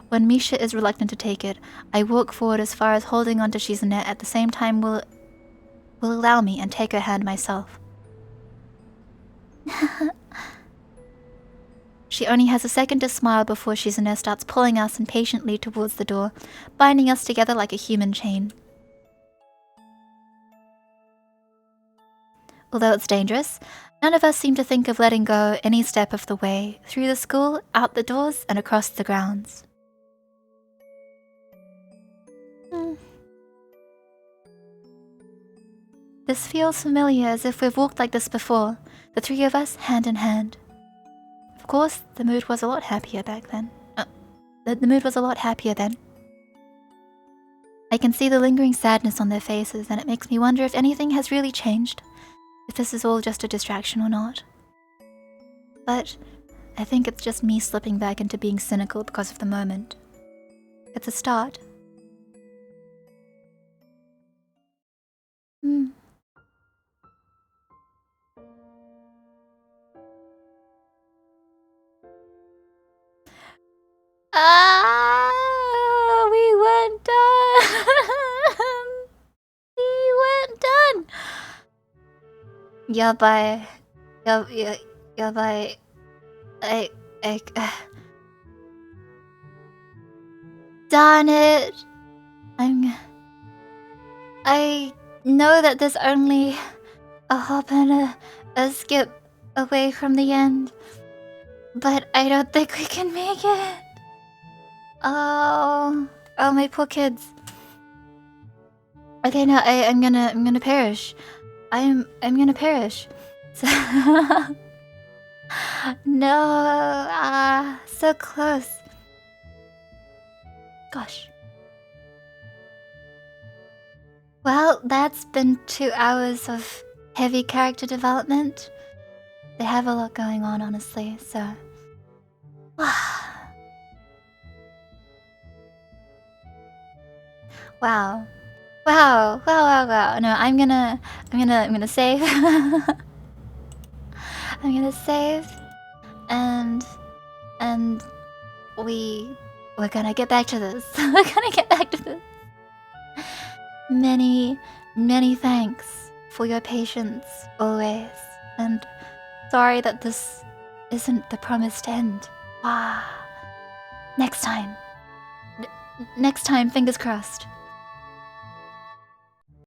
When Misha is reluctant to take it, I walk forward as far as holding onto Shizune at the same time will allow me and take her hand myself. She only has a second to smile before Shizune starts pulling us impatiently towards the door, binding us together like a human chain. although it's dangerous, none of us seem to think of letting go any step of the way, through the school, out the doors, and across the grounds. This feels familiar, as if we've walked like this before, the three of us hand in hand. Of course, the mood was a lot happier back then. The mood was a lot happier then. I can see the lingering sadness on their faces, and it makes me wonder if anything has really changed, if this is all just a distraction or not. But I think it's just me slipping back into being cynical because of the moment. It's a start. We weren't done. We weren't done. Yabai. Yabai. Darn it. I know that there's only a hop and a skip away from the end, but I don't think we can make it. Oh, my poor kids. Okay, no, I'm gonna perish. I'm gonna perish. So no, so close. Gosh. Well, that's been 2 hours of heavy character development. They have a lot going on, honestly, so... Wow. No, I'm gonna save. I'm gonna save, and we're gonna get back to this. We're gonna get back to this. Many thanks for your patience always, and sorry that this isn't the promised end. Next time, fingers crossed.